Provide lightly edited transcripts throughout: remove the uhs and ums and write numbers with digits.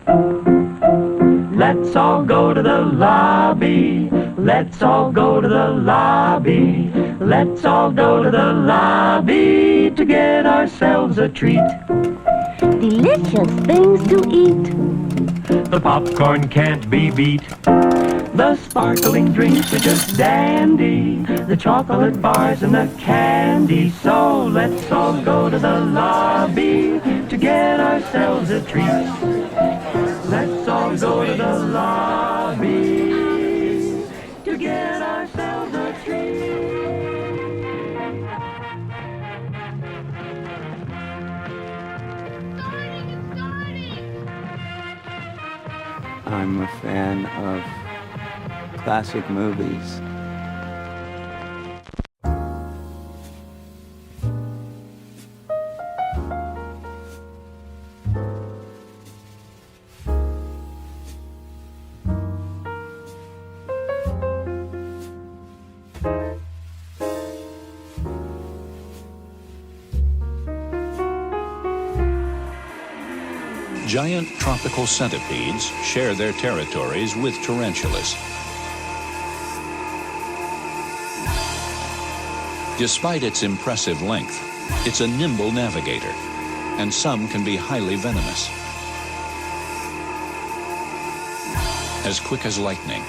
Let's all go to the lobby. Let's all go to the lobby. Let's all go to the lobby to get ourselves a treat. Delicious things to eat. The popcorn can't be beat. The sparkling drinks are just dandy. The chocolate bars and the candy. So let's all go to the lobby to get ourselves a treat. Let's all go to the lobby to get ourselves a treat. I'm a fan of classic movies. Giant tropical centipedes share their territories with tarantulas. Despite its impressive length, it's a nimble navigator, and some can be highly venomous. As quick as lightning,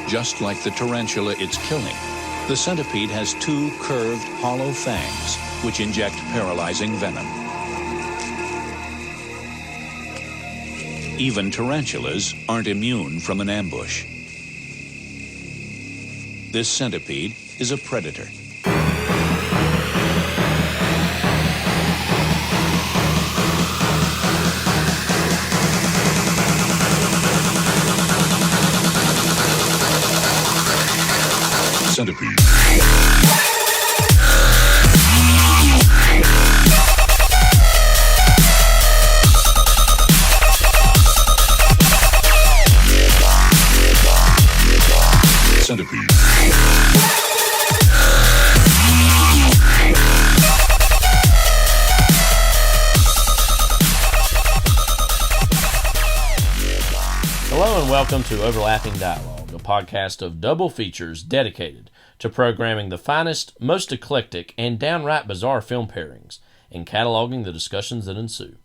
just like the tarantula it's killing, the centipede has two curved, hollow fangs which inject paralyzing venom. Even tarantulas aren't immune from an ambush. This centipede is a predator. Centipede. Centipede. Hello and welcome to Overlapping Dialogue, a podcast of double features dedicated to programming the finest, most eclectic, and downright bizarre film pairings and cataloging the discussions that ensue.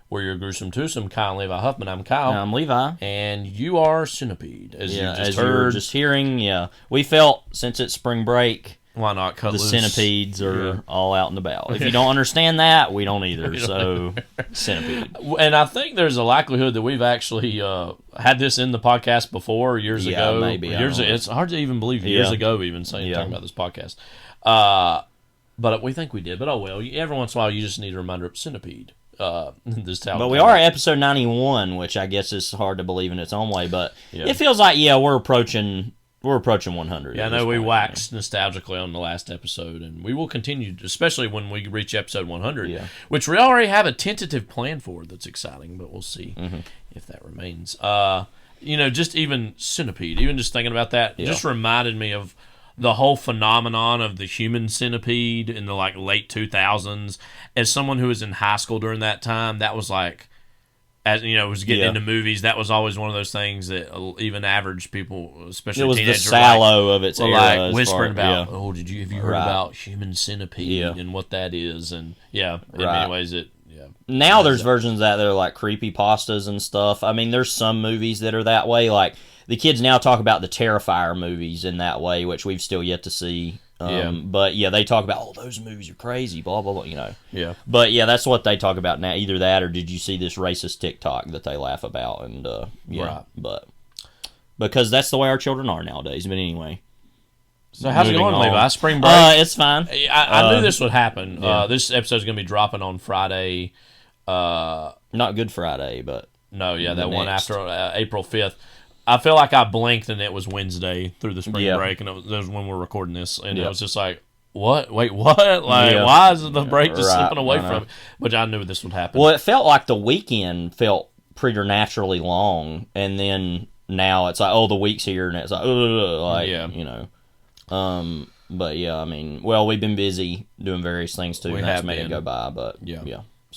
We're your gruesome twosome, Kyle and Levi Huffman. I'm Kyle. I'm Levi. And you are Centipede, as you just heard. You were just hearing, yeah. We felt, since it's spring break, why not cut the loose? Centipedes are all out and about. If you don't understand that, we don't either. So, centipede. And I think there's a likelihood that we've actually had this in the podcast before, years ago. Maybe. It's hard to even believe years ago even talking about this podcast. But we think we did. But oh well, every once in a while you just need a reminder of Centipede. But we are at episode 91, which I guess is hard to believe in its own way. But it feels like we're approaching 100. Yeah, I know we waxed nostalgically on the last episode, and we will continue, especially when we reach episode 100, which we already have a tentative plan for. That's exciting, but we'll see if that remains. Just even Centipede, even just thinking about that, just reminded me of the whole phenomenon of the human centipede in the late 2000s. As someone who was in high school during that time, that was was getting into movies. That was always one of those things that even average people, especially teenagers, it was the sallow of its era, whispering about. Oh, have you heard about human centipede and what that is? And in many ways it. Yeah. Now there's versions that are like creepypastas and stuff. I mean, there's some movies that are that way. Like the kids now talk about the Terrifier movies in that way, which we've still yet to see. But they talk about, those movies are crazy, blah, blah, blah, Yeah. But that's what they talk about now. Either that or did you see this racist TikTok that they laugh about? And, but because that's the way our children are nowadays. But anyway. So how's it going, Levi? Spring break? It's fine. I knew this would happen. This episode's going to be dropping on Friday. Not Good Friday, but. No, that one after April 5th. I feel like I blinked and it was Wednesday through the spring break, and it was when we're recording this, and it was just like, what? Wait, what? Why is the break just slipping away from it? Which I knew this would happen. Well, it felt like the weekend felt preternaturally long, and then now it's like, the week's here, and it's like, But I mean, we've been busy doing various things too, and that's made it go by, but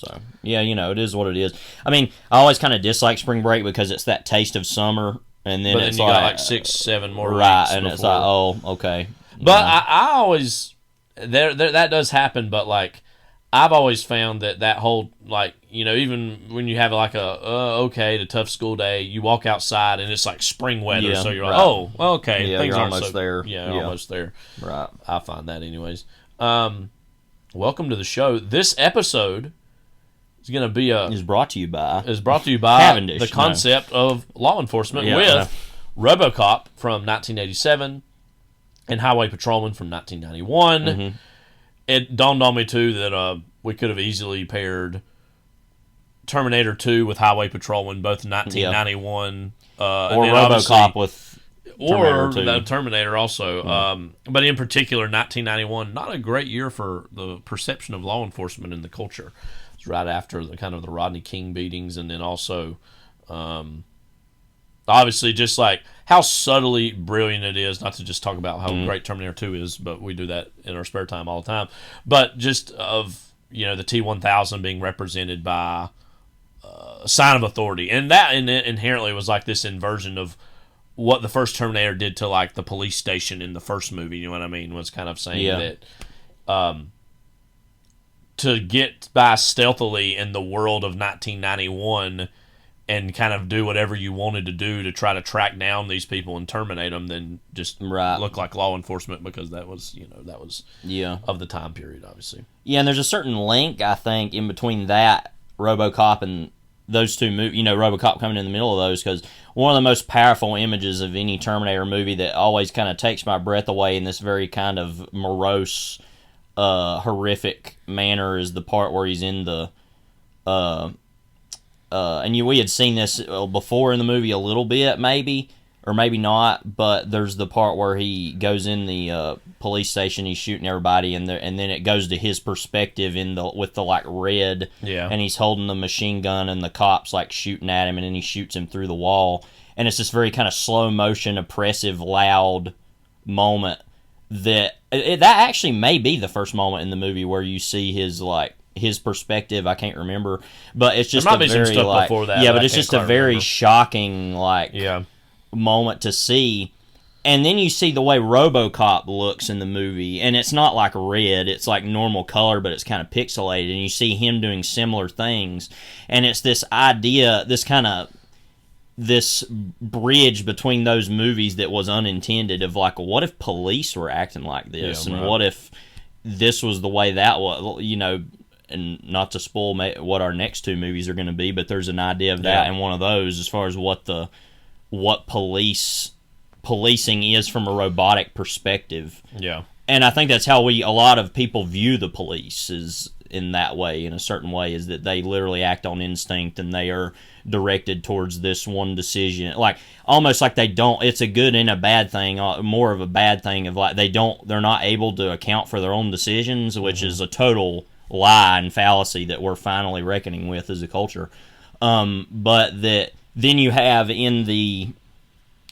So, yeah, it is what it is. I mean, I always kind of dislike spring break because it's that taste of summer, and then it's you like... got like 6-7 more right, weeks and before. it's like, oh, okay. But I always... that does happen, but, like, I've always found that whole, like, even when you have, like, the tough school day, you walk outside, and it's, like, spring weather, so you're like, oh, okay. Yeah, things you're aren't almost there. Yeah, you're almost there. Right. I find that anyways. Welcome to the show. This episode is going to be is brought to you by Cavendish, the concept of law enforcement with RoboCop from 1987 and Highway Patrolman from 1991. Mm-hmm. It dawned on me too that we could have easily paired Terminator 2 with Highway Patrolman, both 1991, or RoboCop with Terminator 2. The Terminator also. But in particular, 1991, not a great year for the perception of law enforcement in the culture. It's right after the kind of the Rodney King beatings, and then also, obviously, just like how subtly brilliant it is. Not to just talk about how great Terminator 2 is, but we do that in our spare time all the time. But just of the T-1000 being represented by a sign of authority, and that inherently was like this inversion of what the first Terminator did to like the police station in the first movie. You know what I mean? Was kind of saying that to get by stealthily in the world of 1991 and kind of do whatever you wanted to do to try to track down these people and terminate them, then just look like law enforcement, because that was of the time period, obviously. Yeah, and there's a certain link, I think, in between that RoboCop and those two movies. RoboCop coming in the middle of those, because one of the most powerful images of any Terminator movie that always kind of takes my breath away in this very kind of morose, horrific manner is the part where he's in the and we had seen this before in the movie a little bit, maybe, or maybe not, but there's the part where he goes in the police station, he's shooting everybody, and then it goes to his perspective with the like red, and he's holding the machine gun, and the cops like shooting at him, and then he shoots him through the wall, and it's this very kind of slow motion, oppressive, loud moment that actually may be the first moment in the movie where you see his perspective. I can't remember, but it's just there might be some stuff before that. Yeah, but it's just a very shocking moment to see. And then you see the way RoboCop looks in the movie, and it's not like red, it's like normal color, but it's kind of pixelated, and you see him doing similar things. And it's this idea, this bridge between those movies that was unintended, of like, what if police were acting like this, and what if this was the way that was, and not to spoil what our next two movies are going to be, but there's an idea of that in one of those, as far as what policing is from a robotic perspective. Yeah. And I think that's how a lot of people view the police, is in that way, in a certain way, is that they literally act on instinct, and they are directed towards this one decision, like almost like it's a good and a bad thing, more of a bad thing, of like they're not able to account for their own decisions, which is a total lie and fallacy that we're finally reckoning with as a culture. But that then you have in the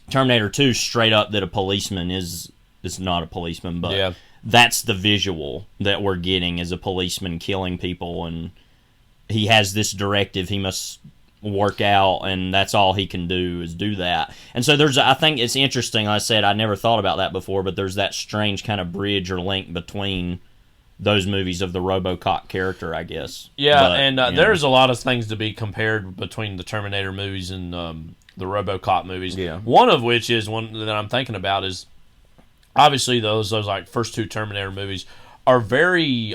Terminator 2 straight up that a policeman is not a policeman, but that's the visual that we're getting, as a policeman killing people, and he has this directive he must work out, and that's all he can do is do that. And so I think it's interesting, like I said, I never thought about that before, but there's that strange kind of bridge or link between those movies of the RoboCop character, I guess. Yeah, but, there's a lot of things to be compared between the Terminator movies and the RoboCop movies. Yeah. One of which is one that I'm thinking about is, obviously those like first two Terminator movies are very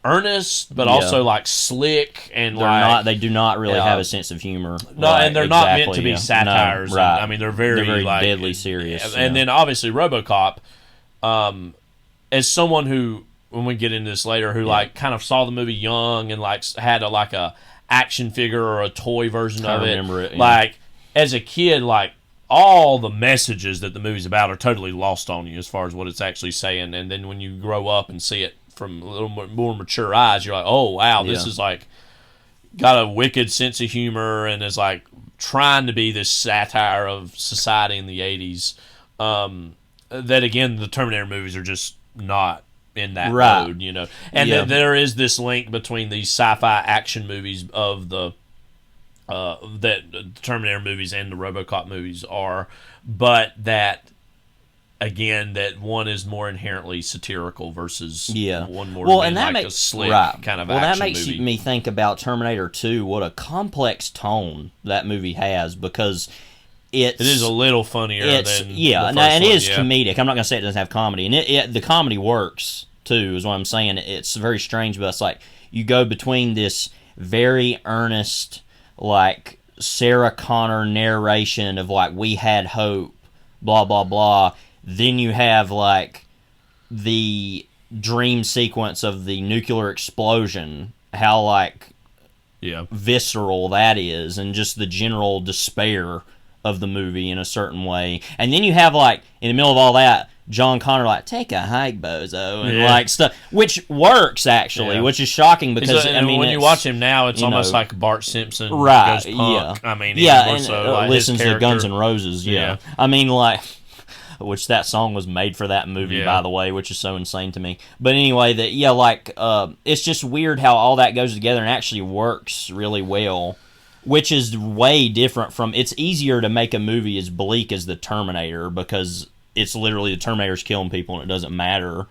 earnest, but also like slick, and they do not really have a sense of humor. No, and they're not meant to be satires. No, right. I mean, they're very like, deadly serious. And then obviously RoboCop, as someone who, when we get into this later, who like kind of saw the movie young and like had a action figure or a toy version of it. Remember it. Yeah. Like as a kid, like all the messages that the movie's about are totally lost on you as far as what it's actually saying. And then when you grow up and see it from a little more mature eyes, you're like, oh wow, this is like got a wicked sense of humor and is like trying to be this satire of society in the 80s. That again, the Terminator movies are just not in that Right. mode, And there is this link between these sci-fi action movies of the that the Terminator movies and the RoboCop movies are, but that again, that one is more inherently satirical versus one more and that like makes a slick kind of well, action that makes movie. me think about Terminator 2. What a complex tone that movie has, because it is a little funnier than the first and it is one, comedic. I'm not gonna say it doesn't have comedy, and the comedy works too, is what I'm saying. It's very strange, but it's like you go between this very earnest, like Sarah Connor narration of like we had hope, blah blah blah. Then you have like the dream sequence of the nuclear explosion, how like visceral that is, and just the general despair of the movie in a certain way. And then you have like in the middle of all that, John Connor like take a hike, bozo, and like stuff, which works actually, which is shocking because I mean when you watch him now, it's almost like Bart Simpson right? Goes punk. I mean, and so, like, listens to Guns N' Roses. I mean, like, which that song was made for that movie, by the way, which is so insane to me. But anyway, it's just weird how all that goes together and actually works really well. Which is way different from... It's easier to make a movie as bleak as The Terminator because it's literally the Terminator's killing people and it doesn't matter.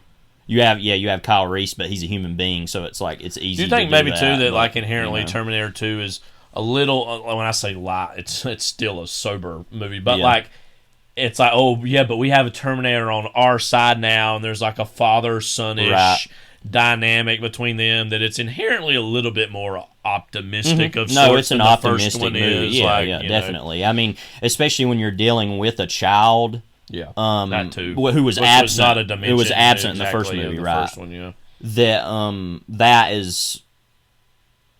You have Kyle Reese, but he's a human being, so it's like it's easy. Do you think maybe too that but, like inherently Terminator 2 is a little... When I say light, it's still a sober movie, but like it's like, oh yeah, but we have a Terminator on our side now, and there's like a father-son-ish dynamic between them, that it's inherently a little bit more optimistic of sorts. No, it's an than optimistic the first one movie. Is. Yeah, definitely. I mean, especially when you're dealing with a child. Yeah, that too. Who was absent? Who was absent in the first movie, right? First one, that is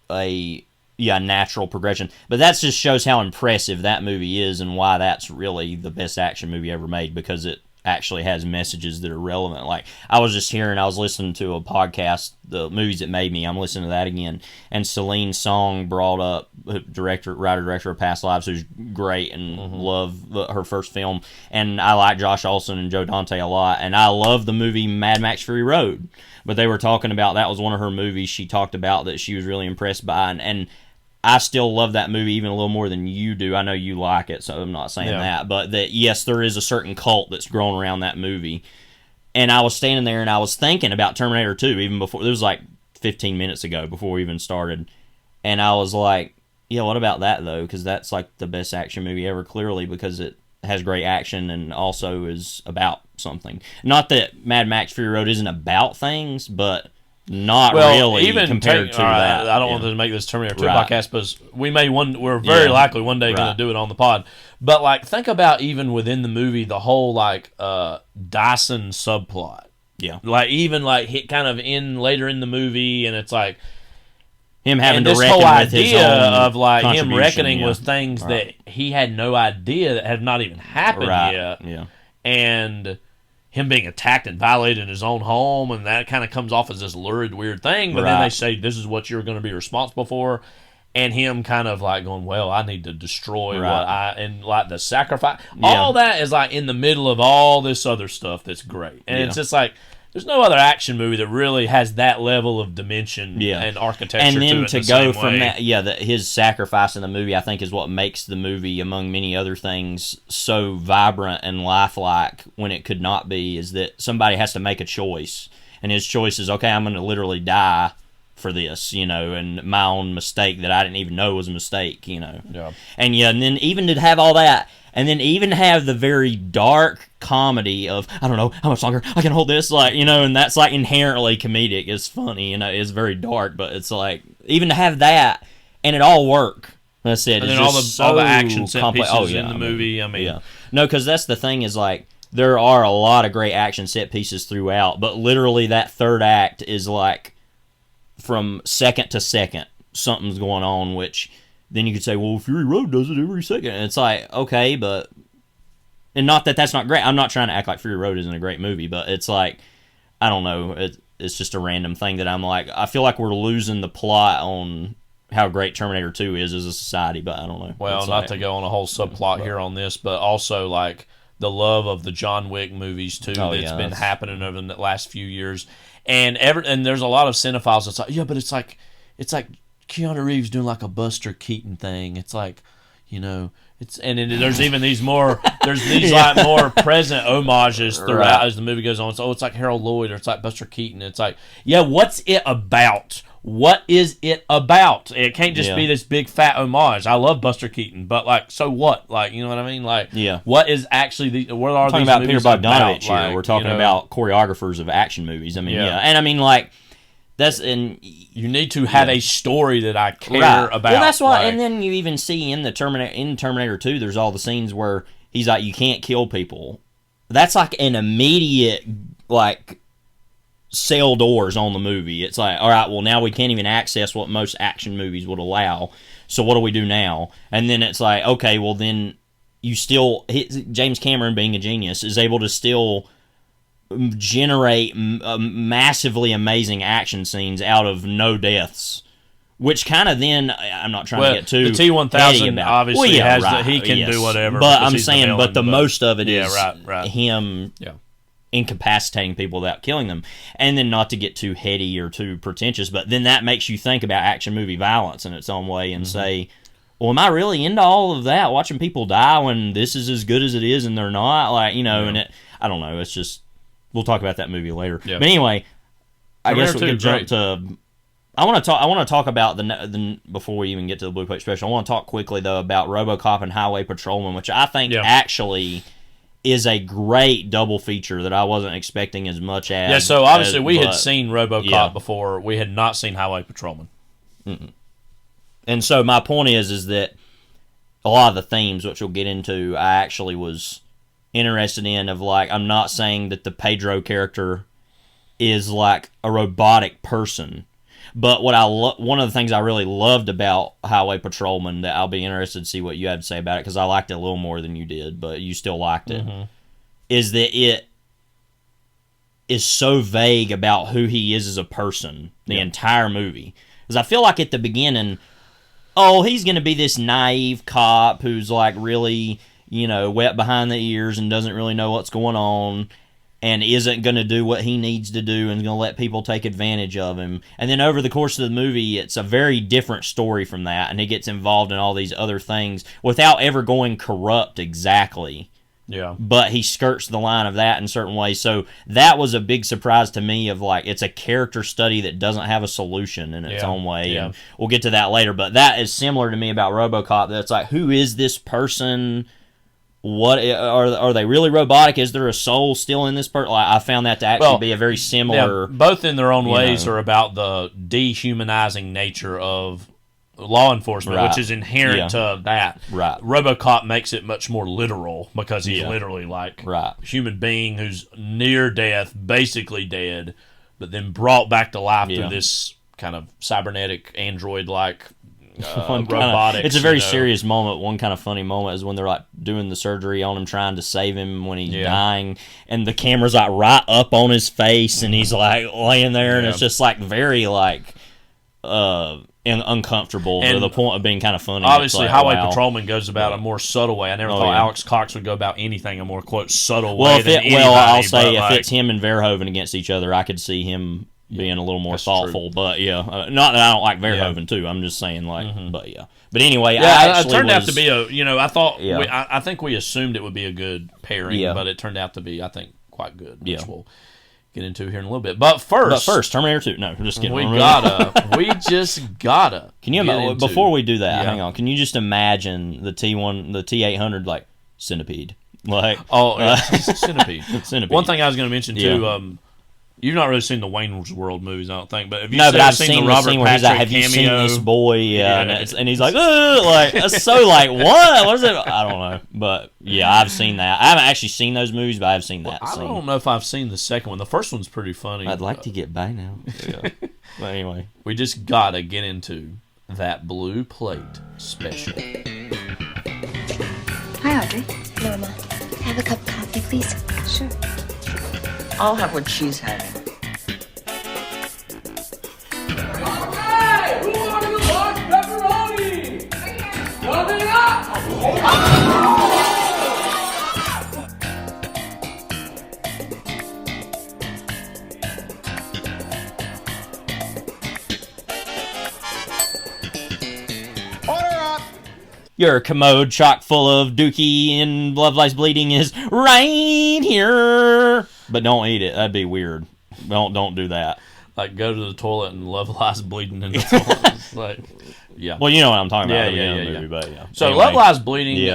a natural progression. But that just shows how impressive that movie is and why that's really the best action movie ever made, because it actually has messages that are relevant. Like, I was listening to a podcast, The Movies That Made Me. I'm listening to that again, and Celine Song brought up writer-director of Past Lives, who's great, and love her first film. And I like Josh Olson and Joe Dante a lot, and I love the movie Mad Max Fury Road. But they were talking about, that was one of her movies she talked about that she was really impressed by, and I still love that movie even a little more than you do. I know you like it, so I'm not saying that. But that, yes, there is a certain cult that's grown around that movie. And I was standing there and I was thinking about Terminator 2 even before. It was like 15 minutes ago before we even started. And I was like, yeah, what about that, though? Because that's like the best action movie ever, clearly, because it has great action and also is about something. Not that Mad Max Fury Road isn't about things, but... Not really, even compared to that. I don't want to make this Terminator 2 podcast, but we're very likely one day going to do it on the pod. But like, think about even within the movie, the whole like Dyson subplot. Yeah, like even like hit kind of in later in the movie, and it's like him having to this reckon whole with his idea own of like him reckoning with things right. that he had no idea that had not even happened yet. Yeah, and him being attacked and violated in his own home, and that kind of comes off as this lurid, weird thing. But then they say this is what you're going to be responsible for, and him kind of like going, "Well, I need to destroy and like the sacrifice." Yeah. All that is like in the middle of all this other stuff that's great, and it's just like there's no other action movie that really has that level of dimension and architecture. And then to go from that, his sacrifice in the movie, I think, is what makes the movie, among many other things, so vibrant and lifelike when it could not be. Is that somebody has to make a choice, and his choice is, okay, I'm going to literally die for this, and my own mistake that I didn't even know was a mistake, Yeah. And then even to have all that. And then even have the very dark comedy of, I don't know, how much longer I can hold this, and that's like inherently comedic. It's funny, it's very dark, but it's like, even to have that, and it all work. That's it. And it's then just all the action set complex. pieces in the movie. No, because that's the thing is like, there are a lot of great action set pieces throughout, but literally that third act is like, from second to second, something's going on, which... Then you could say, well, Fury Road does it every second. And it's like, okay, but... And not that that's not great. I'm not trying to act like Fury Road isn't a great movie, but it's like, I don't know. It's just a random thing that I'm like, I feel like we're losing the plot on how great Terminator 2 is as a society, but I don't know. Well, it's not like, to go on a whole subplot here on this, but also like the love of the John Wick movies, too, that's been happening over the last few years. And there's a lot of cinephiles that's like, yeah, but it's like Keanu Reeves doing like a Buster Keaton thing. It's like, there's even these more like more present homages throughout as the movie goes on. So it's like Harold Lloyd or it's like Buster Keaton. It's like, yeah, what's it about? What is it about? It can't just be this big fat homage. I love Buster Keaton, but like, so what? Like, you know what I mean? Like, what is actually what are talking these about movies Peter Bogdanovich about? here? Like, we're talking about choreographers of action movies. I mean, and I mean, like, you need to have a story that I care about. Well, that's why. And then you even see in Terminator 2, there's all the scenes where he's like, you can't kill people. That's like an immediate like cell doors on the movie. It's like, all right, well, now we can't even access what most action movies would allow. So what do we do now? And then it's like, okay, well then James Cameron, being a genius, is able to still generate massively amazing action scenes out of no deaths, which kind of then, I'm not trying to get too the T-1000 obviously he can do whatever, but I'm saying the most of it is him incapacitating people without killing them. And then, not to get too heady or too pretentious, but then that makes you think about action movie violence in its own way and say, well, am I really into all of that, watching people die when this is as good as it is and they're not? Like, and I don't know, it's just, we'll talk about that movie later. But anyway, I guess we can jump to. I want to talk about the before we even get to the Blue Plate Special. I want to talk quickly though about RoboCop and Highway Patrolman, which I think actually is a great double feature that I wasn't expecting as much as. Yeah, so obviously we had seen RoboCop before. We had not seen Highway Patrolman. Mm-mm. And so my point is that a lot of the themes, which we'll get into, I actually was interested in. Of like, I'm not saying that the Pedro character is like a robotic person, but one of the things I really loved about Highway Patrolman, that I'll be interested to see what you had to say about it, because I liked it a little more than you did, but you still liked it, is that it is so vague about who he is as a person the entire movie. Because I feel like at the beginning, he's going to be this naive cop who's like really, wet behind the ears and doesn't really know what's going on and isn't going to do what he needs to do and going to let people take advantage of him. And then over the course of the movie, it's a very different story from that, and he gets involved in all these other things without ever going corrupt exactly. Yeah. But he skirts the line of that in certain ways. So that was a big surprise to me, of like, it's a character study that doesn't have a solution in its own way. Yeah. And we'll get to that later. But that is similar to me about RoboCop. That's like, who is this person? What are they really robotic? Is there a soul still in this person? Like, I found that to actually be a very similar. Both in their own ways are about the dehumanizing nature of law enforcement, which is inherent to that. Right. RoboCop makes it much more literal, because he's literally like a human being who's near death, basically dead, but then brought back to life through this kind of cybernetic android-like robotics. It's a very serious moment. One kind of funny moment is when they're like doing the surgery on him, trying to save him when he's dying, and the camera's like right up on his face, and he's like laying there, and it's just like very like uncomfortable to the point of being kind of funny. Obviously, like, Highway Patrolman goes about a more subtle way. I never thought Alex Cox would go about anything a more, quote, subtle way than anybody. I'll say if it's him and Verhoeven against each other, I could see him being a little more thoughtful. True. But not that I don't like Verhoeven too. I'm just saying but But anyway, it turned out to be I thought I think we assumed it would be a good pairing, but it turned out to be, I think, quite good, which we'll get into here in a little bit. But first, Terminator 2. No, I'm just kidding. We just gotta. Can you imagine, before we do that? Hang on. Can you just imagine the T800 like Centipede? Like Centipede. Centipede. One thing I was going to mention too. You've not really seen the Wayne's World movies, I don't think, but have you I've seen the Robert scene where he's like, "Have you seen this boy?" And he's like, like that's so like what? What is it? I don't know, but I've seen that. I haven't actually seen those movies, but I've seen that. I don't know if I've seen the second one. The first one's pretty funny. I'd like to get by now. But anyway, we just gotta get into that Blue Plate Special. Hi, Audrey. Norma, have a cup of coffee, please. Sure. I'll have what she's having. Hey! Who wanted a large pepperoni? Coming up! your commode chock full of Dookie and Love Lies Bleeding is right here. But don't eat it. That'd be weird. Don't do that. Like, go to the toilet and Love Lies Bleeding in the toilet. It's like, yeah. Well, you know what I'm talking about. Yeah. But yeah. So, anyway. Love Lies Bleeding,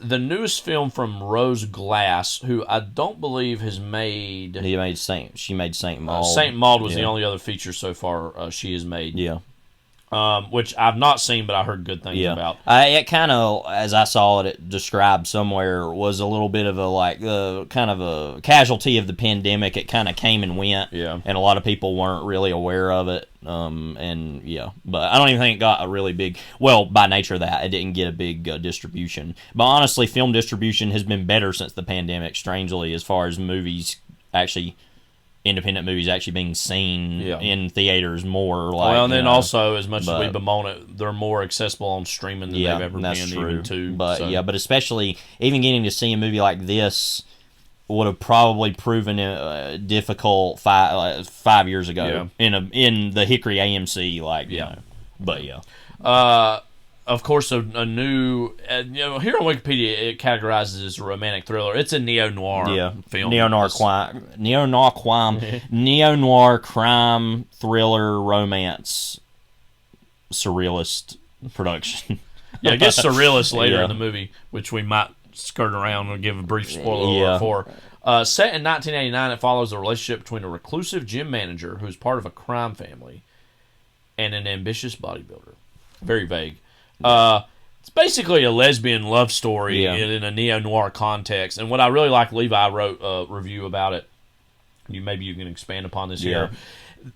the newest film from Rose Glass, who I don't believe has made... She made Saint Maud. Saint Maud was the only other feature so far she has made. Yeah. Which I've not seen, but I heard good things about. It kind of, as I saw it described somewhere, was a little bit of a kind of a casualty of the pandemic. It kind of came and went, and a lot of people weren't really aware of it. But I don't even think it got a really big. Well, by nature of that, it didn't get a big distribution. But honestly, film distribution has been better since the pandemic. Strangely, as far as movies actually. Independent movies actually being seen in theaters more. Well, and then also, as much as we bemoan it, they're more accessible on streaming than they've ever been. Even too. But but especially even getting to see a movie like this would have probably proven difficult 5 years ago in the Hickory AMC. Of course, a new here on Wikipedia it categorizes as a romantic thriller. It's a neo-noir film. Neo-noir crime thriller romance surrealist production. It gets surrealist later in the movie, which we might skirt around and give a brief spoiler for. Set in 1989, it follows the relationship between a reclusive gym manager who's part of a crime family and an ambitious bodybuilder. Very vague. It's basically a lesbian love story in a neo-noir context. And what I really like, Levi wrote a review about it. Maybe you can expand upon this here.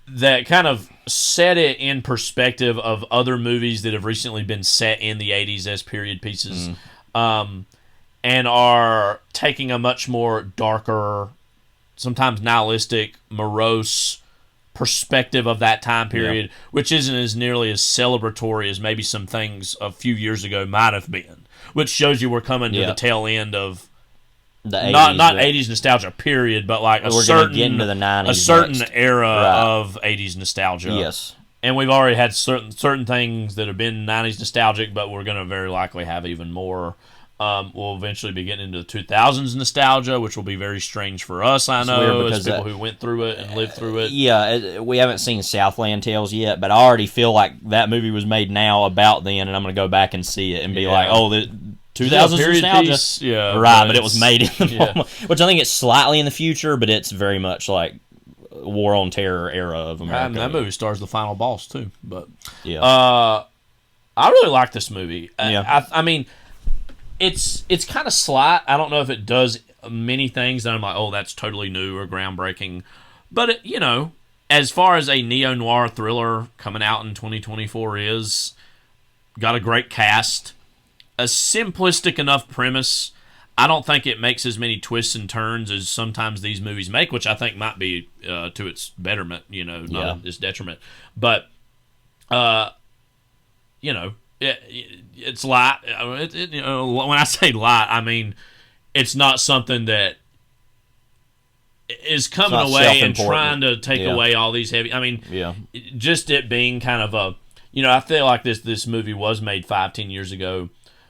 That kind of set it in perspective of other movies that have recently been set in the 80s as period pieces. And are taking a much more darker, sometimes nihilistic, morose perspective of that time period, which isn't as nearly as celebratory as maybe some things a few years ago might have been, which shows you we're coming to the tail end of the 80s, not 80s nostalgia period, but like we're certain get into the 90s, a certain era of 80s nostalgia. Yes, and we've already had certain things that have been 90s nostalgic, but we're going to very likely have even more. We'll eventually be getting into the 2000s nostalgia, which will be very strange for us, I know, as people who went through it and lived through it. Yeah, we haven't seen Southland Tales yet, but I already feel like that movie was made now about then, and I'm going to go back and see it and be like, oh, the 2000s nostalgia? Right, but it was made in the moment, which I think it's slightly in the future, but it's very much like War on Terror era of America. That movie stars the final boss, too. But I really like this movie. I mean... It's kind of slight. I don't know if it does many things that I'm like, oh, that's totally new or groundbreaking. But, as far as a neo-noir thriller coming out in 2024 is, got a great cast, a simplistic enough premise. I don't think it makes as many twists and turns as sometimes these movies make, which I think might be to its betterment, not its detriment. But, it's light. When I say light, I mean it's not something that is coming away and trying to take away all these heavy. I mean, just it being kind of a, I feel like this movie was made 5-10 years ago.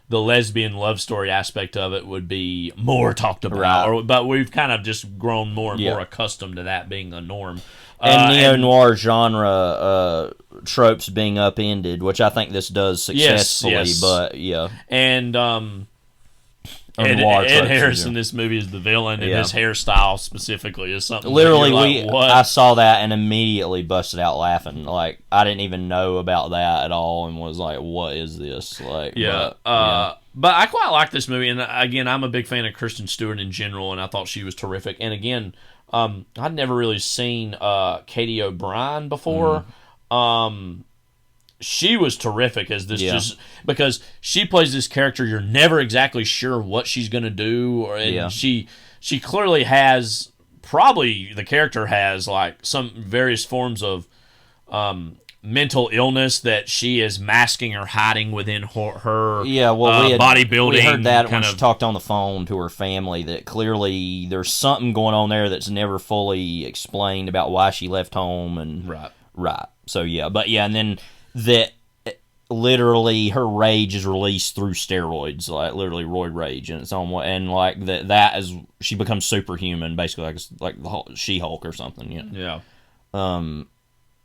The lesbian love story aspect of it would be more talked about, but we've kind of just grown more and more accustomed to that being a norm. And neo-noir genre tropes being upended, which I think this does successfully, but and Ed Harris in this movie is the villain, and his hairstyle specifically is something. Literally, I saw that and immediately busted out laughing. Like I didn't even know about that at all, and was like, "What is this?" Like, but I quite like this movie, and again, I'm a big fan of Kristen Stewart in general, and I thought she was terrific. And again, I'd never really seen Katie O'Brien before. She was terrific as this, just because she plays this character you're never exactly sure what she's going to do, and she clearly has, probably the character has like some various forms of mental illness that she is masking or hiding within her bodybuilding. We heard that when she talked on the phone to her family, that clearly there's something going on there that's never fully explained about why she left home and right. So and then that literally her rage is released through steroids, like literally roid rage in its own way, and like that is she becomes superhuman, basically like the She-Hulk or something. Yeah.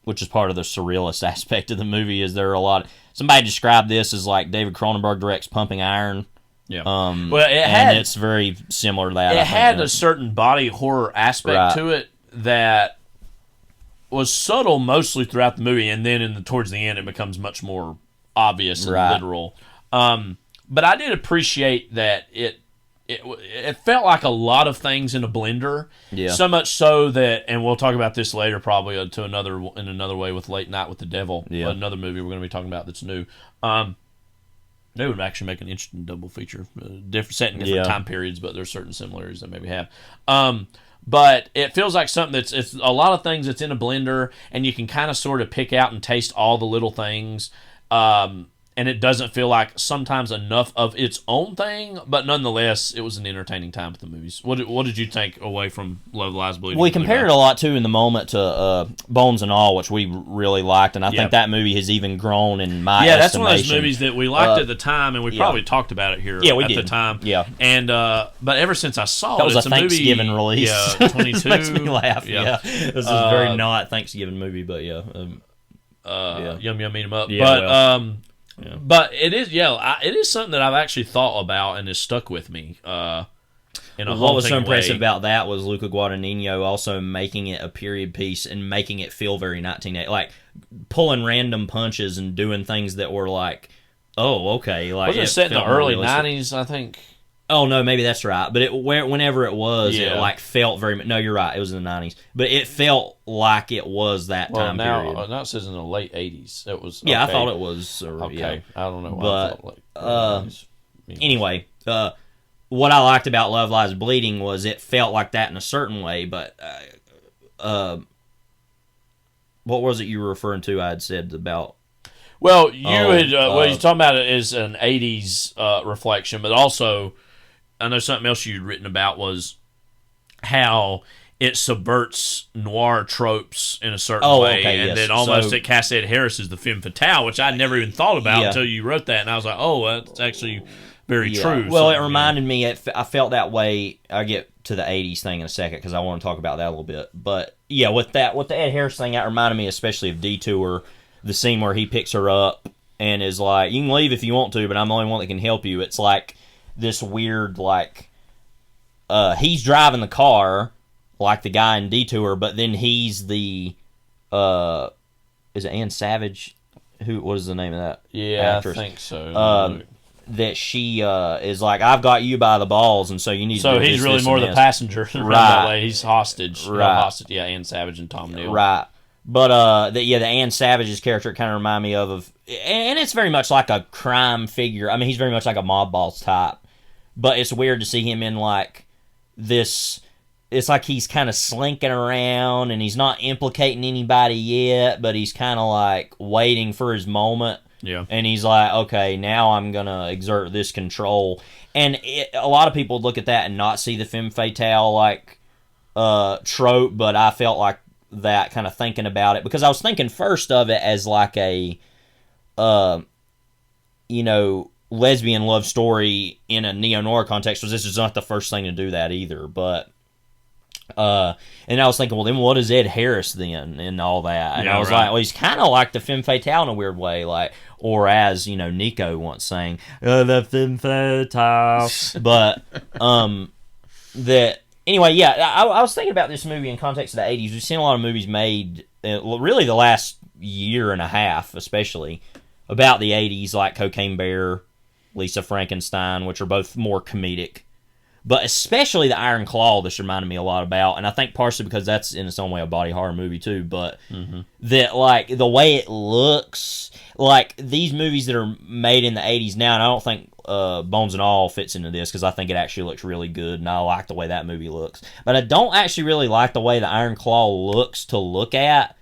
Which is part of the surrealist aspect of the movie. Is there a lot? Somebody described this as like David Cronenberg directs Pumping Iron. Yeah. It's very similar to that. It had a certain body horror aspect to it that was subtle mostly throughout the movie, and then towards the end it becomes much more obvious and literal. But I did appreciate that it felt like a lot of things in a blender. Yeah. So much so that, and we'll talk about this later probably in another way with Late Night with the Devil. Yeah. Another movie we're going to be talking about that's new. They would actually make an interesting double feature, set in different time periods, but there's certain similarities that maybe have. But it feels like something it's a lot of things that's in a blender, and you can kind of sort of pick out and taste all the little things. And it doesn't feel like sometimes enough of its own thing, but nonetheless, it was an entertaining time at the movies. What did you take away from Love Lies Bleeding? We compared it a lot, too, in the moment to Bones and All, which we really liked, and I think that movie has even grown in my estimation. That's one of those movies that we liked at the time, and we probably talked about it here at the time. Yeah. And, but ever since I saw it, it's a Thanksgiving movie, release. Yeah, 22. It makes me laugh, This is a very not Thanksgiving movie, but Yum Yum Eat 'Em Up. Yeah, but it is, it is something that I've actually thought about and has stuck with me. What was so impressive about that was Luca Guadagnino also making it a period piece and making it feel very 1980, like pulling random punches and doing things that were like, oh, okay. Like, wasn't it set in the early 90s, I think? Oh, no, maybe that's right. But whenever it was, it like felt very... No, you're right. It was in the 90s. But it felt like it was that time period. Now it says in the late 80s. It was... Yeah, I thought it was... okay. I don't know why but, I felt like... Anyway, what I liked about Love Lies Bleeding was it felt like that in a certain way, but... what was it you were referring to I had said about... Well, you're talking about it as an 80s reflection, but also... I know something else you'd written about was how it subverts noir tropes in a certain way, and then almost it casts Ed Harris as the femme fatale, which I'd never even thought about until you wrote that, and I was like, oh, that's actually very true. Well, it reminded me, I felt that way. I'll get to the 80s thing in a second, because I want to talk about that a little bit. But, yeah, with the Ed Harris thing, that reminded me especially of Detour, the scene where he picks her up and is like, you can leave if you want to, but I'm the only one that can help you. It's like this weird, like, he's driving the car, like the guy in Detour, but then he's the, is it Ann Savage? What is the name of that actress? I think so. That she is like, I've got you by the balls, and so you need to do So he's this, really this, more and the this. passenger. That way. He's hostage. Right. Hostage. Yeah, Ann Savage and Tom Neal. Right. But, the Ann Savage's character kind of remind me of, and it's very much like a crime figure. I mean, he's very much like a mob boss type. But it's weird to see him in, like, this... It's like he's kind of slinking around, and he's not implicating anybody yet, but he's kind of, like, waiting for his moment. Yeah. And he's like, okay, now I'm going to exert this control. And a lot of people look at that and not see the femme fatale, like, trope, but I felt like that kind of thinking about it. Because I was thinking first of it as, like, a, lesbian love story in a neo-noir context, because this is not the first thing to do that either, but and I was thinking, well, then what is Ed Harris then and all that? And I was like, well, he's kind of like the femme fatale in a weird way, like, or as Nico once sang, the femme fatale. But anyway, I was thinking about this movie in context of the 80s. We've seen a lot of movies made really the last year and a half, especially about the 80s, like Cocaine Bear, Lisa Frankenstein, which are both more comedic. But especially the Iron Claw, this reminded me a lot about, and I think partially because that's in its own way a body horror movie too, but that, like, the way it looks, like, these movies that are made in the 80s now, and I don't think Bones and All fits into this, because I think it actually looks really good, and I like the way that movie looks. But I don't actually really like the way the Iron Claw looks to look at.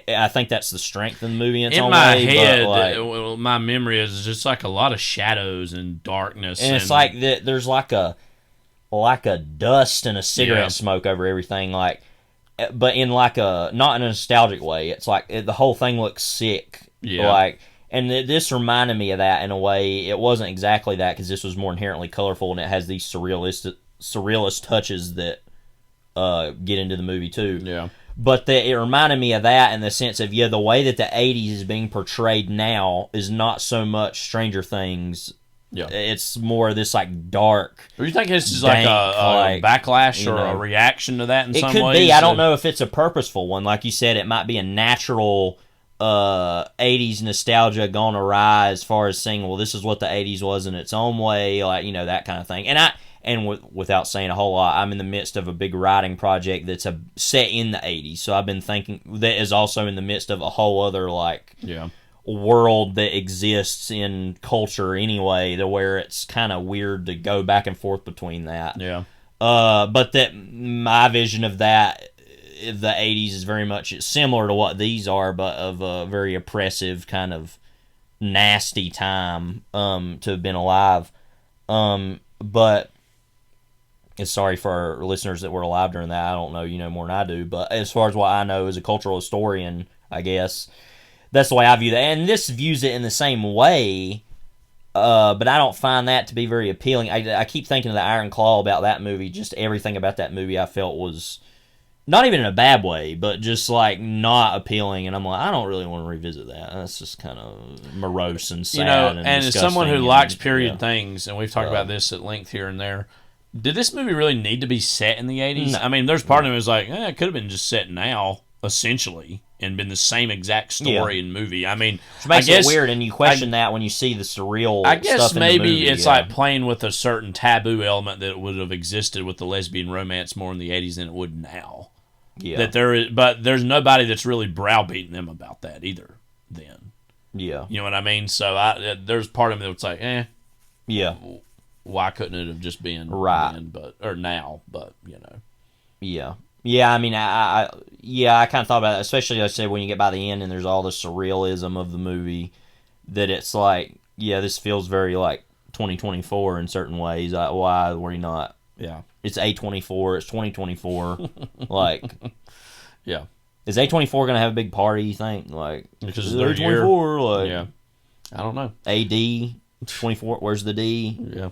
I think that's the strength of the movie in its own way. In my head, like, my memory is just like a lot of shadows and darkness. And it's like there's like a dust and a cigarette smoke over everything, like, but in like a, not in a nostalgic way. It's like the whole thing looks sick. Yeah. Like, And this reminded me of that in a way. It wasn't exactly that, because this was more inherently colorful, and it has these surrealist touches that get into the movie too. Yeah. But it reminded me of that in the sense of, the way that the 80s is being portrayed now is not so much Stranger Things. Yeah. It's more this, like, dark. Do you think this is like a backlash or a reaction to that in some ways? It could be. I don't know if it's a purposeful one. Like you said, it might be a natural 80s nostalgia gone awry as far as saying, well, this is what the 80s was in its own way, like, that kind of thing. And without saying a whole lot, I'm in the midst of a big writing project that's set in the 80s. So I've been thinking that is also in the midst of a whole other, like, world that exists in culture anyway, to where it's kind of weird to go back and forth between that. Yeah. But that my vision of that, the 80s, is very much similar to what these are, but of a very oppressive, kind of nasty time to have been alive. But sorry for our listeners that were alive during that. I don't know, you know more than I do. But as far as what I know as a cultural historian, I guess, that's the way I view that. And this views it in the same way, but I don't find that to be very appealing. I keep thinking of the Iron Claw about that movie. Just everything about that movie I felt was, not even in a bad way, but just like not appealing. And I'm like, I don't really want to revisit that. That's just kind of morose and sad. And as someone who likes period things, and we've talked about this at length here and there, did this movie really need to be set in the 80s? No. I mean, there's part of me was like, it could have been just set now, essentially, and been the same exact story and movie. I mean, which makes it weird, and you question that when you see the surreal I guess stuff in maybe the movie, it's like playing with a certain taboo element that would have existed with the lesbian romance more in the 80s than it would now. Yeah. But there's nobody that's really browbeating them about that either then. Yeah. You know what I mean? So there's part of me that's like, yeah. Why couldn't it have just been right then, or now? But yeah. I mean, I kind of thought about it, especially, like I said, when you get by the end and there's all the surrealism of the movie, that it's like, this feels very like 2024 in certain ways. Like, why were you not? Yeah, it's A24. It's 2024. Like, yeah, is A24 going to have a big party? You think? Like, because it's A24. Like, yeah, I don't know. AD 24. Where's the D? Yeah.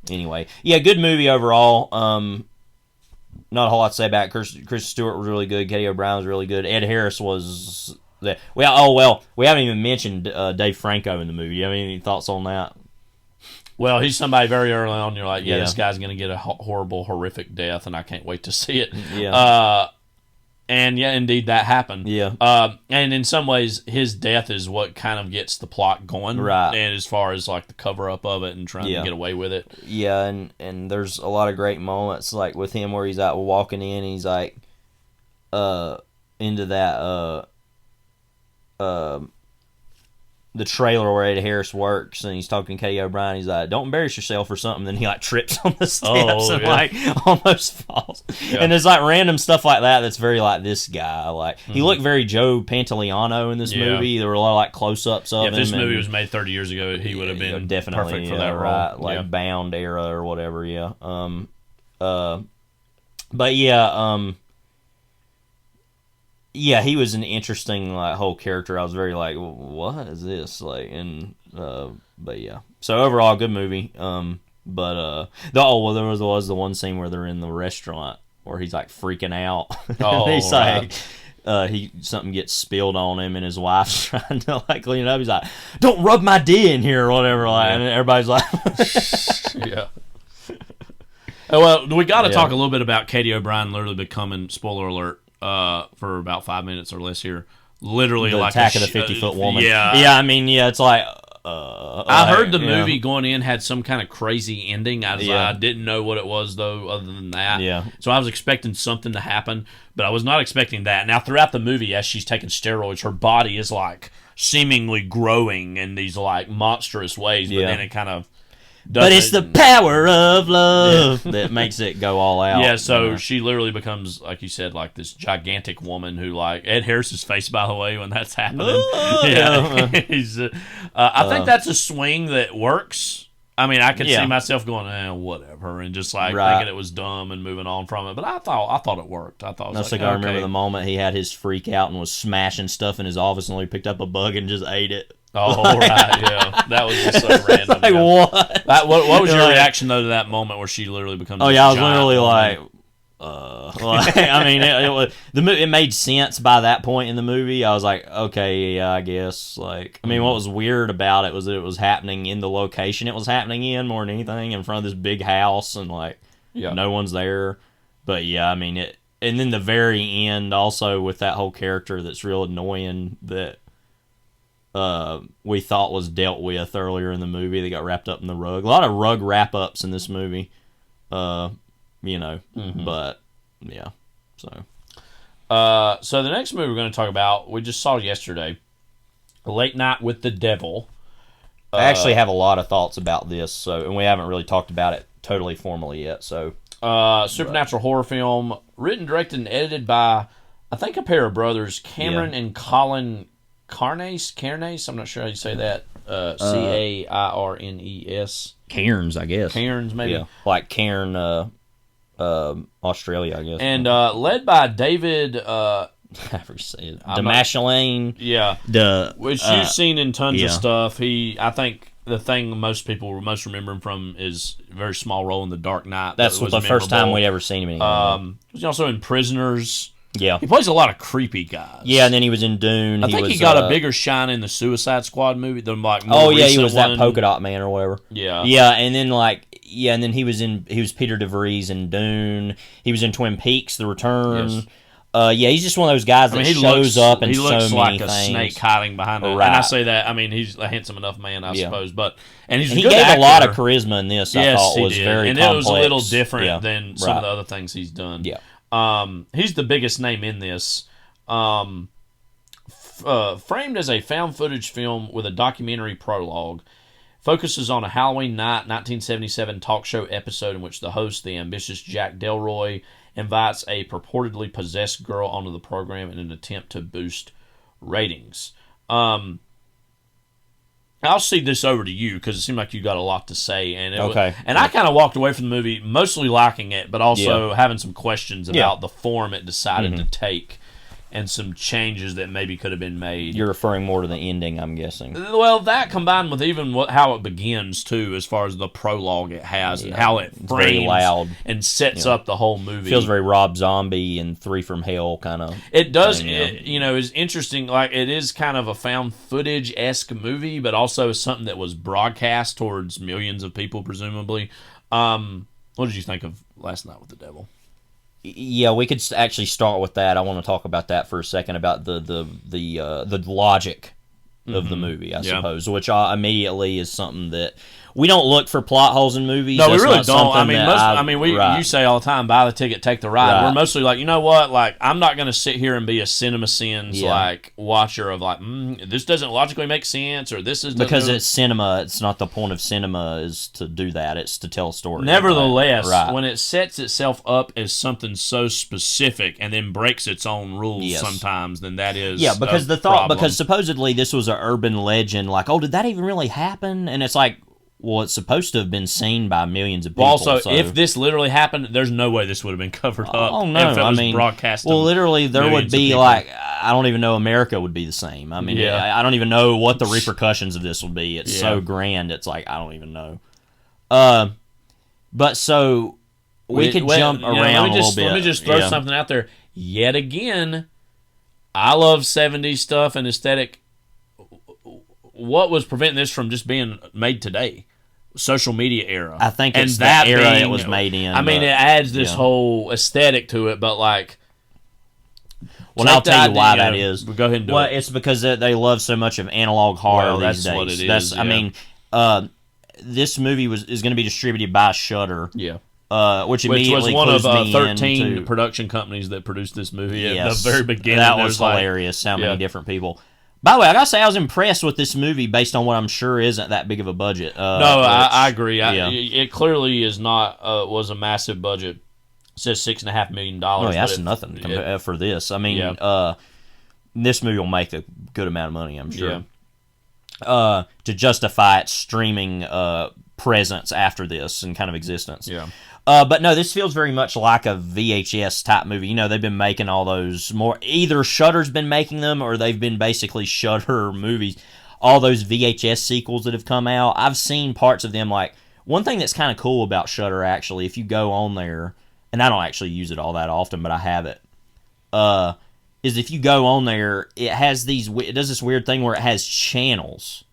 Anyway, good movie overall. Not a whole lot to say about it. Chris Stewart was really good. Katie O'Brien was really good. Ed Harris was... we haven't even mentioned Dave Franco in the movie. You have any thoughts on that? Well, he's somebody very early on. You're like, this guy's going to get a horrible, horrific death, and I can't wait to see it. Yeah. And indeed, that happened. Yeah. And in some ways, his death is what kind of gets the plot going. Right. And as far as like the cover up of it and trying to get away with it. Yeah, and there's a lot of great moments like with him where he's like walking in, and he's like into that the trailer where Ed Harris works, and he's talking to Katie O'Brien. He's like, "Don't embarrass yourself" or something. Then he like trips on the steps and like almost falls. Yeah. And there's like random stuff like that that's very like this guy. Like he looked very Joe Pantoliano in this movie. There were a lot of like close-ups of him. If this movie was made 30 years ago, he would have been definitely perfect for that role. Right, like Bound era or whatever. Yeah. He was an interesting like whole character. I was very like, what is this like? And but yeah. So overall, good movie. There was the one scene where they're in the restaurant where he's like freaking out. Oh, he's like, something gets spilled on him, and his wife's trying to like clean it up. He's like, "Don't rub my D in here" or whatever. Like, and everybody's like, yeah. Well, we got to talk a little bit about Katie O'Brien literally becoming, spoiler alert, for about 5 minutes or less here. Literally the like Attack of the 50-Foot Woman. Yeah. Yeah, I mean, it's like... I heard the movie going in had some kind of crazy ending. I didn't know what it was, though, other than that. Yeah. So I was expecting something to happen, but I was not expecting that. Now, throughout the movie, as she's taking steroids, her body is, like, seemingly growing in these, like, monstrous ways, but then it kind of... But it's the power of love that makes it go all out. Yeah, so she literally becomes, like you said, like this gigantic woman who, like, Ed Harris's face, by the way, when that's happening. He's, I think that's a swing that works. I mean, I could see myself going, whatever, and just like thinking it was dumb and moving on from it. But I thought it worked. I thought it was I remember the moment he had his freak out and was smashing stuff in his office, and he picked up a bug and just ate it. Oh, right, yeah. That was just so random. Like, yeah. what? What was your Like- reaction, though, to that moment where she literally becomes Oh yeah, I was giant literally woman? like, I mean, it made sense by that point in the movie. I was like, okay, yeah, I guess. Like, I mean, what was weird about it was that it was happening in the location it was happening in more than anything, in front of this big house, and like, no one's there. But yeah, I mean it. And then the very end, also with that whole character that's real annoying that we thought was dealt with earlier in the movie. They got wrapped up in the rug. A lot of rug wrap ups in this movie. You know, but yeah, so the next movie we're going to talk about, we just saw yesterday, Late Night with the Devil. I actually have a lot of thoughts about this, and we haven't really talked about it totally formally yet. So, supernatural horror film, written, directed, and edited by, I think, a pair of brothers, Cameron and Colin Cairnes. I'm not sure how you say that. Cairnes. Cairns, I guess. Cairns, maybe. Yeah, like Cairn, Australia, I guess. And led by David. However you say it. Demashelaine. Yeah. Which you've seen in tons of stuff. I think the thing most people most remember him from is a very small role in The Dark Knight. That's the first time we'd ever seen him in anything. He's also in Prisoners. Yeah. He plays a lot of creepy guys. Yeah, and then he was in Dune. I think he got a bigger shine in the Suicide Squad movie than like more he was one. that polka dot man or whatever. Yeah. Yeah, and then he was Peter DeVries in Dune. He was in Twin Peaks: The Return. Yes. He's just one of those guys that shows up in so many things. He looks like a snake hiding behind it. Right. And I say that, I mean, he's a handsome enough man, I suppose. But and he a good gave actor. a lot of charisma in this. I thought was did. very and complex. it was a little different than some of the other things he's done. Yeah. He's the biggest name in this. Framed as a found footage film with a documentary prologue, focuses on a Halloween night 1977 talk show episode in which the host, the ambitious Jack Delroy, invites a purportedly possessed girl onto the program in an attempt to boost ratings. I'll cede this over to you because it seemed like you got a lot to say, and I kind of walked away from the movie mostly liking it, but also having some questions about the form it decided to take. And some changes that maybe could have been made. You're referring more to the ending, I'm guessing. Well, that combined with even how it begins, too, as far as the prologue it has and how it frames loud. And sets up the whole movie. Feels very Rob Zombie and Three from Hell kind of. It does, thing, is interesting. Like, it is kind of a found footage-esque movie, but also something that was broadcast towards millions of people, presumably. What did you think of Last Night with the Devil? Yeah, we could actually start with that. I want to talk about that for a second, about the logic of the movie, I suppose, which immediately is something that we don't look for plot holes in movies. No, we really don't. I mean, you say all the time, buy the ticket, take the ride. Right. We're mostly like, you know what? Like, I'm not going to sit here and be a CinemaSins like watcher of like, this doesn't logically make sense, or this is because it's cinema. It's not the point of cinema is to do that. It's to tell a story. Nevertheless, when it sets itself up as something so specific and then breaks its own rules sometimes, then that is because the thought because supposedly this was an urban legend. Like, oh, did that even really happen? And it's like, well, it's supposed to have been seen by millions of people. Well, also, if this literally happened, there's no way this would have been covered up. Oh, no. If it was broadcast. Well, literally, there would be like, I don't even know America would be the same. I mean, I don't even know what the repercussions of this would be. It's so grand. It's like, I don't even know. But so, we could jump around a little bit. Let me just throw something out there. Yet again, I love 70s stuff and aesthetic. What was preventing this from just being made today? Social media era. I think it's that era it was made in. I mean, it adds this whole aesthetic to it, but like... Well, I'll tell you why that is. Go ahead and do it. It's because they love so much of analog horror these days. That's what it is. I mean, this movie is going to be distributed by Shudder. Yeah. Which immediately was one of 13 into production companies that produced this movie at the very beginning. That was hilarious. How many different people... By the way, I gotta say I was impressed with this movie based on what I'm sure isn't that big of a budget. I agree. It clearly is not was a massive budget. It says $6.5 million. Oh, yeah, that's nothing for this. I mean, this movie will make a good amount of money, I'm sure. To justify its streaming presence after this and kind of existence. Yeah. But no, this feels very much like a VHS type movie. You know, they've been making all those more. Either Shudder's been making them, or they've been basically Shudder movies. all those VHS sequels that have come out, I've seen parts of them. Like, one thing that's kind of cool about Shudder, actually, if you go on there, and I don't actually use it all that often, but I have it, is if you go on there, it does this weird thing where it has channels.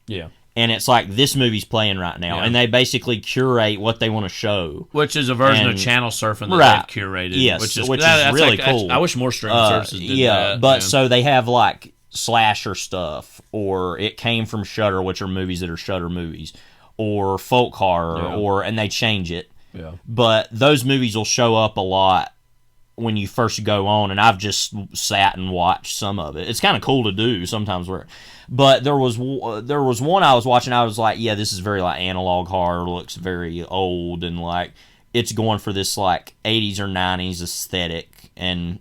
Yeah. And it's like, this movie's playing right now. And they basically curate what they want to show. Which is a version of channel surfing that they've curated. Yes, which is really cool. I wish more streaming services did that. But so they have, like, slasher stuff, or It Came From Shudder, which are movies that are Shudder movies, or folk horror, and they change it. Yeah. But those movies will show up a lot when you first go on, and I've just sat and watched some of it. It's kind of cool to do sometimes. But there was one I was watching, I was like, yeah, this is very, like, analog horror, looks very old, and, like, it's going for this, like, 80s or 90s aesthetic, and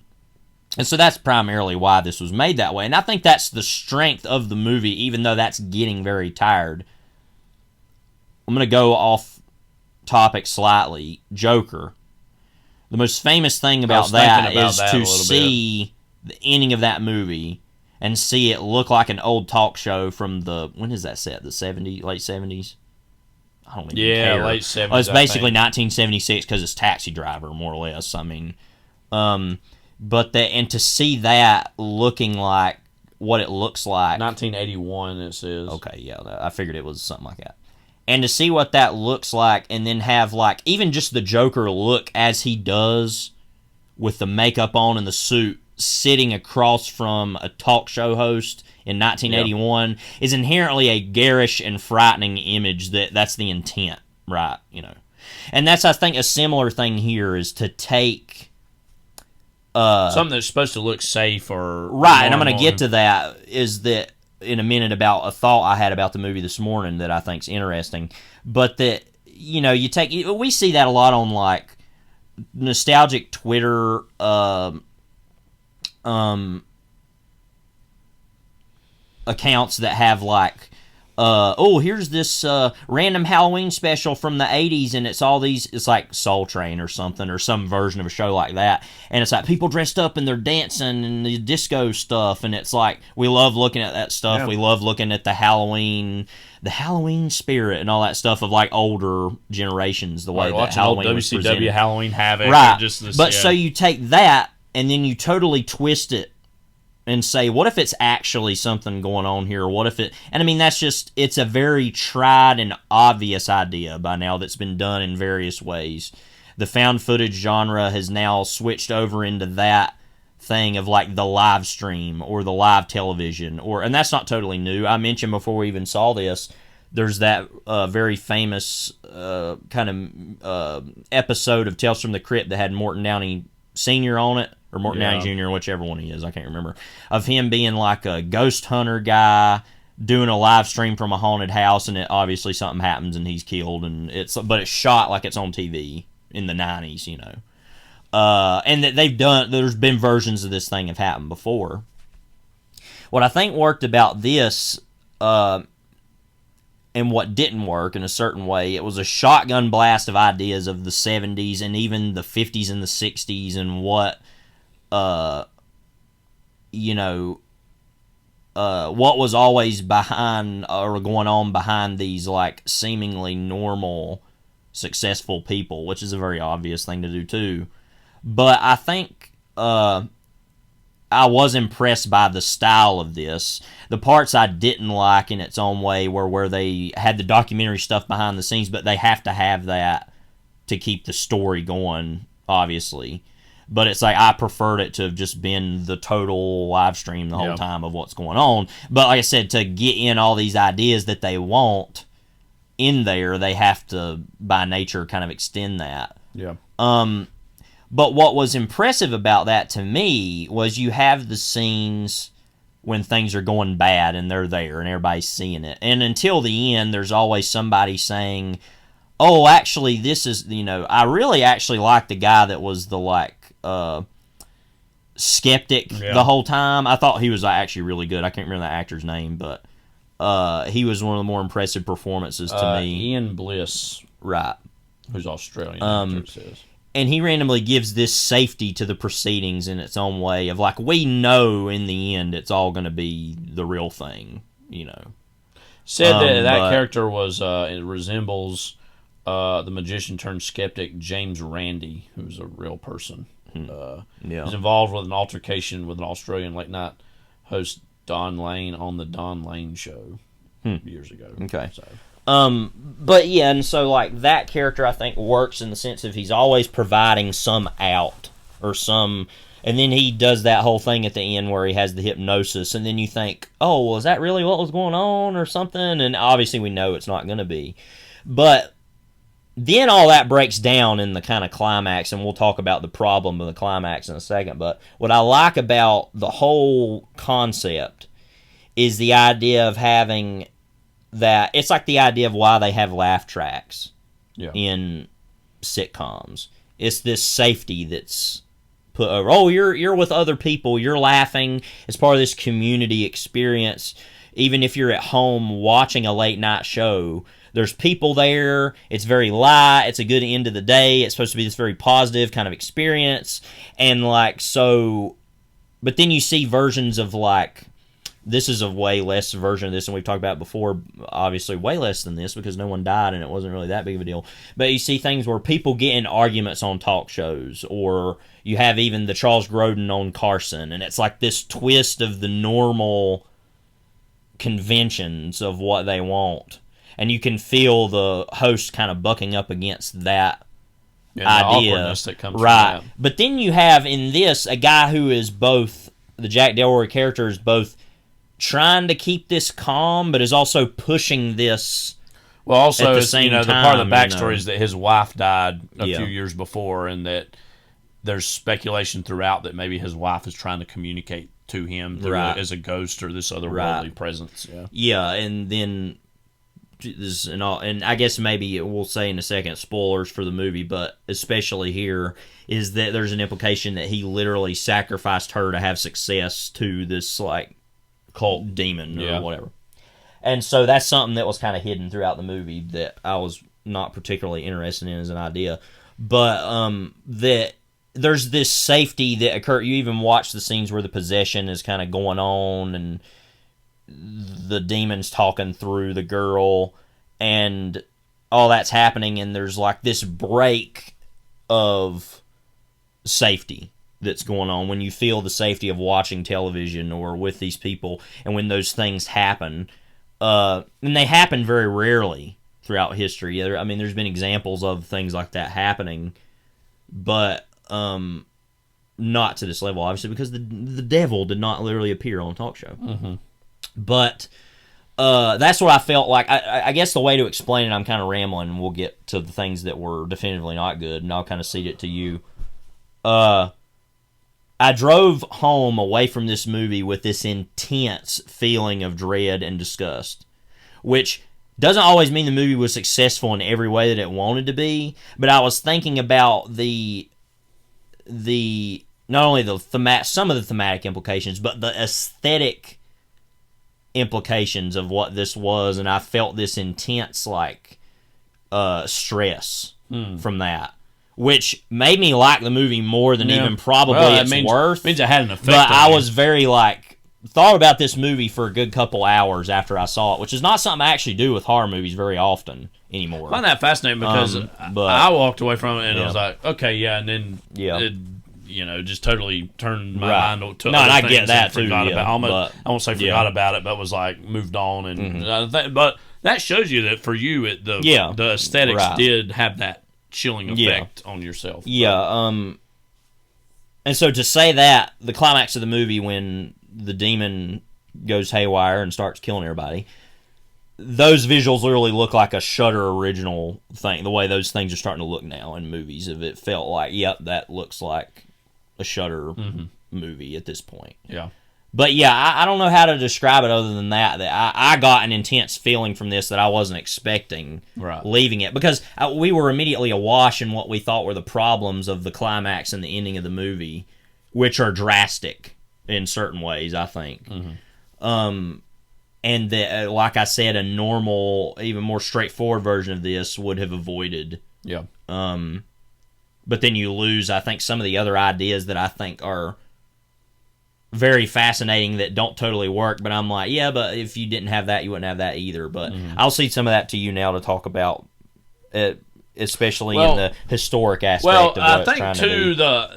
so that's primarily why this was made that way. And I think that's the strength of the movie, even though that's getting very tired. I'm going to go off topic slightly. Joker. The most famous thing about that is to see the ending of that movie and see it look like an old talk show from when is that set? The 70s, late 70s? I don't even care. Yeah, late 70s. Well, it's basically 1976 because it's Taxi Driver, more or less. I mean, and to see that looking like what it looks like. 1981, it says. Okay, yeah, I figured it was something like that. And to see what that looks like, and then have, like, even just the Joker look as he does with the makeup on and the suit, sitting across from a talk show host in 1981 is inherently a garish and frightening image. That's the intent, right? You know, and that's, I think, a similar thing here is to take something that's supposed to look safe or right. And I'm going to get to that. Is that in a minute about a thought I had about the movie this morning that I think's interesting, but that, you know, we see that a lot on, like, nostalgic Twitter accounts that have, like, here's this random Halloween special from the 80s, and it's like Soul Train or something, or some version of a show like that, and it's like people dressed up and they're dancing and the disco stuff, and it's like, we love looking at that stuff. Yeah. We love looking at the Halloween spirit and all that stuff of, like, older generations, the way that Halloween was presented. WCW Halloween Havoc. Right. So you take that, and then you totally twist it and say, what if it's actually something going on here? What if it... And, I mean, it's a very tried and obvious idea by now that's been done in various ways. The found footage genre has now switched over into that thing of, like, the live stream or the live television. And that's not totally new. I mentioned before we even saw this, there's that very famous kind of episode of Tales from the Crypt that had Morton Downey Sr. on it, or Morton Downey Jr., whichever one he is, I can't remember, of him being like a ghost hunter guy doing a live stream from a haunted house, and obviously something happens and he's killed, but it's shot like it's on TV in the 90s, you know. And that there's been versions of this thing have happened before. What I think worked about this, and what didn't work in a certain way, it was a shotgun blast of ideas of the 70s and even the 50s and the 60s, and what what was always behind or going on behind these, like, seemingly normal, successful people, which is a very obvious thing to do too. But I think I was impressed by the style of this. The parts I didn't like in its own way were where they had the documentary stuff behind the scenes, but they have to have that to keep the story going, obviously. But it's like, I preferred it to have just been the total live stream the whole time of what's going on. But like I said, to get in all these ideas that they want in there, they have to, by nature, kind of extend that. Yeah. But what was impressive about that to me was you have the scenes when things are going bad and they're there and everybody's seeing it. And until the end, there's always somebody saying, oh, actually, this is, I really actually like the guy that was the, like, skeptic the whole time. I thought he was actually really good. I can't remember the actor's name, but he was one of the more impressive performances to me. Ian Bliss. Right. Who's Australian, actor, it says. And he randomly gives this safety to the proceedings in its own way of, like, we know in the end it's all going to be the real thing. Said that character was it resembles the magician turned skeptic James Randi, who's a real person. Was involved with an altercation with an Australian late night host Don Lane on the Don Lane Show years ago. Okay. But yeah, and so like that character I think works in the sense of he's always providing some out or some, and then he does that whole thing at the end where he has the hypnosis, and then you think, oh, well, is that really what was going on or something? And obviously we know it's not going to be. But then all that breaks down in the kind of climax, and we'll talk about the problem of the climax in a second. But what I like about the whole concept is the idea of having that, it's like the idea of why they have laugh tracks in sitcoms. It's this safety that's put over. Oh, you're with other people, you're laughing. It's part of this community experience. Even if you're at home watching a late night show, there's people there. It's very light. It's a good end of the day. It's supposed to be this very positive kind of experience. And like, so, but then you see versions of like, this is a way less version of this than we've talked about before, obviously way less than this because no one died and it wasn't really that big of a deal. But you see things where people get in arguments on talk shows, or you have even the Charles Grodin on Carson, and it's like this twist of the normal conventions of what they want. And you can feel the host kind of bucking up against that idea. That comes right. From that. But then you have in this a guy who is both, the Jack Delroy character is both trying to keep this calm, but is also pushing this. Well, also, at the same time, the part of the backstory is that his wife died a few years before, and that there's speculation throughout that maybe his wife is trying to communicate to him as a ghost or this otherworldly presence. Yeah, and then this and I guess maybe we'll say in a second spoilers for the movie, but especially here is that there's an implication that he literally sacrificed her to have success to this like cult demon or whatever. And so that's something that was kind of hidden throughout the movie that I was not particularly interested in as an idea. But that there's this safety that occur. You even watch the scenes where the possession is kind of going on and the demon's talking through the girl and all that's happening, and there's like this break of safety that's going on when you feel the safety of watching television or with these people, and when those things happen, and they happen very rarely throughout history. I mean, there's been examples of things like that happening, but not to this level, obviously, because the devil did not literally appear on a talk show. Mm-hmm. But that's what I felt like. I guess the way to explain it, I'm kind of rambling, and we'll get to the things that were definitively not good, and I'll kind of cede it to you. I drove home away from this movie with this intense feeling of dread and disgust, which doesn't always mean the movie was successful in every way that it wanted to be, but I was thinking about the not only some of the thematic implications, but the aesthetic implications of what this was, and I felt this intense like stress from that, which made me like the movie more than even probably it's worth. Means it had an effect. But I was very like thought about this movie for a good couple hours after I saw it, which is not something I actually do with horror movies very often anymore. I find that fascinating because I walked away from it and I was like, okay, and then it, just totally turned my mind to other I things get that and too. I won't say forgot about it, but was like moved on, and but that shows you that for you, the aesthetics did have that chilling effect on yourself. And so to say that the climax of the movie when the demon goes haywire and starts killing everybody, those visuals literally look like a Shudder original thing. The way those things are starting to look now in movies, if it felt like, that looks like a Shudder movie at this point. Yeah. But I don't know how to describe it other than that I got an intense feeling from this that I wasn't expecting leaving it, because we were immediately awash in what we thought were the problems of the climax and the ending of the movie, which are drastic in certain ways, I think. And that, like I said, a normal, even more straightforward version of this would have avoided. Yeah. But then you lose, I think, some of the other ideas that I think are very fascinating that don't totally work, but I'm like, yeah, but if you didn't have that, you wouldn't have that either. But I'll see some of that to you now to talk about it, especially in the historic aspect of what I it's trying think, to too,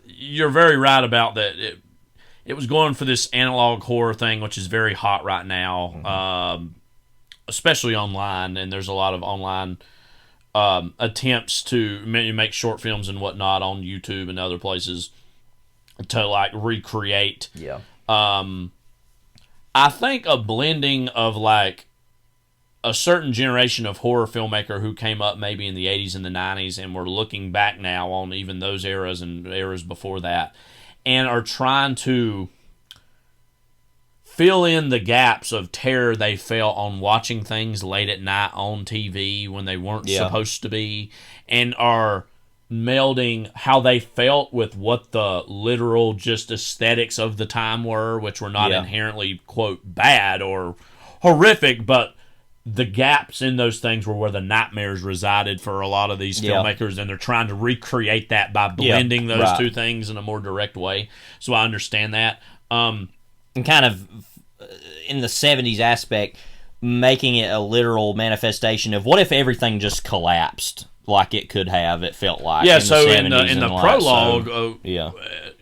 you're very right about that. It was going for this analog horror thing, which is very hot right now, especially online, and there's a lot of online attempts to make short films and whatnot on YouTube and other places to like recreate. Yeah. I think a blending of like a certain generation of horror filmmaker who came up maybe in the 80s and the 90s and we're looking back now on even those eras and eras before that and are trying to fill in the gaps of terror they felt on watching things late at night on TV when they weren't supposed to be, and are melding how they felt with what the literal just aesthetics of the time were, which were not inherently, quote, bad or horrific, but the gaps in those things were where the nightmares resided for a lot of these filmmakers, and they're trying to recreate that by blending those two things in a more direct way. So I understand that. And kind of in the 70s aspect, making it a literal manifestation of what if everything just collapsed like it could have, it felt like. Yeah, in so the in the prologue,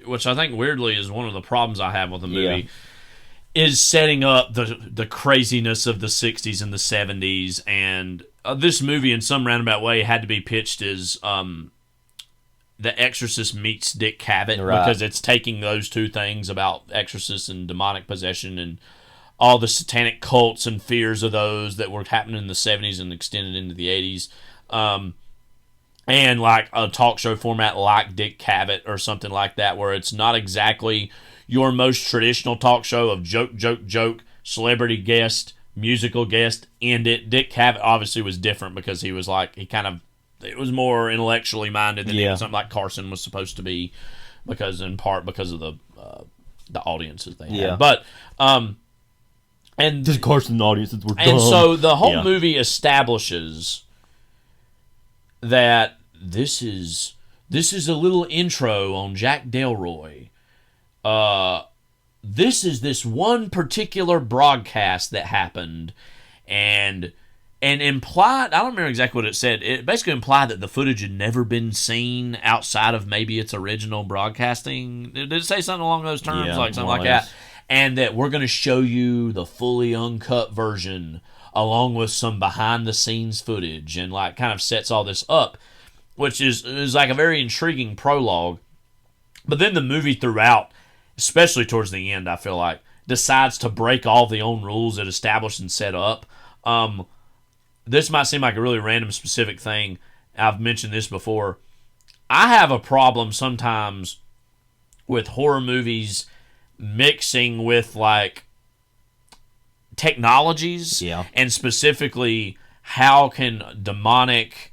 which I think weirdly is one of the problems I have with the movie, is setting up the craziness of the 60s and the 70s, and this movie in some roundabout way had to be pitched as The Exorcist meets Dick Cavett, because it's taking those two things about exorcists and demonic possession and all the satanic cults and fears of those that were happening in the 70s and extended into the 80s. And like a talk show format like Dick Cavett or something like that, where it's not exactly your most traditional talk show of joke, celebrity guest, musical guest, end it. Dick Cavett obviously was different because he was like, it was more intellectually minded than something like Carson was supposed to be, in part because of the audiences they had. But and the Carson audiences were dumb. And so the whole movie establishes that this is a little intro on Jack Delroy. This is this one particular broadcast that happened, and implied, I don't remember exactly what it said, it basically implied that the footage had never been seen outside of maybe its original broadcasting. Did it say something along those terms? Something like that? And that we're going to show you the fully uncut version along with some behind-the-scenes footage, and like kind of sets all this up, which is like a very intriguing prologue. But then the movie throughout, especially towards the end, I feel like, decides to break all the own rules it established and set up. This might seem like a really random specific thing. I've mentioned this before. I have a problem sometimes with horror movies mixing with like technologies, and specifically how can demonic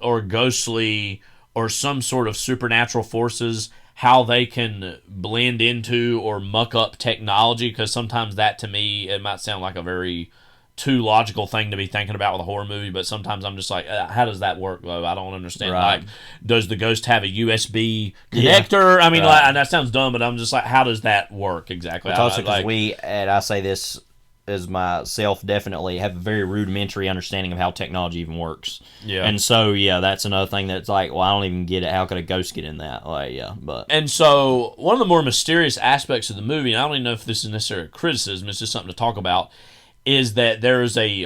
or ghostly or some sort of supernatural forces, how they can blend into or muck up technology, because sometimes that, to me, it might sound like a very too logical thing to be thinking about with a horror movie, but sometimes I'm just like, how does that work, though? I don't understand. Like, does the ghost have a USB connector? I mean, like, and that sounds dumb, but I'm just like, how does that work exactly? It's also because and I say this as myself, definitely have a very rudimentary understanding of how technology even works. And so, that's another thing that's like, well, I don't even get it. How could a ghost get in that? But. And so, one of the more mysterious aspects of the movie, and I don't even know if this is necessarily a criticism, it's just something to talk about, is that there is a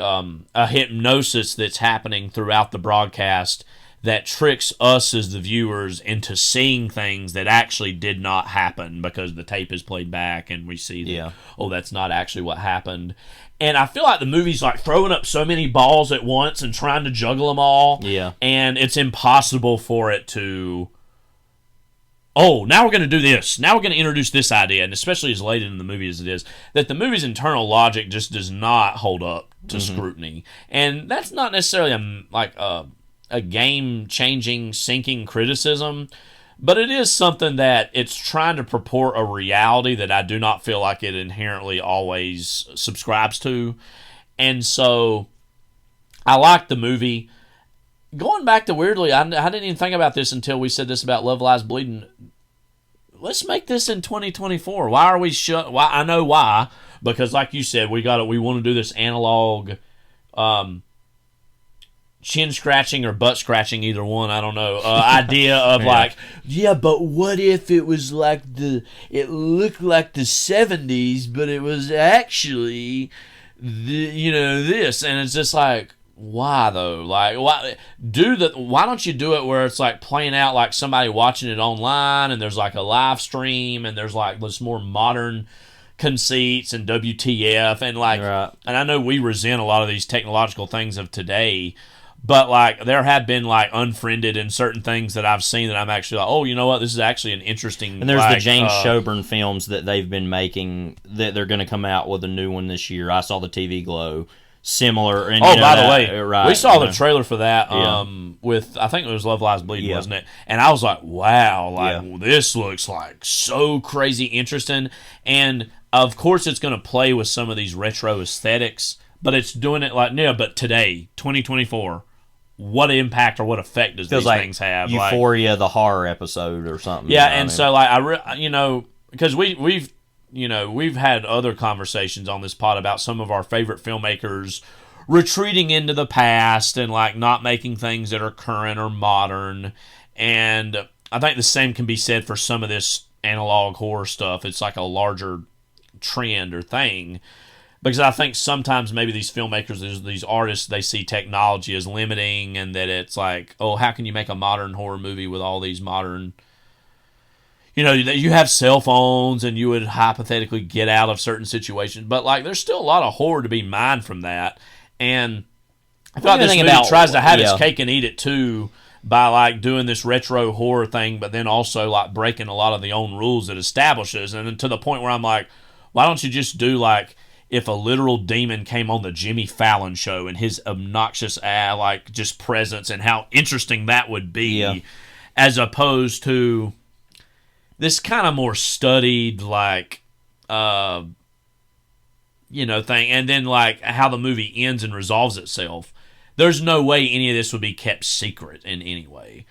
hypnosis that's happening throughout the broadcast that tricks us as the viewers into seeing things that actually did not happen, because the tape is played back and we see that, that's not actually what happened. And I feel like the movie's like throwing up so many balls at once and trying to juggle them all. And it's impossible for it to, now we're going to do this. Now we're going to introduce this idea, and especially as late in the movie as it is, that the movie's internal logic just does not hold up to scrutiny. And that's not necessarily a game-changing, sinking criticism, but it is something that it's trying to purport a reality that I do not feel like it inherently always subscribes to. And so I like the movie. Going back to weirdly, I didn't even think about this until we said this about Love Lies Bleeding. let's make this in 2024. Why are we Why? I know why. Because like you said, we want to do this analog chin scratching or butt scratching, either one, I don't know, idea of like, yeah, but what if it was like it looked like the 70s, but it was actually this, and it's just like, why though? Like, why don't you do it where it's like playing out like somebody watching it online, and there's like a live stream, and there's like this more modern conceits and WTF and like, and I know we resent a lot of these technological things of today, but like there have been like unfriended in certain things that I've seen that I'm actually like, oh, you know what, this is actually an interesting. And there's the James Sjobernaar films that they've been making that they're going to come out with a new one this year. I saw the TV Glow. Similar. And, by the way, we saw the trailer for that Yeah. with, I think it was Love Lies Bleed, wasn't it? And I was like, wow, this looks like so crazy interesting. And of course it's going to play with some of these retro aesthetics, but it's doing it like, but today, 2024, what impact or what effect does these things have? Euphoria, the horror episode or something. Yeah, and so like because we've had other conversations on this pod about some of our favorite filmmakers retreating into the past and like not making things that are current or modern. And I think the same can be said for some of this analog horror stuff. It's like a larger trend or thing. Because I think sometimes maybe these filmmakers, these artists, they see technology as limiting, and that it's like, oh, how can you make a modern horror movie with all these modern... you have cell phones and you would hypothetically get out of certain situations, but like there's still a lot of horror to be mined from that. And I feel like this movie tries to have its cake and eat it too by like doing this retro horror thing, but then also like breaking a lot of the own rules it establishes. And then to the point where I'm like, why don't you just do like if a literal demon came on the Jimmy Fallon show and his obnoxious like just presence and how interesting that would be, as opposed to this kind of more studied, like, thing, and then, like, how the movie ends and resolves itself. There's no way any of this would be kept secret in any way.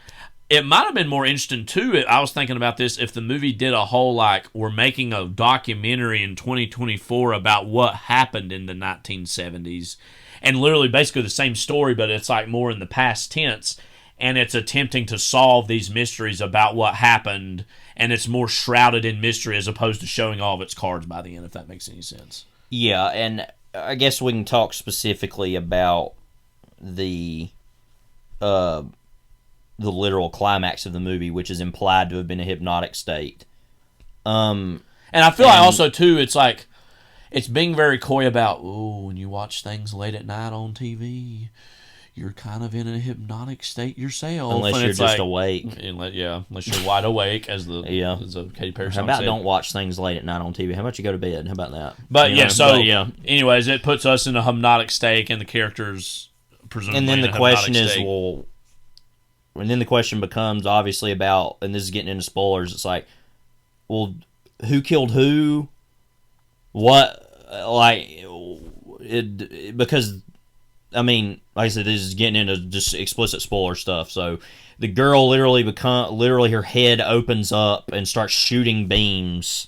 It might have been more interesting, too, I was thinking about this, if the movie did a whole, like, we're making a documentary in 2024 about what happened in the 1970s, and literally basically the same story, but it's, like, more in the past tense, and it's attempting to solve these mysteries about what happened, and it's more shrouded in mystery as opposed to showing all of its cards by the end, if that makes any sense. Yeah, and I guess we can talk specifically about the literal climax of the movie, which is implied to have been a hypnotic state. And I feel like also, too, it's like, it's being very coy about, when you watch things late at night on TV, you're kind of in a hypnotic state yourself. Unless you're just awake. Unless you're wide awake, as the Katy Perry song How about said. Don't watch things late at night on TV? How about you go to bed? How about that? But anyways, it puts us in a hypnotic state, and the characters presumably and then in the a question hypnotic is, state. and then the question becomes obviously about, and this is getting into spoilers, it's like, well, who killed who? What, like, because, I mean, like I said, this is getting into just explicit spoiler stuff. So the girl literally her head opens up and starts shooting beams,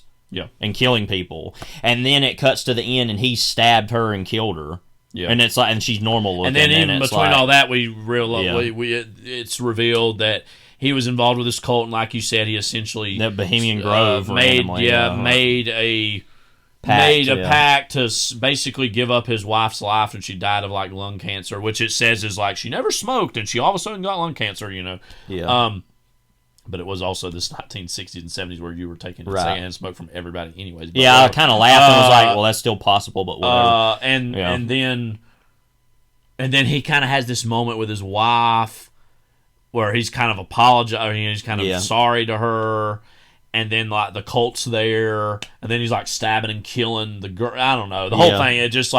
and killing people. And then it cuts to the end, and he stabbed her and killed her. Yeah, and it's like, and she's normal looking. And then even between all that, we realize it's revealed that he was involved with this cult, and like you said, he essentially that Bohemian Grove made a pact to basically give up his wife's life, and she died of like lung cancer, which it says is like she never smoked, and she all of a sudden got lung cancer, but it was also this 1960s and 70s where you were taking secondhand smoke from everybody anyways. But I kind of laughed and was like, well, that's still possible, but whatever. And then he kind of has this moment with his wife where he's kind of apologizing, he's kind of sorry to her. And then, like, the cult's there, and then he's, like, stabbing and killing the girl. I don't know. The whole thing, it just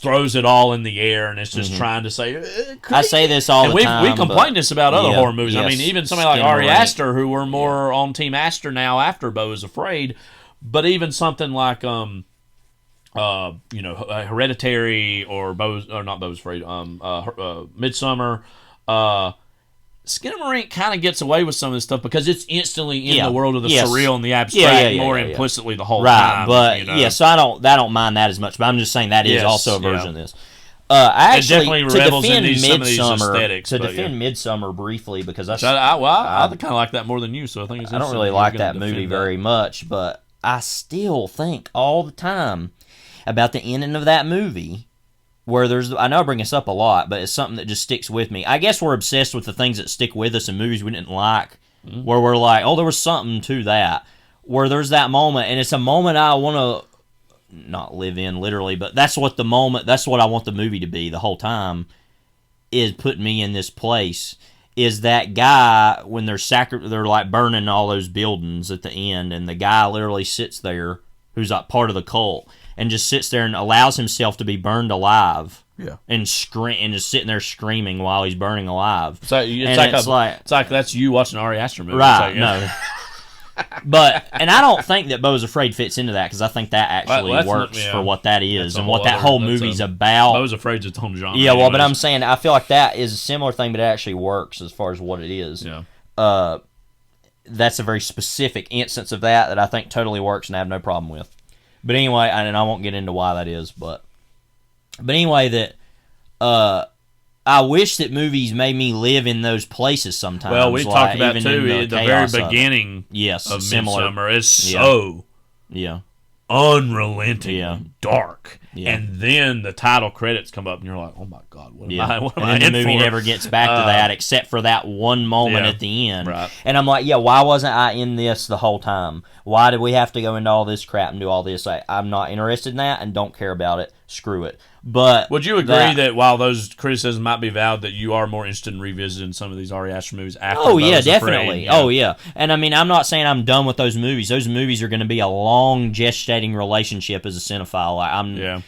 throws it all in the air, and it's just trying to say, I say this all the time. We complained this about other horror movies. I mean, even somebody like Ari Aster, who we're more on Team Aster now after Beau is Afraid, but even something like, Hereditary or not Beau is Afraid, Midsummer, Skinamarink kind of gets away with some of this stuff because it's instantly in the world of the Yes. surreal and the abstract more implicitly the whole time. But you know? so I don't mind that as much. But I'm just saying that is also a version of this. I actually, it definitely revels in some of these Midsommar, aesthetics. to defend Midsommar briefly, because I kind of like that more than you, so I think it's I don't really like that movie very much, but I still think all the time about the ending of that movie, where I know I bring this up a lot, but it's something that just sticks with me. I guess we're obsessed with the things that stick with us in movies we didn't like, where we're like, oh, there was something to that, where there's that moment, and it's a moment I want to not live in literally, but that's what I want the movie to be the whole time, is putting me in this place, is that guy when they're like burning all those buildings at the end, and the guy literally sits there who's like part of the cult and just sits there and allows himself to be burned alive, and just sitting there screaming while he's burning alive. So it's like that's you watching an Ari Aster movie, right? No. But I don't think that Beau's Afraid fits into that, because I think that actually works for what that is and what that whole movie's about. Beau's Afraid's its own genre. Yeah, well, but I'm saying I feel like that is a similar thing, but it actually works as far as what it is. Yeah. That's a very specific instance of that I think totally works and I have no problem with. But anyway, and I won't get into why that is, but anyway, that I wish that movies made me live in those places sometimes. Well, we talked about too the very beginning of similar. Midsommar is so unrelenting, and dark, and then the title credits come up, and you're like, "Oh my god, what am I in the movie for?" never gets back to that, except for that one moment at the end. Right. And I'm like, why wasn't I in this the whole time? Why did we have to go into all this crap and do all this? I'm not interested in that and don't care about it. Screw it. But would you agree that while those criticisms might be valid, that you are more interested in revisiting some of these Ari Aster movies after? Oh yeah, definitely. Oh yeah, and I mean, I'm not saying I'm done with those movies. Those movies are going to be a long gestating relationship as a cinephile.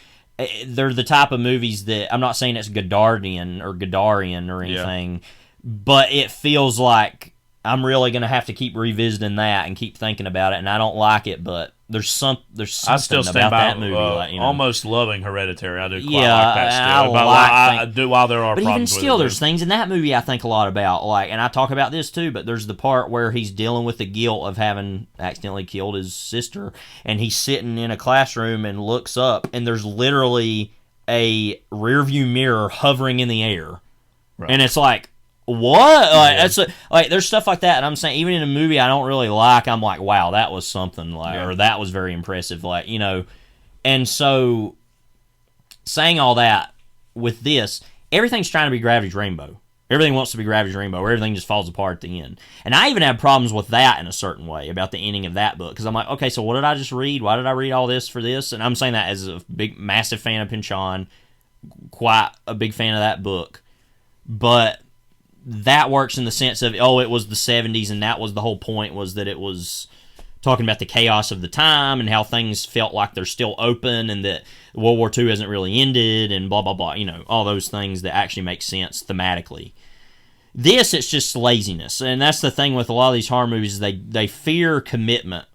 They're the type of movies that I'm not saying it's Goddardian or anything, but it feels like I'm really going to have to keep revisiting that and keep thinking about it, and I don't like it, but there's something I still stand about by that movie. almost loving Hereditary. I do quite like that still. I do, while there are but problems even still, with it, there's things in that movie I think a lot about. And I talk about this too, but there's the part where he's dealing with the guilt of having accidentally killed his sister, and he's sitting in a classroom and looks up, and there's literally a rearview mirror hovering in the air. Right. And it's like, what? There's stuff like that, and I'm saying even in a movie I don't really like, I'm like, wow, that was something, or that was very impressive, and so saying all that with this, everything's trying to be Gravity's Rainbow. Everything wants to be Gravity's Rainbow, where everything just falls apart at the end. And I even have problems with that in a certain way about the ending of that book, because I'm like, okay, so what did I just read? Why did I read all this for this? And I'm saying that as a big, massive fan of Pynchon, quite a big fan of that book, but that works in the sense of, it was the 70s, and that was the whole point, was that it was talking about the chaos of the time and how things felt like they're still open, and that World War II hasn't really ended, and blah, blah, blah, all those things that actually make sense thematically. This, it's just laziness, and that's the thing with a lot of these horror movies, is they fear commitment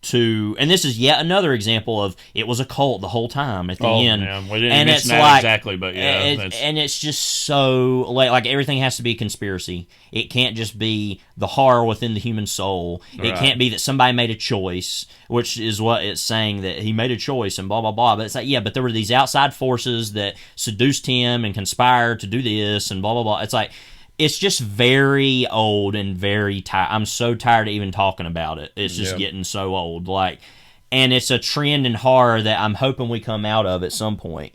to, and this is yet another example of, it was a cult the whole time at the end. Man. We didn't mention that exactly, but and it's just so like everything has to be a conspiracy. It can't just be the horror within the human soul. Right. It can't be that somebody made a choice, which is what it's saying, that he made a choice and blah blah blah. But it's like, but there were these outside forces that seduced him and conspired to do this and blah blah blah. It's like, it's just very old and very tired. I'm so tired of even talking about it. It's just getting so old. And it's a trend in horror that I'm hoping we come out of at some point.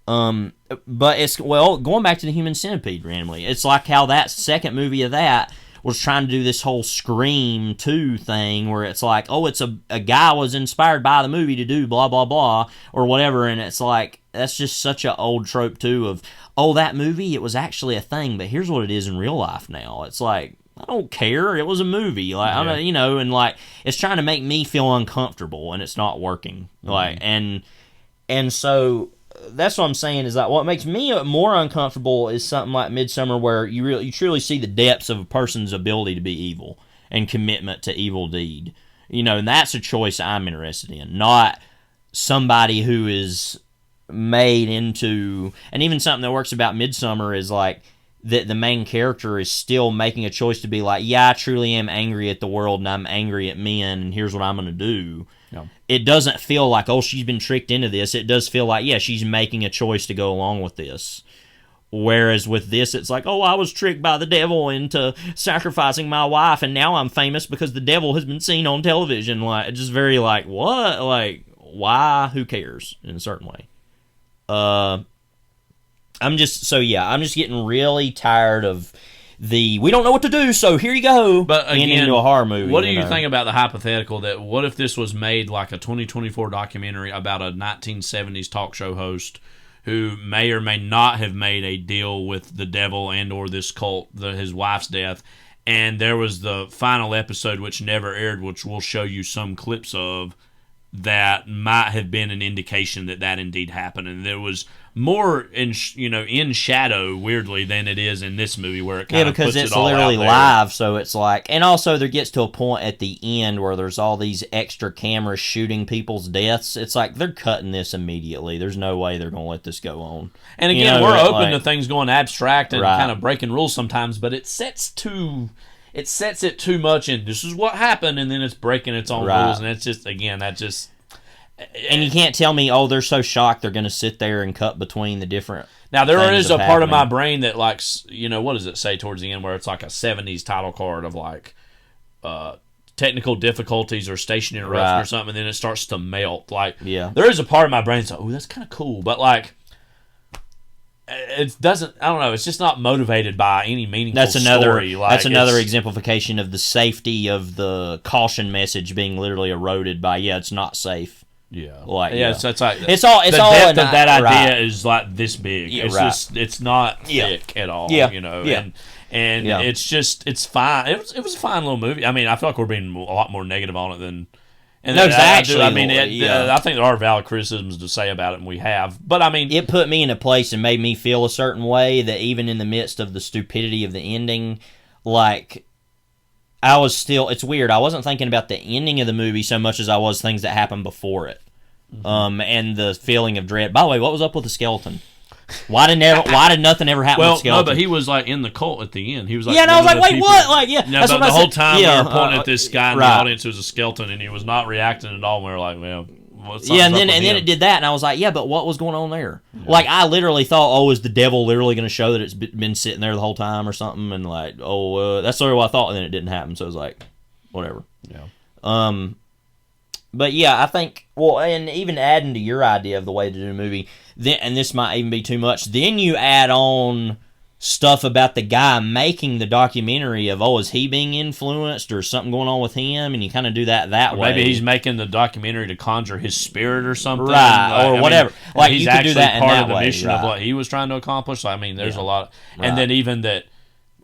But it's, going back to the Human Centipede randomly, it's like how that second movie of that was trying to do this whole Scream 2 thing, where it's like, it's a guy was inspired by the movie to do blah, blah, blah, or whatever, and it's like, that's just such an old trope, too, of, that movie, it was actually a thing, but here's what it is in real life now. It's like, I don't care, it was a movie, and it's trying to make me feel uncomfortable, and it's not working, and so that's what I'm saying, is that what makes me more uncomfortable is something like Midsommar, where you truly see the depths of a person's ability to be evil and commitment to evil deed, and that's a choice I'm interested in, not somebody who is made into. And even something that works about Midsommar is like, that the main character is still making a choice to be like, yeah, I truly am angry at the world and I'm angry at men and here's what I'm going to do. Yeah. It doesn't feel like, oh, she's been tricked into this. It does feel like, yeah, she's making a choice to go along with this. Whereas with this, it's like, oh, I was tricked by the devil into sacrificing my wife, and now I'm famous because the devil has been seen on television. Like, just very like, what? Like, why? Who cares? In a certain way. I'm just getting really tired of we don't know what to do, so here you go. But again, into a horror movie. What do you think about the hypothetical that what if this was made like a 2024 documentary about a 1970s talk show host who may or may not have made a deal with the devil and or this cult, his wife's death, and there was the final episode which never aired, which we'll show you some clips of, that might have been an indication that indeed happened, and there was more in shadow, weirdly, than it is in this movie where it kind of puts it all out there. Because it's literally live, so it's like, and also there gets to a point at the end where there's all these extra cameras shooting people's deaths. It's like they're cutting this immediately. There's no way they're going to let this go on. And again, we're open to things going abstract and kind of breaking rules sometimes, but it sets it too much in this is what happened, and then it's breaking its own rules, and it's just, again, that just... And you can't tell me, oh, they're so shocked they're going to sit there and cut between the different... Now, there is a part of my brain that likes, what does it say towards the end, where it's like a 70s title card of like technical difficulties or station interruption or something, and then it starts to melt. Like, there is a part of my brain that's like, oh, that's kind of cool, but like... It doesn't. I don't know. It's just not motivated by any meaningful story. That's another exemplification of the safety of the caution message being literally eroded by. Yeah, it's not safe. Yeah, So it's like it's all. It's the all depth of that idea is like this big. Yeah, it's just. It's not thick at all. Yeah. And it's just. It's fine. It was a fine little movie. I mean, I feel like we're being a lot more negative on it than. And no, exactly. I think there are valid criticisms to say about it, and we have. But I mean, it put me in a place and made me feel a certain way that even in the midst of the stupidity of the ending, like I was still. It's weird. I wasn't thinking about the ending of the movie so much as I was things that happened before it, and the feeling of dread. By the way, what was up with the skeleton? Why did nothing ever happen with Skeleton? No, but he was like in the cult at the end. He was like, and I was like, wait, what? Like, no, but the whole time we were pointing at this guy in the audience who was a skeleton, and he was not reacting at all. And we were like, well, and then it did that, and I was like, yeah, but what was going on there? Yeah. Like, I literally thought, oh, is the devil literally going to show that it's been sitting there the whole time or something? And like, that's sort of what I thought, and then it didn't happen. So it was like, whatever. Yeah. But yeah, I think, and even adding to your idea of the way to do a movie, and this might even be too much, then you add on stuff about the guy making the documentary of, is he being influenced or something going on with him, and you kind of do that way. Maybe he's making the documentary to conjure his spirit or something. Right, or whatever. Like, he's actually part of the mission of what he was trying to accomplish. I mean, there's a lot. And then even that,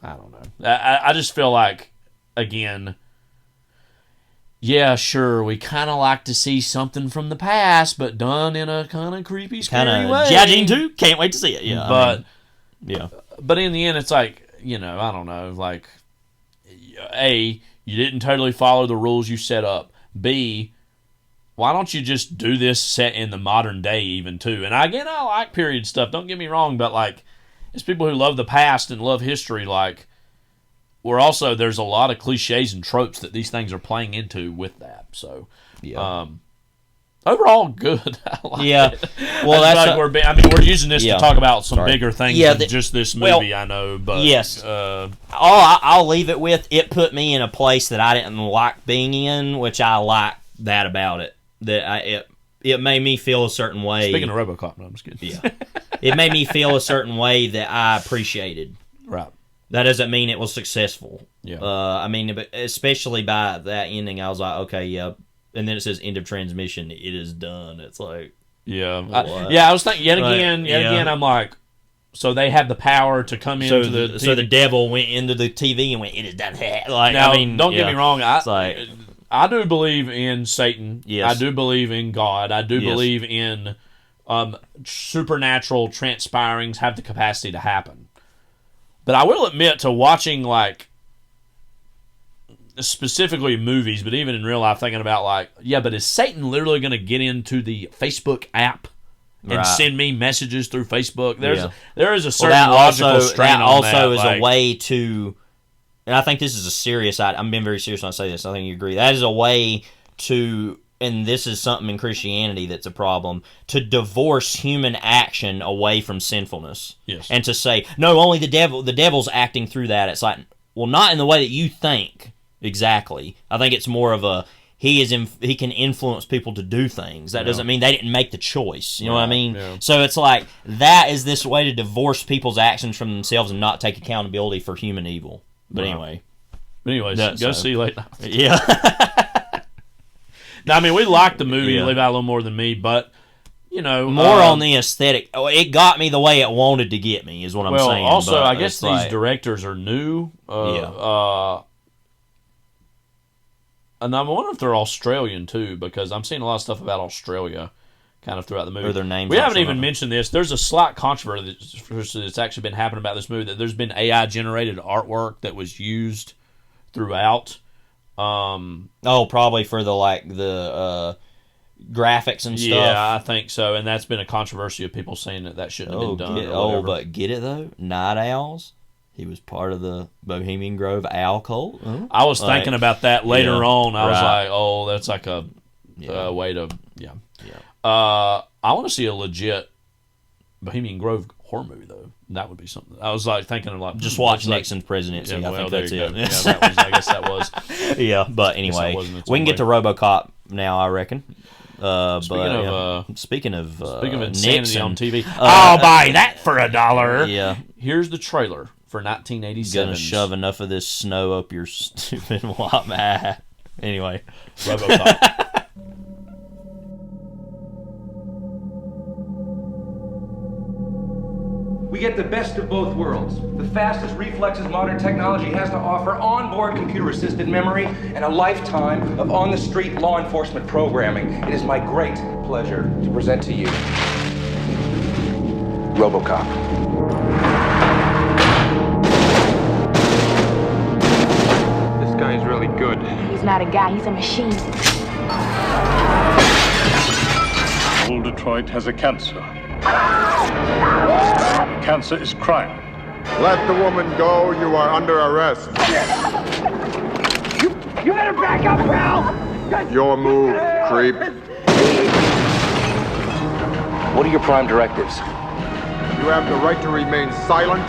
I don't know. I just feel like, again... Yeah, sure, we kind of like to see something from the past, but done in a kind of creepy, scary way. Judging too? Can't wait to see it. Yeah, but in the end, it's like, I don't know, like, A, you didn't totally follow the rules you set up. B, why don't you just do this set in the modern day even too? And again, I like period stuff, don't get me wrong, but like, as people who love the past and love history, like, there's a lot of cliches and tropes that these things are playing into with that. So, overall, good. I like it. Well, we're using this to talk about some bigger things than just this movie. I know, but yes. I'll leave it with it. Put me in a place that I didn't like being in, which I like that about it. That it made me feel a certain way. Speaking of RoboCop, no, I'm just kidding. Yeah, it made me feel a certain way that I appreciated. Right. That doesn't mean it was successful. Yeah. I mean, but especially by that ending, I was like, okay, yeah. And then it says end of transmission. It is done. It's like, yeah, I was thinking yet again. I'm like, so they have the power to come into the TV. So the devil went into the TV and went, it is done. Like, now, don't get me wrong. I do believe in Satan. Yes. I do believe in God. I do believe in supernatural transpirings have the capacity to happen. But I will admit to watching, like, specifically movies, but even in real life, thinking about, like, but is Satan literally going to get into the Facebook app and send me messages through Facebook. There is a certain that logical strain that on that. also is a way to, and I think this is a serious. I'm being very serious when I say this. I think you agree. That is a way to, and this is something in Christianity that's a problem, to divorce human action away from sinfulness. Yes. And to say, no, only the devil's acting through that. It's like, well, not in the way that you think exactly. I think it's more of a, he can influence people to do things. That doesn't mean they didn't make the choice. You know what I mean? Yeah. So it's like, that is this way to divorce people's actions from themselves and not take accountability for human evil. But anyway. Anyways, go see Late Night. Yeah. Now, I mean, we liked the movie, Levi a little more than me, but, you know. More on the aesthetic. It got me the way it wanted to get me, is what I'm saying. Well, also, but I guess these directors are new. And I wonder if they're Australian, too, because I'm seeing a lot of stuff about Australia kind of throughout the movie. Or their names. We haven't even mentioned this. There's a slight controversy that's actually been happening about this movie, that there's been AI-generated artwork that was used throughout. Probably for the graphics and stuff. Yeah, I think so, and that's been a controversy of people saying that shouldn't have been done. But get it though, Night Owls. He was part of the Bohemian Grove Owl cult. I was thinking about that later on. I was like, oh, that's like a way to I want to see a legit Bohemian Grove horror movie though. That would be something. I was like thinking a lot. Just watch Nixon's presidency. I think that's it. Yeah, that was, I guess that was. Yeah, but anyway, we can get to RoboCop now, I reckon. Speaking of insanity Nixon, on TV, I'll buy that for $1. Yeah. Here's the trailer for 1987. Gonna shove enough of this snow up your stupid wop. Anyway, RoboCop. We get the best of both worlds. The fastest reflexes modern technology has to offer, onboard computer-assisted memory, and a lifetime of on-the-street law enforcement programming. It is my great pleasure to present to you RoboCop. This guy's really good. He's not a guy, he's a machine. Old Detroit has a cancer. Cancer is crime. Let the woman go. You are under arrest. You better back up, pal! Your move, creep. What are your prime directives? You have the right to remain silent.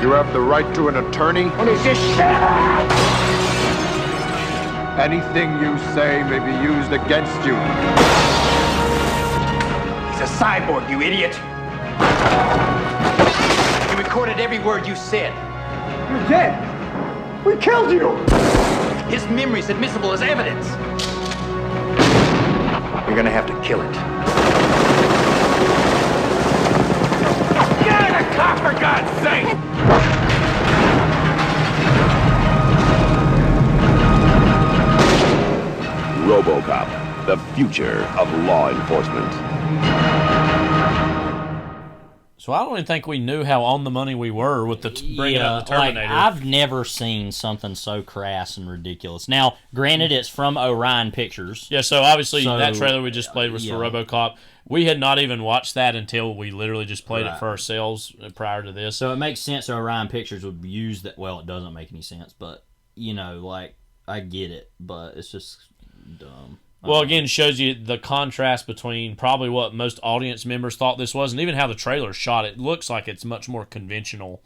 You have the right to an attorney. Anything you say may be used against you. He's a cyborg, you idiot! You recorded every word you said. You're dead! We killed you! His memory's admissible as evidence. You're gonna have to kill it. Get out of the car, for God's sake! RoboCop, the future of law enforcement. So I don't even think we knew how on the money we were with the bringing up the Terminator. Like, I've never seen something so crass and ridiculous. Now, granted, it's from Orion Pictures. Yeah, so obviously that trailer we just played was for RoboCop. We had not even watched that until we literally just played it for ourselves prior to this. So it makes sense that Orion Pictures would use that. Well, it doesn't make any sense, but, I get it, but it's just dumb. Well, again, it shows you the contrast between probably what most audience members thought this was, and even how the trailer shot. It looks like it's much more conventional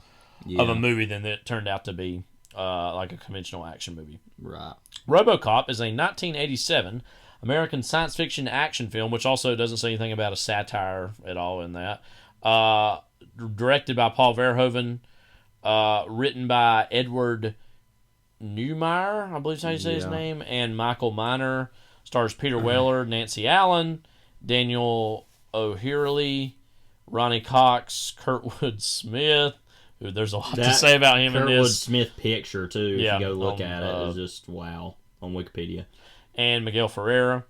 of a movie than it turned out to be, like a conventional action movie. Right. RoboCop is a 1987 American science fiction action film, which also doesn't say anything about a satire at all in that. Directed by Paul Verhoeven, written by Edward Neumeier, I believe is how you say his name, and Michael Miner. Stars Peter Weller, Nancy Allen, Daniel O'Hurley, Ronnie Cox, Kurtwood Smith. Who there's a lot to say about him in this. Kurtwood Smith picture too. If you go look at it, is just wow on Wikipedia. And Miguel Ferreira.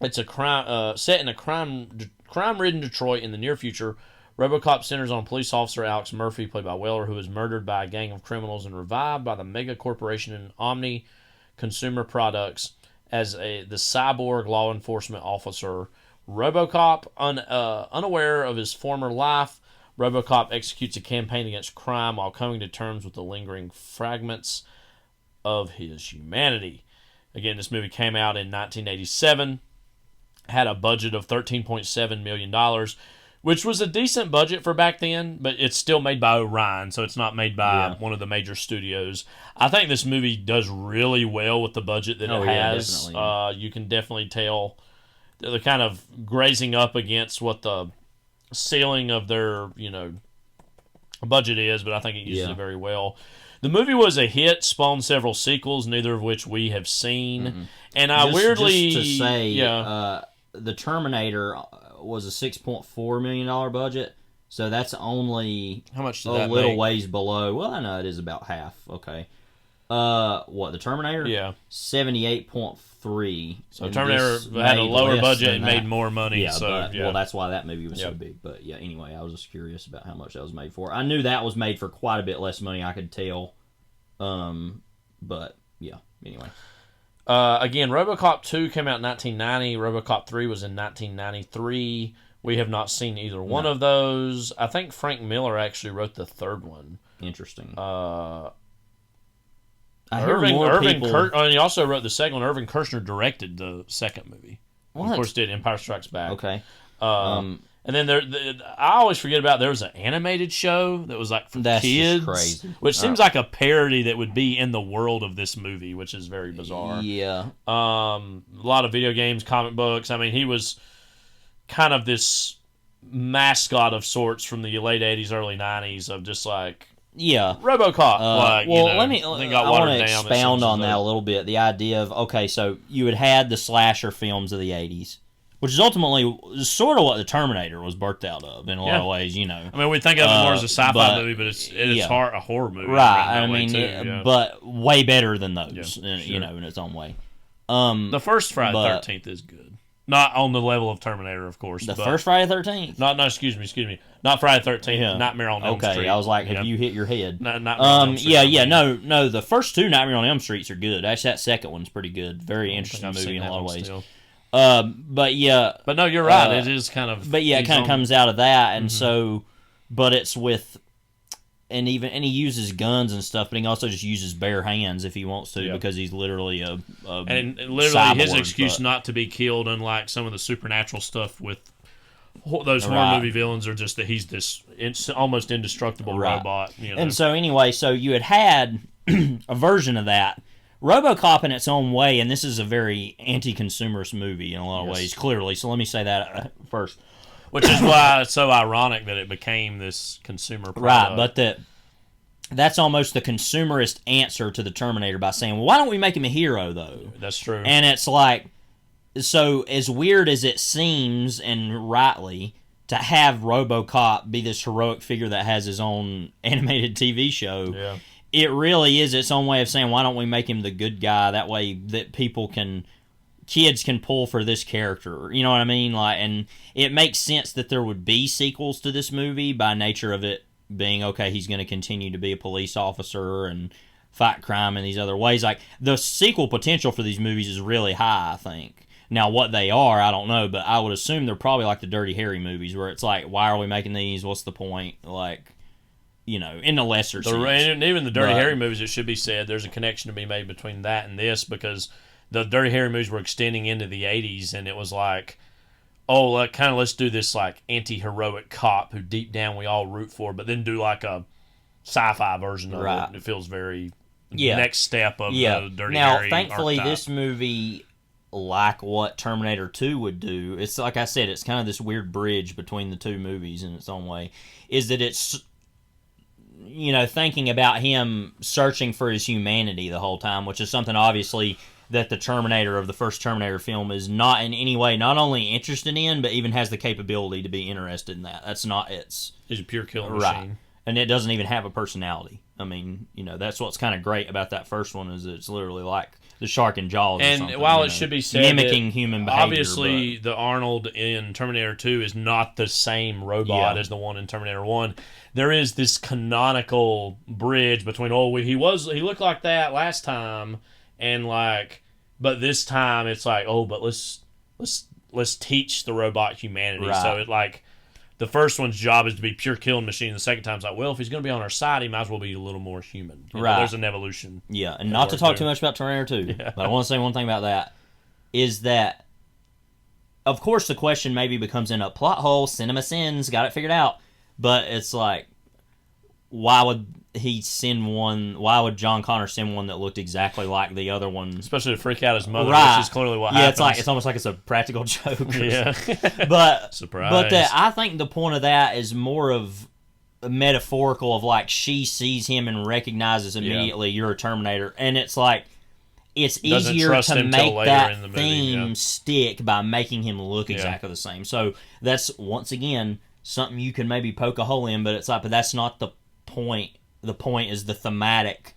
It's a crime set in a crime-ridden Detroit in the near future. RoboCop centers on police officer Alex Murphy, played by Weller, who is murdered by a gang of criminals and revived by the mega corporation Omni Consumer Products as the cyborg law enforcement officer RoboCop, unaware of his former life, RoboCop executes a campaign against crime while coming to terms with the lingering fragments of his humanity. Again, this movie came out in 1987, had a budget of $13.7 million, which was a decent budget for back then, but it's still made by Orion, so it's not made by one of the major studios. I think this movie does really well with the budget that it has. You can definitely tell they're kind of grazing up against what the ceiling of their, budget is, but I think it uses it very well. The movie was a hit, spawned several sequels, neither of which we have seen. Mm-hmm. And I weirdly... Just to say, the Terminator was a $6.4 million budget, so that's only how much did a that little make? ways below. Well, I know it is about half. Okay. What, the Terminator? Yeah. 78.3. So Terminator had a lower budget and made more money. Yeah, so, well, that's why that movie was so big. But yeah, anyway, I was just curious about how much that was made for. I knew that was made for quite a bit less money, I could tell. But yeah, anyway. Again, RoboCop 2 came out in 1990. RoboCop 3 was in 1993. We have not seen either one of those. I think Frank Miller actually wrote the third one. Interesting. He also wrote the second one. Irvin Kershner directed the second movie. Of course, did Empire Strikes Back. Okay. And then I always forget about there was an animated show that was like for kids, just crazy. Which seems like a parody that would be in the world of this movie, which is very bizarre. Yeah. A lot of video games, comic books. I mean, he was kind of this mascot of sorts from the late 80s, early 90s of just like RoboCop. I want to expound on that a little bit. The idea of, okay, so you had had the slasher films of the 80s, which is ultimately sort of what the Terminator was birthed out of in a lot of ways, I mean, we think of it more as a sci-fi movie, but it's a horror movie. Right, I mean, but way better than those, in its own way. The first Friday the 13th is good. Not on the level of Terminator, of course. The first Friday the 13th? No, excuse me. Not Friday the 13th, Nightmare on Elm Street. Okay, I was like, have you hit your head? Nightmare on Elm Street. No, the first two Nightmare on Elm Streets are good. Actually, that second one's pretty good. Very interesting movie in a lot of ways. But no, you're right. It is kind of. But yeah, it kind of comes out of that, and so, but it's with, and he uses guns and stuff, but he also just uses bare hands if he wants to, because he's literally a and literally cyborg, his excuse not to be killed, unlike some of the supernatural stuff with those horror movie villains, are just that he's this almost indestructible robot. And so anyway, so you had a version of that. RoboCop in its own way, and this is a very anti-consumerist movie in a lot of ways, clearly. So let me say that first. Which is why it's so ironic that it became this consumer product. Right, but that's almost the consumerist answer to the Terminator by saying, well, why don't we make him a hero, though? That's true. And it's like, so as weird as it seems, and rightly, to have RoboCop be this heroic figure that has his own animated TV show, it really is its own way of saying, why don't we make him the good guy? That way that kids can pull for this character. You know what I mean? And it makes sense that there would be sequels to this movie by nature of it being, okay, he's going to continue to be a police officer and fight crime in these other ways. Like, the sequel potential for these movies is really high, I think. Now, what they are, I don't know, but I would assume they're probably like the Dirty Harry movies, where it's like, why are we making these? What's the point? Like, in the lesser sense. And even the Dirty Harry movies, it should be said, there's a connection to be made between that and this, because the Dirty Harry movies were extending into the 80s, and it was like, let's do this like anti-heroic cop who deep down we all root for, but then do like a sci-fi version of it. It feels very next step of the Dirty Harry. Now, thankfully, archetype. this movie, like what Terminator 2 would do, it's like I said, it's kind of this weird bridge between the two movies in its own way, is that it's, thinking about him searching for his humanity the whole time, which is something obviously that the Terminator of the first Terminator film is not in any way not only interested in, but even has the capability to be interested in that. That's not its... He's a pure killing machine. And it doesn't even have a personality. I mean, that's what's kind of great about that first one, is it's literally like the shark in Jaws or something. And while it should be said mimicking human behavior. Obviously, the Arnold in Terminator 2 is not the same robot as the one in Terminator 1. There is this canonical bridge between, he looked like that last time, and like, but this time it's like, but let's let's teach the robot humanity. Right. So it like the first one's job is to be pure killing machine. The second time's like, well, if he's going to be on our side, he might as well be a little more human. You know, Right. there's an evolution. Yeah, and not to talk too much about Terminator 2, but I want to say one thing about that, is that, of course, the question maybe becomes in a plot hole, cinema sins, got it figured out, but it's like, why would John Connor send one that looked exactly like the other one? Especially to freak out his mother, right. which is clearly what happens. happens. It's almost like it's a practical joke. Yeah. But surprise. But I think the point of that is more of a metaphorical of like she sees him and recognizes immediately you're a Terminator, and it's like it's easier to make that theme stick by making him look exactly the same. So that's once again something you can maybe poke a hole in, but it's like, but that's not the point. The point is the thematic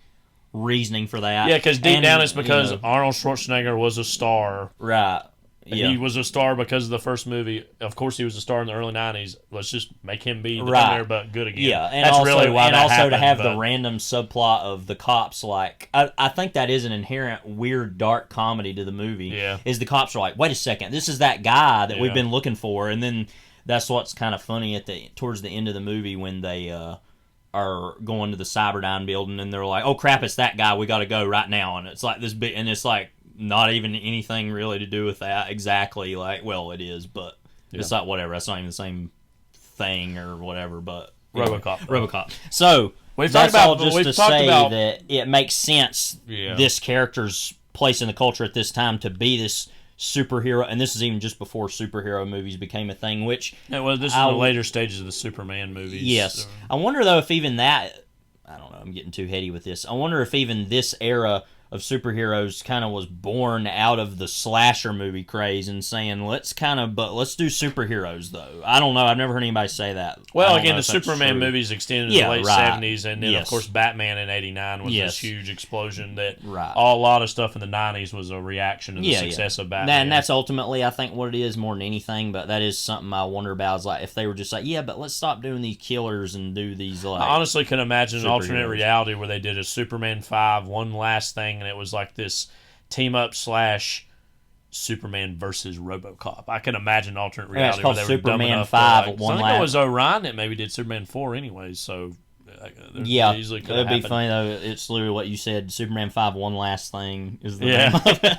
reasoning for that. Yeah, because deep down it's because Arnold Schwarzenegger was a star. Right. Yeah. He was a star because of the first movie. Of course, he was a star in the early 90s. Let's just make him be the Terminator, but good again. Yeah, and that's also, really why and that also happened, to have the random subplot of the cops, like, I think that is an inherent weird, dark comedy to the movie. Yeah. Is the cops are like, wait a second, this is that guy that we've been looking for, and then that's what's kind of funny towards the end of the movie when they are going to the Cyberdyne building, and they're like, oh crap, it's that guy, we got to go right now, and it's like this big, and it's like not even anything really to do with that exactly, like, well, it is, but it's like whatever, that's not even the same thing or whatever, but RoboCop. So that's all just to say that it makes sense this character's place in the culture at this time to be this superhero, and this is even just before superhero movies became a thing, which this is the later stages of the Superman movies. Yes. I wonder though if even that, I don't know, I'm getting too heady with this. I wonder if even this era of superheroes kind of was born out of the slasher movie craze and saying, let's do superheroes, though. I don't know. I've never heard anybody say that. Well, again, the Superman movies extended to the late 70s, and then, of course, Batman in 89 was this huge explosion that a lot of stuff in the 90s was a reaction to the success of Batman. And that's ultimately, I think, what it is more than anything, but that is something I wonder about, is like, if they were just like, but let's stop doing these killers and do these, like, I honestly could imagine an alternate reality where they did a Superman 5, one last thing, and it was like this team-up / Superman versus RoboCop. I can imagine an alternate reality where they were Superman dumb enough 5, to, like, I think it was Orion that maybe did Superman 4 anyways, so easily could have it'd be happened. funny though. It's literally what you said. Superman 5, one last thing is the name of it.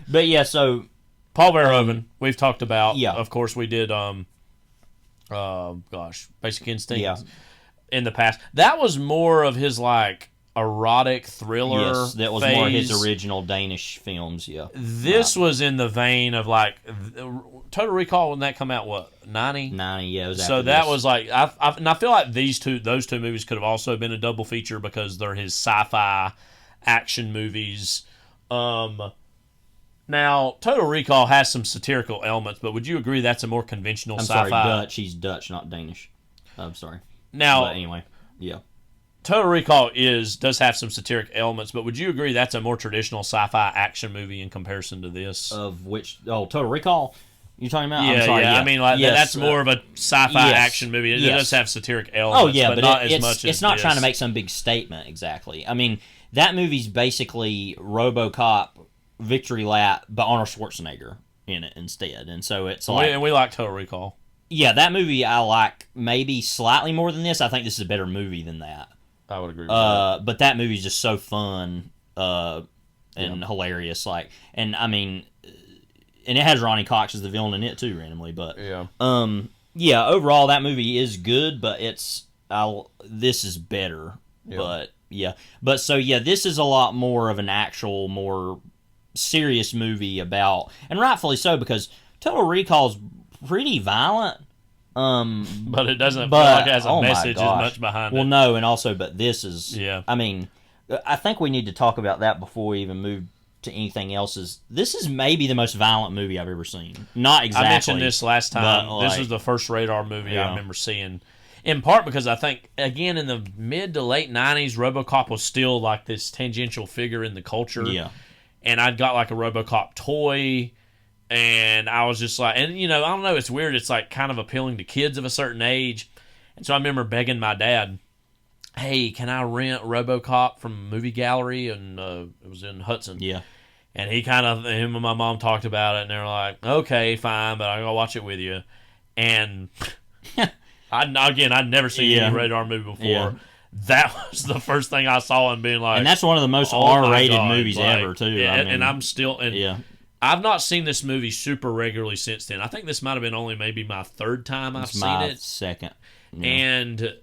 But so Paul Verhoeven, we've talked about. Yeah, of course we did. Basic Instinct. In the past, that was more of his like erotic thriller. Yes, that was more his original Danish films. Yeah, this was in the vein of like Total Recall. When that come out, what 90? 90, yeah. It was so that was like I feel like those two movies could have also been a double feature because they're his sci-fi action movies. Now, Total Recall has some satirical elements, but would you agree that's a more conventional sci-fi? I'm sorry, Dutch. He's Dutch, not Danish. I'm sorry. Now, but anyway, yeah. Total Recall does have some satiric elements, but would you agree that's a more traditional sci-fi action movie in comparison to this? Of which? Oh, Total Recall? You're talking about? Yeah, I'm sorry, I mean, like that's more of a sci-fi action movie. It does have satiric elements, but not as much as it's not trying to make some big statement exactly. I mean, that movie's basically RoboCop Victory Lap, but Arnold Schwarzenegger in it instead, and so it's like, and we like Total Recall. Yeah, that movie I like maybe slightly more than this. I think this is a better movie than that. I would agree with that. But that movie's just so fun and hilarious. Like, and I mean, and it has Ronnie Cox as the villain in it too, randomly. But overall that movie is good, but this is better. Yeah. But this is a lot more of an actual, more serious movie about, and rightfully so, because Total Recall's pretty violent. But it doesn't feel like it has a message as much behind it. Well, no, and also, but this is, I mean, I think we need to talk about that before we even move to anything else. This is maybe the most violent movie I've ever seen. Not exactly. I mentioned this last time. This was the first Radar movie I remember seeing. In part because I think, again, in the mid to late 90s, RoboCop was still like this tangential figure in the culture. Yeah. And I'd got like a RoboCop toy. And I was just like, and I don't know, it's weird. It's like kind of appealing to kids of a certain age. And so I remember begging my dad, hey, can I rent RoboCop from Movie Gallery? And it was in Hudson. Yeah. And him and my mom talked about it, and they were like, okay, fine, but I'm going to watch it with you. And I'd never seen any rated R movie before. Yeah. That was the first thing I saw and being like... And that's one of the most R-rated movies ever, too. And I'm still... I've not seen this movie super regularly since then. I think this might have been only maybe my third time I've seen it. Second. Yeah. And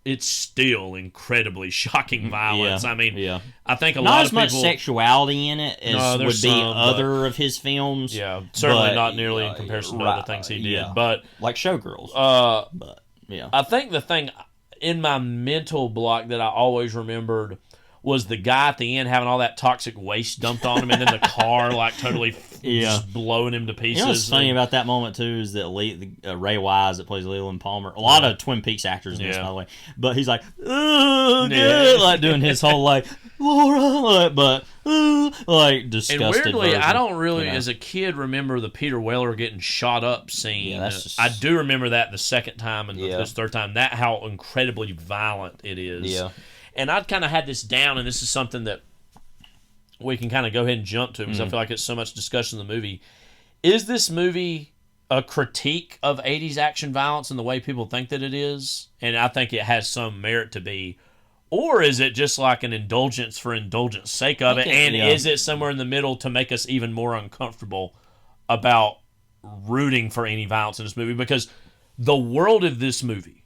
it's still incredibly shocking violence. I mean, I think a not lot as of people... much sexuality in it as would be other of his films. Yeah, certainly not nearly in comparison to other things he did. But like Showgirls. I think the thing in my mental block that I always remembered was the guy at the end having all that toxic waste dumped on him, and then the car like totally just blowing him to pieces. You know what's funny about that moment too is that Ray Wise that plays Leland Palmer, a lot of Twin Peaks actors in this, by the way, but he's like, good, like doing his whole like Laura, but like disgusted. And weirdly, version, I don't really, as a kid, remember the Peter Weller getting shot up scene. I do remember that the second time and this third time. That how incredibly violent it is. Yeah. And I'd kind of had this down, and this is something that we can kind of go ahead and jump to because I feel like it's so much discussion in the movie. Is this movie a critique of 80s action violence and the way people think that it is? And I think it has some merit to be. Or is it just like an indulgence for indulgence sake of it? And is it somewhere in the middle to make us even more uncomfortable about rooting for any violence in this movie? Because the world of this movie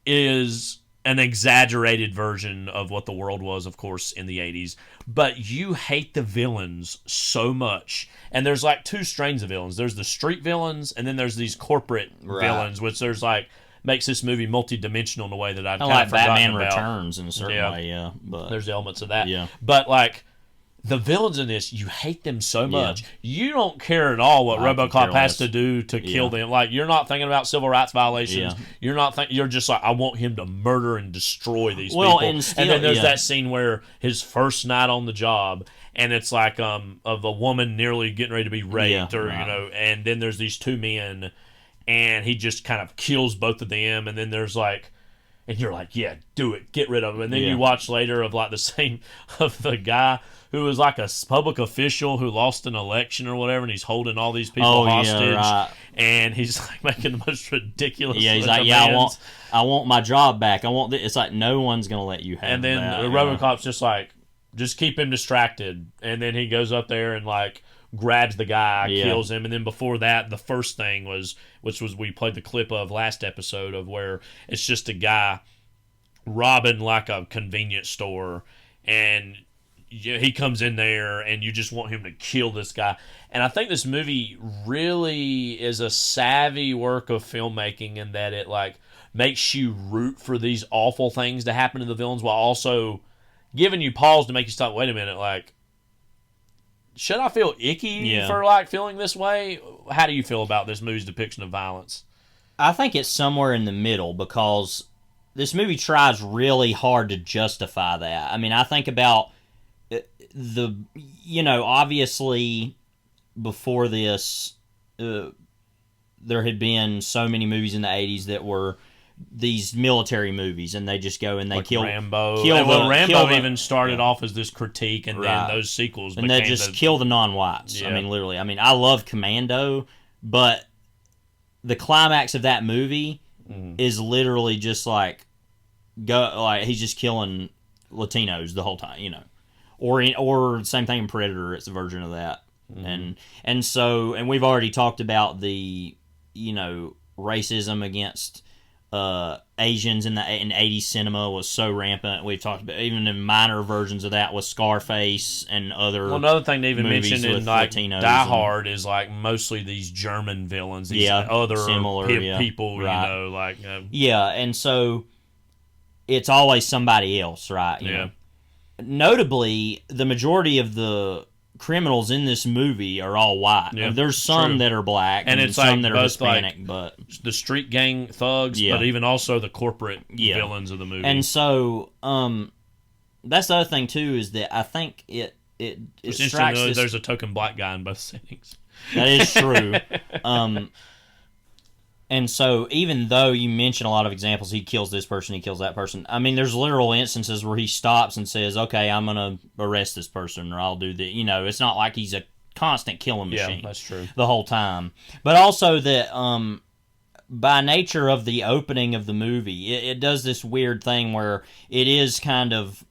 is an exaggerated version of what the world was, of course, in the 80s. But you hate the villains so much. And there's like two strains of villains. There's the street villains, and then there's these corporate villains, which there's like makes this movie multi-dimensional in a way that I'd kind of forgotten Batman about. Returns in a certain way, but there's elements of that. Yeah. But like the villains in this, you hate them so much. You don't care at all what RoboCop has to do to kill them. Like you're not thinking about civil rights violations. You're not. You're just like, I want him to murder and destroy these people. And then there's that scene where his first night on the job, and it's like of a woman nearly getting ready to be raped, and then there's these two men, and he just kind of kills both of them, and then there's like. And you're like, yeah, do it, get rid of him. And then you watch later of like the same of the guy who was like a public official who lost an election or whatever, and he's holding all these people hostage, and he's like making the most ridiculous. Yeah, he's like, demands. I want my job back. I want. It's like no one's gonna let you have. And then that, RoboCop's just like, just keep him distracted, and then he goes up there and like grabs the guy, kills him, and then before that, the first thing was, which was we played the clip of last episode of where it's just a guy robbing like a convenience store, and he comes in there, and you just want him to kill this guy. And I think this movie really is a savvy work of filmmaking in that it like makes you root for these awful things to happen to the villains while also giving you pause to make you stop. Wait a minute, like. Should I feel icky for like feeling this way? How do you feel about this movie's depiction of violence? I think it's somewhere in the middle because this movie tries really hard to justify that. I mean, I think about obviously before this, there had been so many movies in the 80s that were these military movies, and they just go and they like kill Rambo. Rambo even started off as this critique, and then those sequels and they just kill the non-whites. I mean, literally. I mean, I love Commando, but the climax of that movie is literally just like he's just killing Latinos the whole time, or same thing in Predator. It's a version of that, and we've already talked about the racism against Asians in 80s cinema was so rampant. We've talked about even in minor versions of that with Scarface and other. Well, another thing they even mentioned in like Latinos Die Hard is like mostly these German villains, these other similar people, and so it's always somebody else, right? You know? Notably, the majority of the criminals in this movie are all white. Yeah, there's some that are black and it's some that are Hispanic, but the street gang thugs, but even also the corporate villains of the movie. And so, that's the other thing too is that I think it strikes this, there's a token black guy in both settings. That is true. And so, even though you mention a lot of examples, he kills this person, he kills that person. I mean, there's literal instances where he stops and says, "Okay, I'm gonna arrest this person, or I'll do the." You know, it's not like he's a constant killing machine. Yeah, that's true. The whole time, but also that by nature of the opening of the movie, it does this weird thing where it is kind of,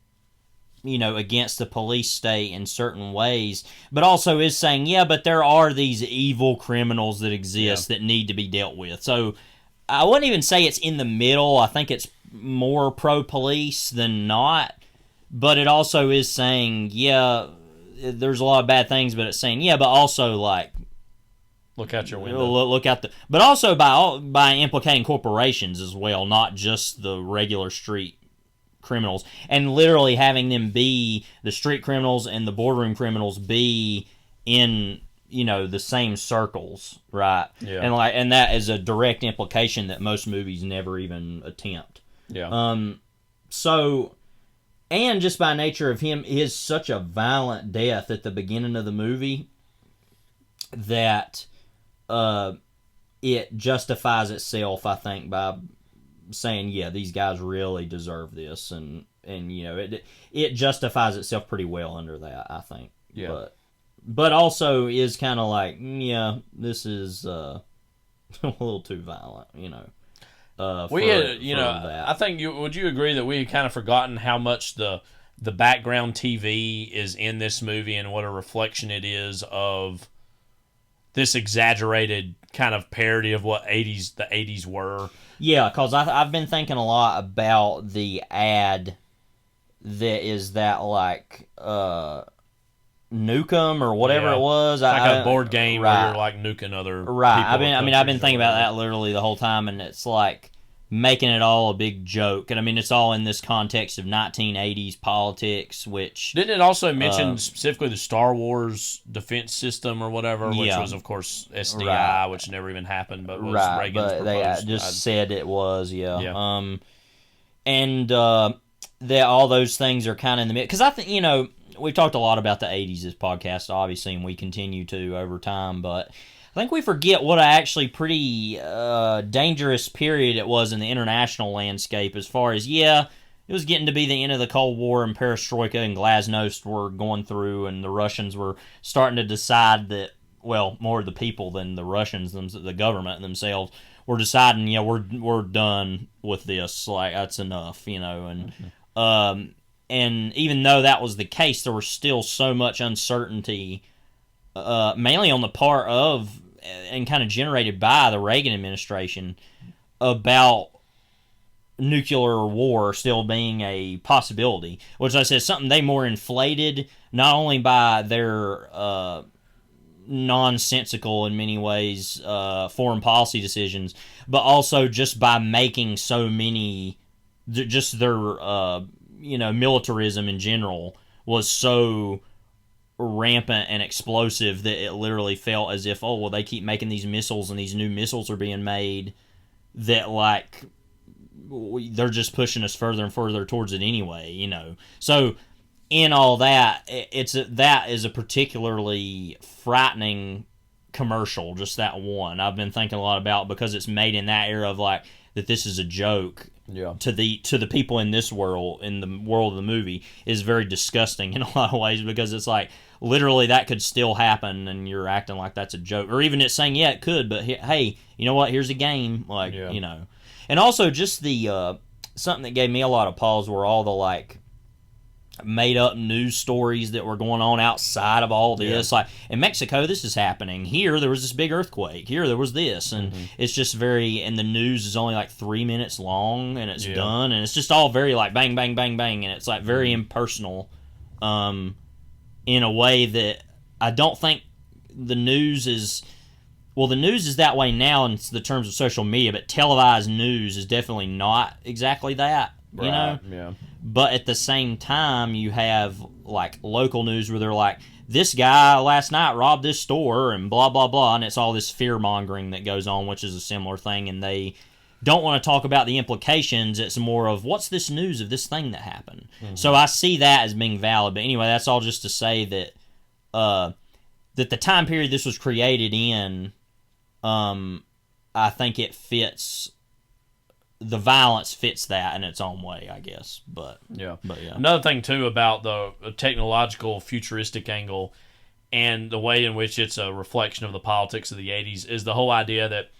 you know, against the police state in certain ways, but also is saying, yeah, but there are these evil criminals that exist that need to be dealt with. So I wouldn't even say it's in the middle. I think it's more pro-police than not, but it also is saying, yeah, there's a lot of bad things, but it's saying, yeah, but also, like, look out your window. Look out the, but also by implicating corporations as well, not just the regular street criminals, and literally having them be the street criminals and the boardroom criminals be in, you know, the same circles, right? Yeah. And that is a direct implication that most movies never even attempt. Yeah. So, and just by nature of him is such a violent death at the beginning of the movie that it justifies itself, I think, by saying, yeah, these guys really deserve this, and you know, it justifies itself pretty well under that, I think. Yeah. But also is kind of like, yeah, this is a little too violent, you know. I think would you agree that we had kind of forgotten how much the background TV is in this movie and what a reflection it is of this exaggerated kind of parody of what the 80s were. Yeah, because I've been thinking a lot about the ad that is that, like, Nukem or whatever it was. It's like a board game where you're, like, nuking other people. I've been thinking about that literally the whole time, and it's like making it all a big joke. And I mean, it's all in this context of 1980s politics, which... Didn't it also mention specifically the Star Wars defense system or whatever, which was, of course, SDI, which never even happened, but was Reagan's proposed. They just said it was, and that all those things are kind of in the middle. Because I think, you know, we've talked a lot about the 80s this podcast, obviously, and we continue to over time, but I think we forget what a actually pretty dangerous period it was in the international landscape as far as, it was getting to be the end of the Cold War, and Perestroika and Glasnost were going through, and the Russians were starting to decide that, well, more the people than the Russians, the government themselves, were deciding, we're done with this, like, that's enough, you know, and and even though that was the case, there was still so much uncertainty, mainly on the part of, and kind of generated by the Reagan administration, about nuclear war still being a possibility, which I said something they more inflated, not only by their nonsensical, in many ways, foreign policy decisions, but also just by making so many, just their... militarism in general was so rampant and explosive that it literally felt as if, they keep making these missiles and these new missiles are being made that, like, they're just pushing us further and further towards it anyway, you know. So, in all that, that is a particularly frightening commercial, just that one. I've been thinking a lot about, because it's made in that era of, like, that this is a joke. Yeah. To the people in this world, in the world of the movie, is very disgusting in a lot of ways, because it's like literally that could still happen, and you're acting like that's a joke, or even it's saying it could, but hey, you know what? Here's a game, like you know. And also just the something that gave me a lot of pause were all the, like, made up news stories that were going on outside of all this. Like, in Mexico, this is happening. Here, there was this big earthquake. Here, there was this. And it's just very, and the news is only like 3 minutes long, and it's done. And it's just all very, like, bang, bang, bang, bang. And it's, like, very impersonal in a way that I don't think the news is... Well, the news is that way now in the terms of social media, but televised news is definitely not exactly that, you know? Yeah. But at the same time, you have, like, local news where they're like, this guy last night robbed this store and blah, blah, blah, and it's all this fear-mongering that goes on, which is a similar thing, and they don't want to talk about the implications. It's more of, what's this news of this thing that happened? So I see that as being valid, but anyway, that's all just to say that that the time period this was created in I think it fits. The violence fits that in its own way, I guess. But yeah. Another thing too about the technological futuristic angle and the way in which it's a reflection of the politics of the 80s is the whole idea that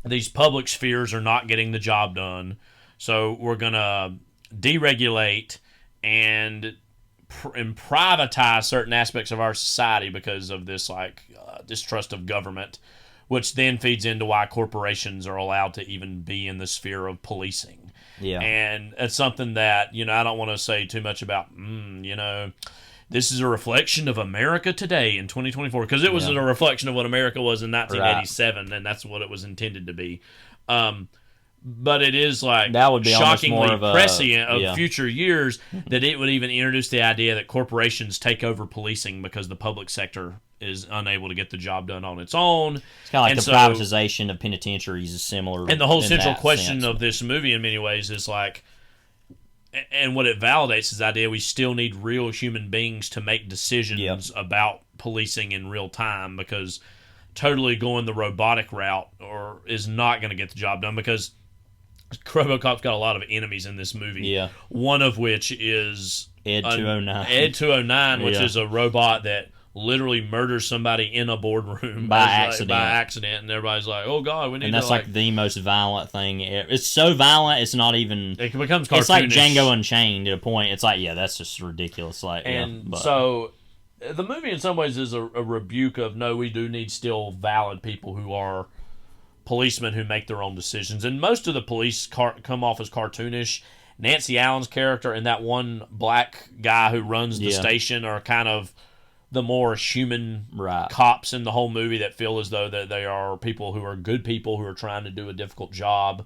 these public spheres are not getting the job done. So we're going to deregulate and privatize certain aspects of our society because of this distrust of government, which then feeds into why corporations are allowed to even be in the sphere of policing. Yeah. And it's something that, I don't want to say too much about, this is a reflection of America today in 2024, because it was a reflection of what America was in 1987, and that's what it was intended to be. But it is that would be shockingly prescient of future years that it would even introduce the idea that corporations take over policing because the public sector is unable to get the job done on its own. It's kind of like the privatization of penitentiaries is similar. And the whole central question of this movie in many ways is and what it validates is the idea we still need real human beings to make decisions about policing in real time, because totally going the robotic route is not going to get the job done, because RoboCop's got a lot of enemies in this movie. Yeah. One of which is Ed 209. Ed 209, which is a robot that literally murders somebody in a boardroom by accident, and everybody's like, "Oh God, we need." And that's to the most violent thing. It's so violent, it's not even. It becomes cartoonish. It's like Django Unchained at a point. It's like, that's just ridiculous. So the movie in some ways is a rebuke of no, we do need still valid people who are policemen who make their own decisions, and most of the police come off as cartoonish. Nancy Allen's character and that one black guy who runs the station are kind of the more human cops in the whole movie that feel as though that they are people who are good people who are trying to do a difficult job.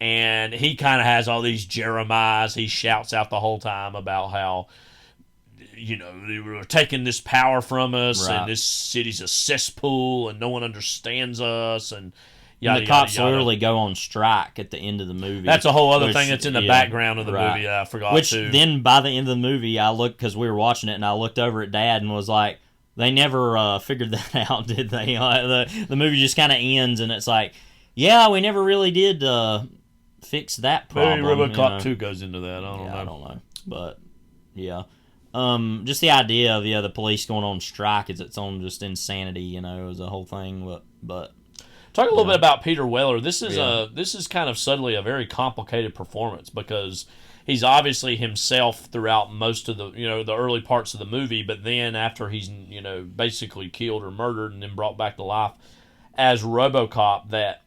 And he kind of has all these Jeremiahs. He shouts out the whole time about how, they were taking this power from us, and this city's a cesspool, and no one understands us, and the cops literally go on strike at the end of the movie. That's a whole other thing that's in the background of the movie that I forgot to. Then by the end of the movie, I looked, because we were watching it, and I looked over at Dad and was like, they never figured that out, did they? The movie just kind of ends, and it's like, we never really did fix that problem. Maybe RoboCop 2 goes into that. I don't know. But, just the idea of, the police going on strike is its own just insanity, is a whole thing, but talk a little bit about Peter Weller. This is kind of subtly a very complicated performance, because he's obviously himself throughout most of the the early parts of the movie, but then after he's basically killed or murdered and then brought back to life as RoboCop, that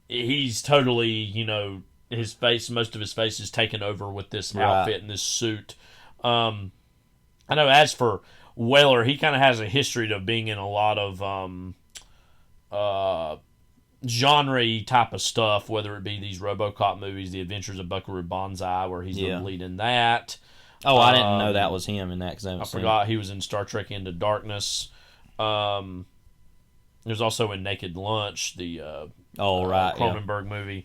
he's totally most of his face is taken over with this outfit and this suit. I know as for Weller, he kind of has a history of being in a lot of genre type of stuff, whether it be these RoboCop movies, The Adventures of Buckaroo Banzai, where he's the lead in that. Oh, I didn't know that was him in that, because I forgot he was in Star Trek Into Darkness. There's also in Naked Lunch, the Cronenberg movie.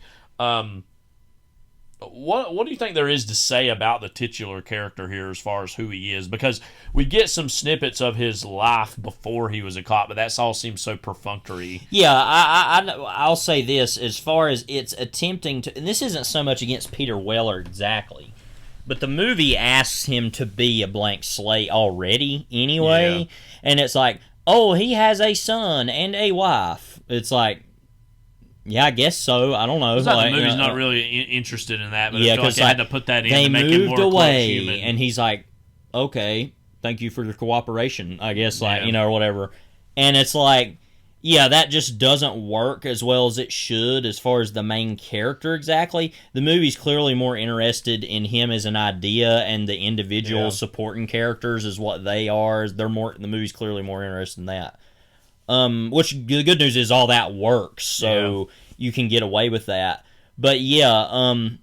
What do you think there is to say about the titular character here as far as who he is? Because we get some snippets of his life before he was a cop, but that all seems so perfunctory. Yeah, I'll say this, as far as it's attempting to, and this isn't so much against Peter Weller exactly, but the movie asks him to be a blank slate already anyway, and it's like, oh, he has a son and a wife. It's like, yeah, I guess so. I don't know. It's the movie's not really interested in that, but I feel like they had to put that in to make it more away, human. And he's like, okay, thank you for your cooperation, I guess, or whatever. And it's like, that just doesn't work as well as it should as far as the main character exactly. The movie's clearly more interested in him as an idea, and the individual supporting characters is what they are. The movie's clearly more interested in that. Which the good news is all that works, so you can get away with that. But the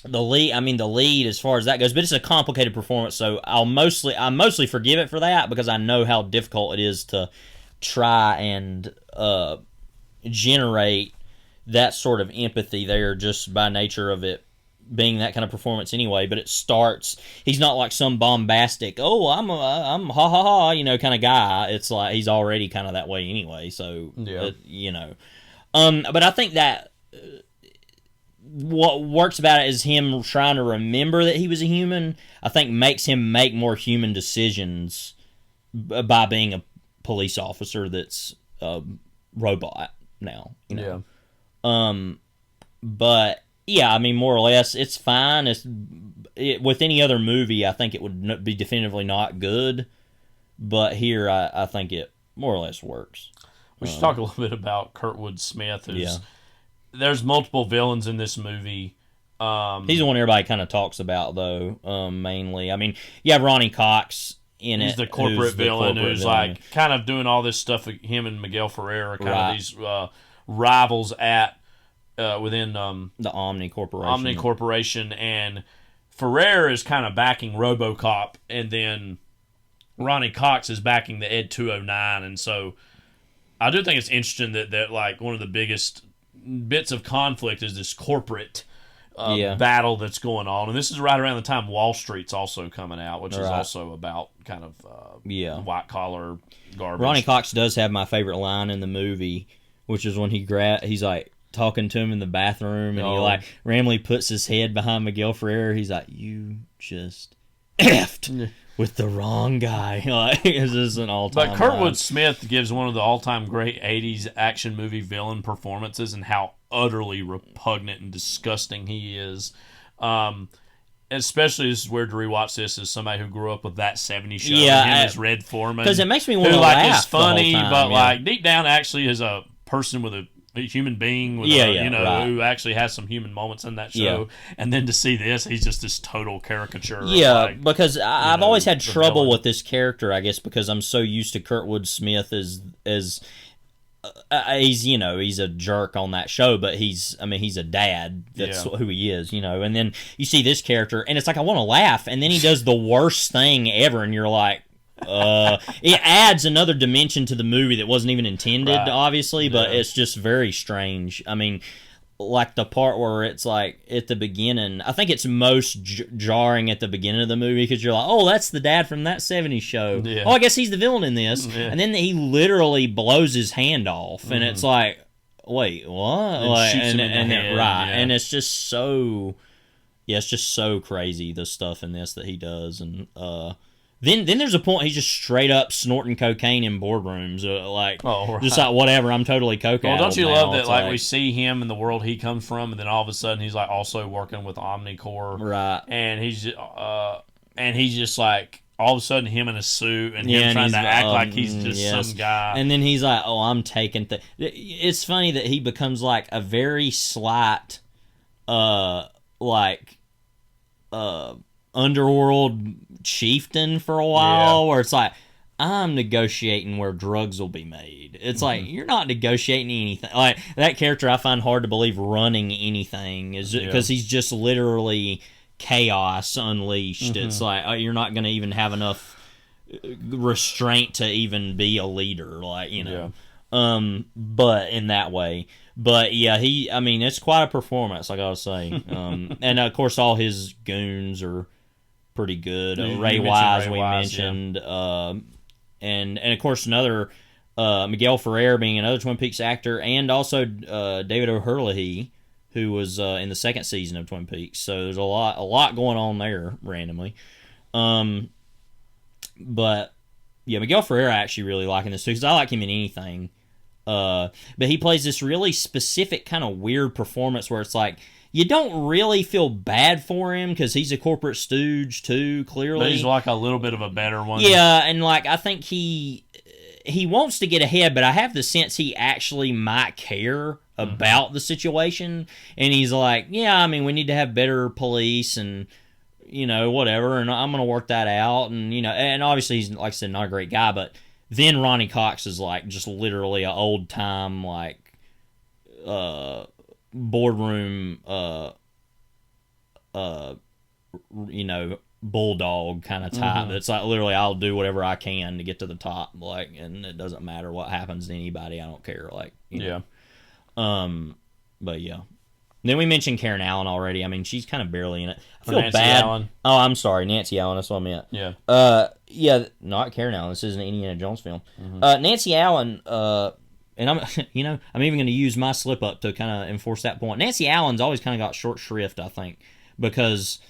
lead as far as that goes, but it's a complicated performance, so I mostly forgive it for that, because I know how difficult it is to try and generate that sort of empathy there just by nature of it being that kind of performance anyway. But it starts, he's not like some bombastic, I'm ha ha ha, kind of guy. It's like he's already kind of that way anyway, so But I think that what works about it is him trying to remember that he was a human. I think makes him make more human decisions by being a police officer that's a robot now. You know? Yeah. But yeah, I mean, more or less, it's fine. With any other movie, I think it would be definitively not good. But here, I think it more or less works. We should talk a little bit about Kurtwood Smith. There's multiple villains in this movie. He's the one everybody kind of talks about, though, mainly. I mean, you have Ronnie Cox in it. He's the corporate villain who's like kind of doing all this stuff. Him and Miguel Ferrer are kind of these rivals at within the Omni Corporation. Omni Corporation, and Ferrer is kind of backing RoboCop, and then Ronnie Cox is backing the Ed 209, and so I do think it's interesting that like one of the biggest bits of conflict is this corporate battle that's going on, and this is right around the time Wall Street's also coming out, which is also about kind of white collar garbage. Ronnie Cox does have my favorite line in the movie, which is when he's like talking to him in the bathroom, and he like randomly puts his head behind Miguel Ferrer. He's like, "You just effed with the wrong guy." Like, this is an all-time. But Kurtwood Smith gives one of the all-time great '80s action movie villain performances, and how utterly repugnant and disgusting he is. Especially, this is weird to rewatch this as somebody who grew up with that '70s show. Him as Red Foreman, because it makes me want to laugh. Like, is funny, the whole time, but like deep down, actually, is a person with a human being with who actually has some human moments in that show, and then to see this, he's just this total caricature. Because I've always had trouble with this character, I guess, because I'm so used to Kurtwood Smith as he's a jerk on that show, but he's a dad. That's who he is, and then you see this character, and it's like I want to laugh, and then he does the worst thing ever, and you're like, it adds another dimension to the movie that wasn't even intended, obviously, but it's just very strange. I mean, like the part where it's like at the beginning, I think it's most jarring at the beginning of the movie, because you're like, oh, that's the dad from that '70s show. Oh, I guess he's the villain in this. And then he literally blows his hand off, and it's like, wait, what? And it's just so, it's just so crazy, the stuff in this that he does, and Then there's a point he's just straight up snorting cocaine in boardrooms, just like, whatever, I'm totally coke. Well, don't you love that? Like, we see him in the world he comes from, and then all of a sudden he's like also working with Omnicorp, right? And he's just like all of a sudden him in a suit and him trying to act like he's just some guy. And then he's like, oh, I'm taking. It's funny that he becomes like a very slight, underworld chieftain for a while, where it's like, I'm negotiating where drugs will be made. It's like, you're not negotiating anything. Like, that character I find hard to believe running anything, is because he's just literally chaos unleashed. It's like, you're not going to even have enough restraint to even be a leader, but in that way. But yeah, it's quite a performance, I gotta say. And of course all his goons are pretty good. Ray Wise, we mentioned, and of course another Miguel Ferrer being another Twin Peaks actor, and also David O'Herlihy, who was in the second season of Twin Peaks. So there's a lot going on there randomly. But yeah, Miguel Ferrer I actually really like in this too, because I like him in anything. But he plays this really specific kind of weird performance where it's like, you don't really feel bad for him because he's a corporate stooge too, clearly. But he's like a little bit of a better one. Yeah, and like I think he wants to get ahead, but I have the sense he actually might care about the situation. And he's like, yeah, we need to have better police and, whatever, and I'm going to work that out. And, and obviously he's, like I said, not a great guy, but then Ronnie Cox is like just literally an old time, like, boardroom, bulldog kind of type. It's like literally, I'll do whatever I can to get to the top, like, and it doesn't matter what happens to anybody. I don't care, like, But yeah. Then we mentioned Karen Allen already. she's kind of barely in it. I feel Nancy bad. Allen. Oh, I'm sorry, Nancy Allen. That's what I meant. Yeah. Yeah, not Karen Allen. This is an Indiana Jones film. Nancy Allen. and I'm I'm even going to use my slip up to kind of enforce that point. Nancy Allen's always kind of got short shrift, I think, because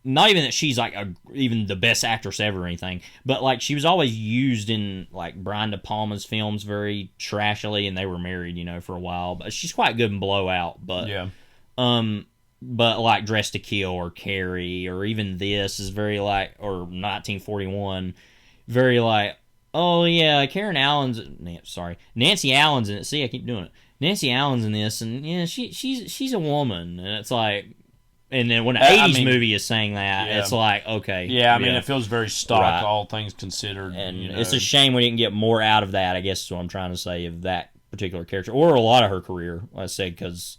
not even that she's like even the best actress ever or anything, but like she was always used in like Brian De Palma's films very trashily, and they were married, for a while. But she's quite good in Blowout. But but like Dressed to Kill or Carrie or even this is very like, or 1941, very like, oh yeah, Nancy Allen's in it. See, I keep doing it. Nancy Allen's in this, and yeah, she's a woman, and it's like. And then when an 80s movie is saying that, it's like, okay. Yeah, I mean, it feels very stock, all things considered. And it's a shame we didn't get more out of that, I guess is what I'm trying to say, of that particular character. Or a lot of her career, like I said, because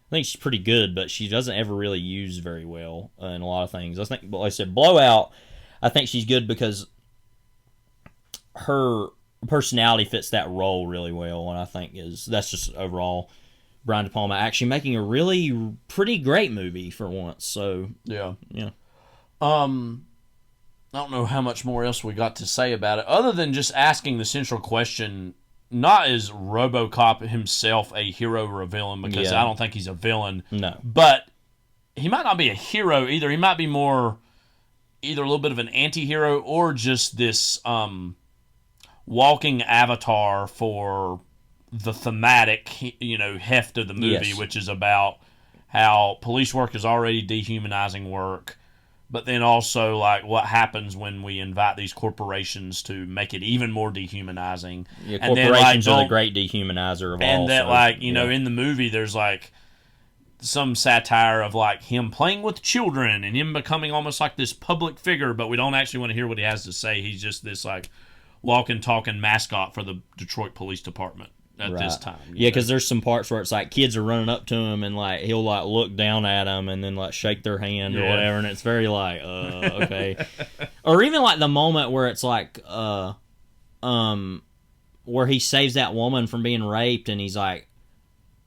I think she's pretty good, but she doesn't ever really use very well in a lot of things. I think, like I said, Blowout, I think she's good because her personality fits that role really well, and I think that's just overall... Brian De Palma actually making a really pretty great movie for once. So yeah. I don't know how much more else we got to say about it, other than just asking the central question: not is RoboCop himself a hero or a villain? Because I don't think he's a villain. No, but he might not be a hero either. He might be more either a little bit of an anti-hero or just this walking avatar for the thematic, heft of the movie, which is about how police work is already dehumanizing work, but then also like what happens when we invite these corporations to make it even more dehumanizing. Yeah, corporations are the great dehumanizer of all. And that, in the movie, there's like some satire of like him playing with children and him becoming almost like this public figure, but we don't actually want to hear what he has to say. He's just this like walking, talking mascot for the Detroit Police Department. At this time. Yeah, because there's some parts where it's like kids are running up to him and like he'll like look down at them and then like shake their hand or whatever, and it's very like, okay. Or even like the moment where it's like, where he saves that woman from being raped and he's like,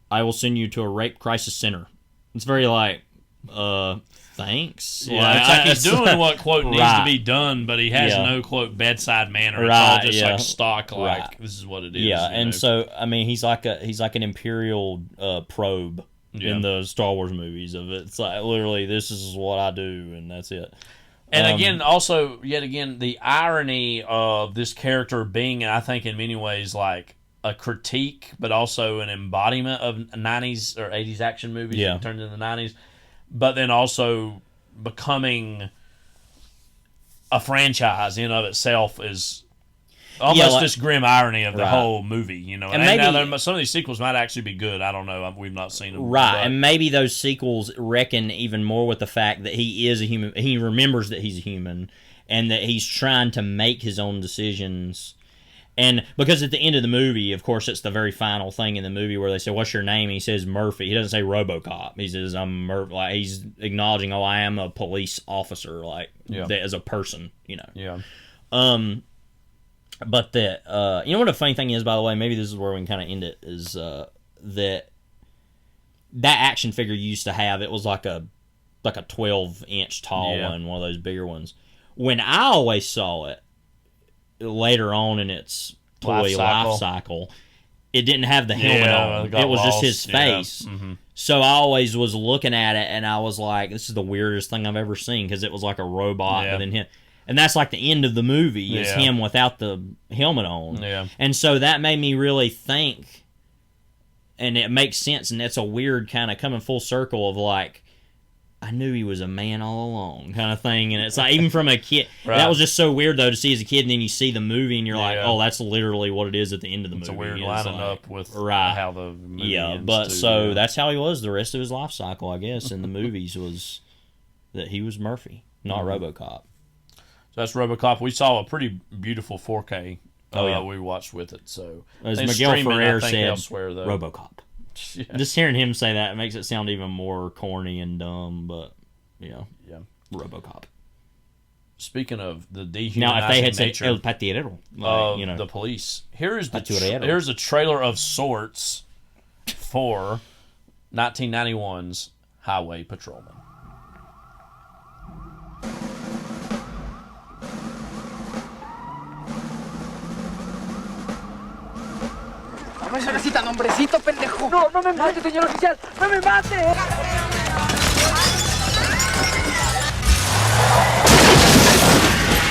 I will send you to a rape crisis center. It's very like, thanks. Yeah, it's like he's doing what, quote, needs to be done, but he has no, quote, bedside manner. It's all just like stock, like, this is what it is. Yeah, and so, I mean, he's like an Imperial probe in the Star Wars movies of it. It's like, literally, this is what I do, and that's it. And again, also, yet again, the irony of this character being, I think, in many ways, like, a critique, but also an embodiment of 90s or 80s action movies that turned into the 90s. But then also becoming a franchise in of itself is almost this grim irony of the whole movie, And maybe, now some of these sequels might actually be good. I don't know. We've not seen them. Right, and maybe those sequels reckon even more with the fact that he is a human. He remembers that he's a human and that he's trying to make his own decisions. And because at the end of the movie, of course, it's the very final thing in the movie where they say, "What's your name?" He says Murphy. He doesn't say RoboCop. He says, "I'm Murphy." Like he's acknowledging, "Oh, I am a police officer." Like that as a person, Yeah. But that what the funny thing is, by the way, maybe this is where we can kind of end it, is that action figure you used to have. It was like a 12-inch tall one of those bigger ones. When I always saw it later on in its toy life cycle, it didn't have the helmet on. It was just his face. Yeah. Mm-hmm. So I always was looking at it, and I was like, this is the weirdest thing I've ever seen, because it was like a robot within him. And that's like the end of the movie, is him without the helmet on. Yeah. And so that made me really think, and it makes sense, and it's a weird kind of coming full circle of like, I knew he was a man all along kind of thing. And it's like, even from a kid, that was just so weird, though, to see as a kid, and then you see the movie, and you're like, oh, that's literally what it is at the end of the movie. It's a weird lining up with how the movie ends but too, so that's how he was the rest of his life cycle, I guess, in the movies, was that he was Murphy, not RoboCop. So that's RoboCop. We saw a pretty beautiful 4K we watched with it. So as Miguel Ferrer said, elsewhere, though. RoboCop. Yeah. Just hearing him say that makes it sound even more corny and dumb, but RoboCop. Speaking of the dehumanizing now, if they had said nature El Patillero, the police, here's a trailer of sorts for 1991's Highway Patrolman. No es una cita, nombrecito, pendejo. No, no me mate, señor oficial. No me mate.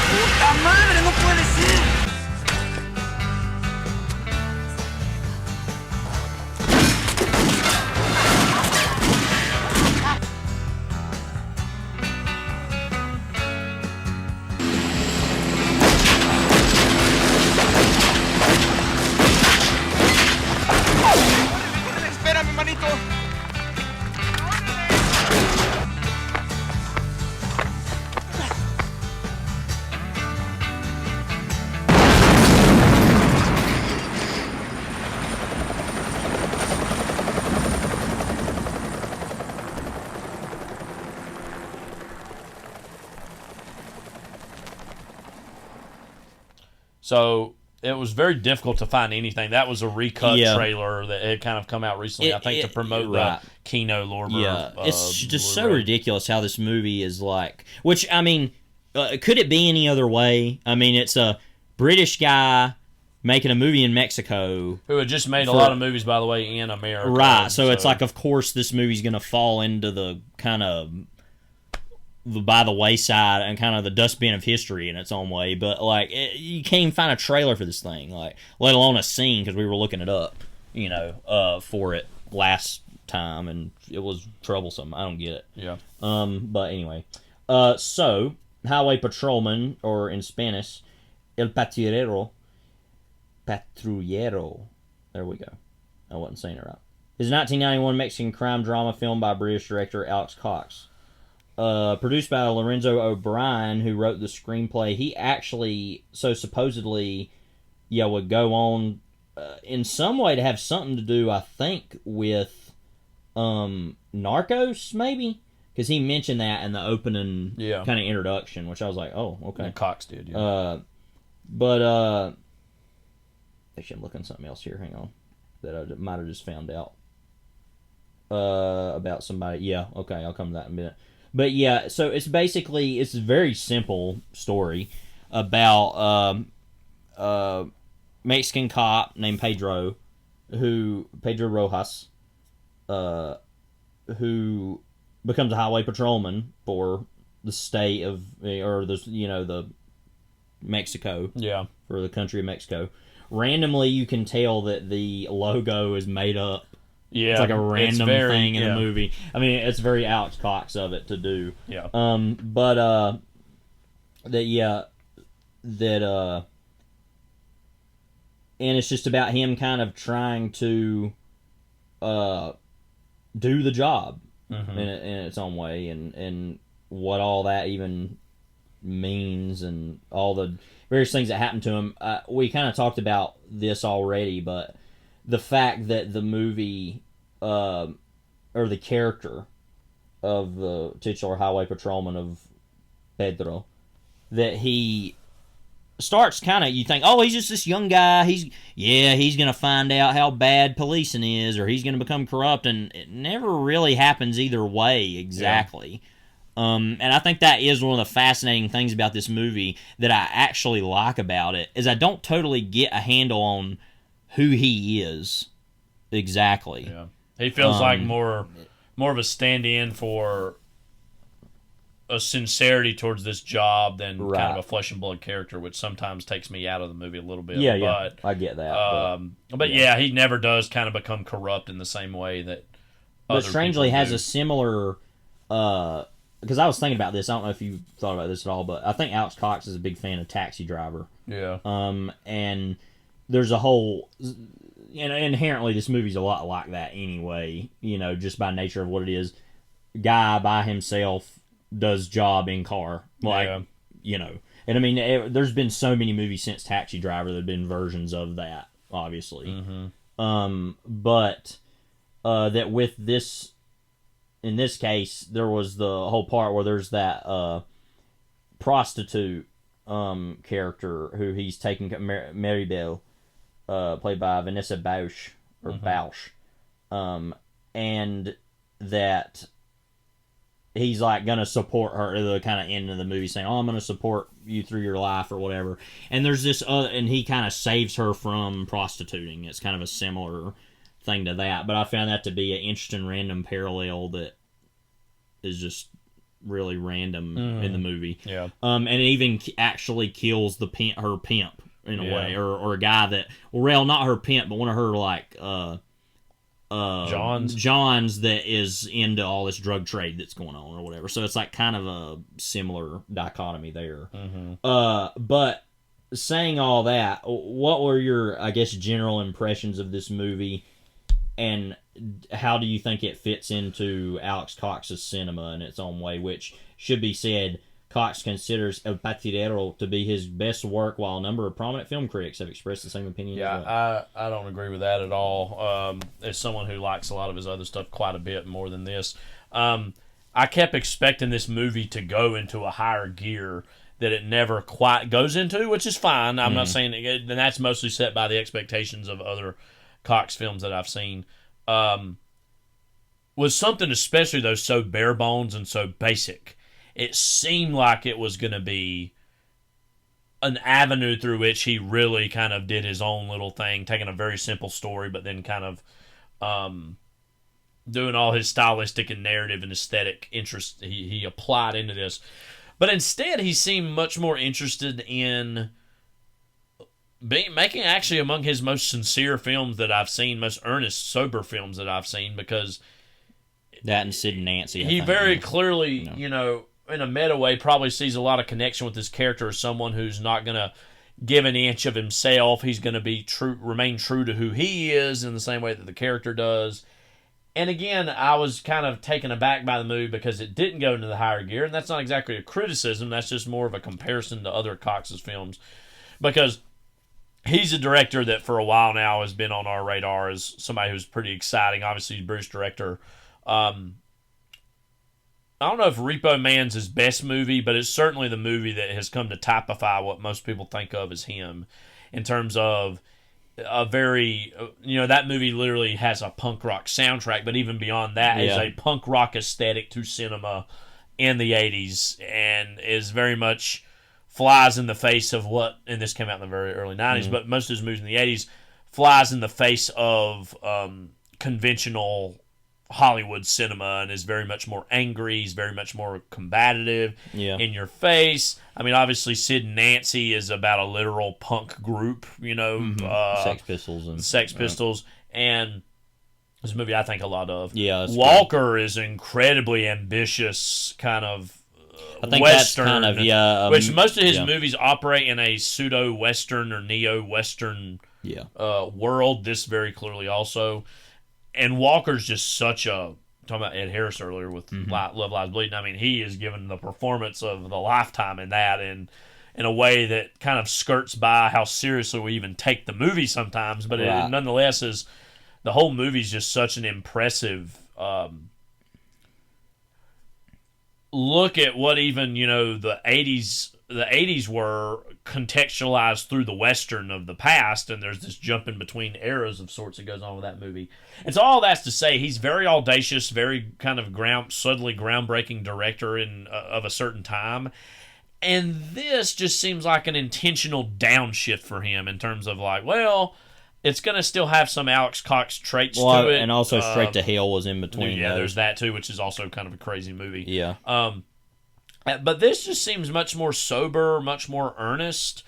¡Puta madre! ¡No puede ser! Espérame, manito. So it was very difficult to find anything. That was a recut trailer that had kind of come out recently, I think, to promote the Kino Lorber. Yeah, it's just so ridiculous how this movie is like. Which, I mean, could it be any other way? I mean, it's a British guy making a movie in Mexico. Who had just made a lot of movies, by the way, in America. Right, so it's like, of course, this movie's going to fall into the kind of by the wayside and kind of the dustbin of history in its own way, but like you can't even find a trailer for this thing, like let alone a scene, because we were looking it up, for it last time, and it was troublesome. I don't get it. Yeah. But anyway, so Highway Patrolman, or in Spanish, El Patrullero. There we go. I wasn't saying it right. Is a 1991 Mexican crime drama film by British director Alex Cox. Produced by Lorenzo O'Brien, who wrote the screenplay. He actually, supposedly, would go on in some way to have something to do, I think, with Narcos, maybe? Because he mentioned that in the opening kind of introduction, which I was like, oh, okay. And Cox did, yeah. Actually, I'm looking at something else here. Hang on. That I might have just found out about somebody. Yeah, okay, I'll come to that in a minute. But yeah, so it's a very simple story about a Mexican cop named Pedro Rojas, who becomes a highway patrolman for the state of, or the Mexico, for the country of Mexico. Randomly, you can tell that the logo is made up. Yeah, it's like a random thing in a movie. I mean, it's very Alex Cox of it to do. Yeah. And it's just about him kind of trying to do the job in its own way, and what all that even means, and all the various things that happen to him. We kind of talked about this already, but the fact that the movie, or the character of the titular highway patrolman of Pedro, that he starts kind of, you think, oh, he's just this young guy, he's going to find out how bad policing is, or he's going to become corrupt, and it never really happens either way exactly. And I think that is one of the fascinating things about this movie that I actually like about it, is I don't totally get a handle on who he is exactly. Yeah, he feels like more of a stand-in for a sincerity towards this job than kind of a flesh and blood character, which sometimes takes me out of the movie a little bit. Yeah, I get that. But he never does kind of become corrupt in the same way that. But strangely, has a similar. Because I was thinking about this, I don't know if you thought about this at all, but I think Alex Cox is a big fan of Taxi Driver. Yeah. And there's a whole, inherently this movie's a lot like that anyway, just by nature of what it is. Guy by himself does job in car, and I mean, there's been so many movies since Taxi Driver that have been versions of that, obviously. But that with this, in this case, there was the whole part where there's that prostitute character who he's taking, Maribel, played by Vanessa Bausch, or Bausch, and that he's like gonna support her at the kind of end of the movie, saying, "Oh, I'm gonna support you through your life" or whatever. And there's this and he kind of saves her from prostituting. It's kind of a similar thing to that, but I found that to be an interesting random parallel that is just really random in the movie. Yeah. And it even actually kills her pimp in a way, or a guy that, well, not her pimp, but one of her like John's that is into all this drug trade that's going on or whatever. So it's like kind of a similar dichotomy there. But saying all that, what were your, I guess, general impressions of this movie, and how do you think it fits into Alex Cox's cinema in its own way, which should be said, Cox considers El Patrullero to be his best work, while a number of prominent film critics have expressed the same opinion. Yeah, I don't agree with that at all. As someone who likes a lot of his other stuff quite a bit more than this, I kept expecting this movie to go into a higher gear that it never quite goes into, which is fine. I'm not saying, and that's mostly set by the expectations of other Cox films that I've seen. Was something especially, though, so bare bones and so basic. It seemed like it was going to be an avenue through which he really kind of did his own little thing, taking a very simple story, but then kind of doing all his stylistic and narrative and aesthetic interest he applied into this. But instead, he seemed much more interested in making actually among his most sincere films that I've seen, most earnest, sober films that I've seen, because that and Sid and Nancy. He very clearly, in a meta way, probably sees a lot of connection with this character as someone who's not going to give an inch of himself. He's going to be remain true to who he is in the same way that the character does. And again, I was kind of taken aback by the movie because it didn't go into the higher gear, and that's not exactly a criticism. That's just more of a comparison to other Cox's films, because he's a director that for a while now has been on our radar as somebody who's pretty exciting. Obviously, he's a British director. I don't know if Repo Man's his best movie, but it's certainly the movie that has come to typify what most people think of as him, in terms of a very, that movie literally has a punk rock soundtrack, but even beyond that is a punk rock aesthetic to cinema in the 80s, and is very much flies in the face of what, and this came out in the very early 90s, but most of his movies in the 80s flies in the face of conventional Hollywood cinema, and is very much more angry. He's very much more combative, in your face. I mean, obviously, Sid and Nancy is about a literal punk group, Sex Pistols. And this movie I think a lot of. Yeah, Walker is incredibly ambitious, kind of I think Western, that's kind of, which most of his movies operate in a pseudo-Western or neo-Western world. This very clearly also. And Walker's just such a, talking about Ed Harris earlier with Love Lies Bleeding, I mean, he is given the performance of the lifetime in that, and in a way that kind of skirts by how seriously we even take the movie sometimes, but it nonetheless is, the whole movie's just such an impressive look at what even, the 80s were contextualized through the Western of the past, and there's this jump in between eras of sorts that goes on with that movie. And so all that's to say, he's very audacious, very kind of subtly groundbreaking director of a certain time. And this just seems like an intentional downshift for him in terms of like, well, it's going to still have some Alex Cox traits to it. And also Straight to Hell was in between. Yeah, there's that too, which is also kind of a crazy movie. Yeah. But this just seems much more sober, much more earnest,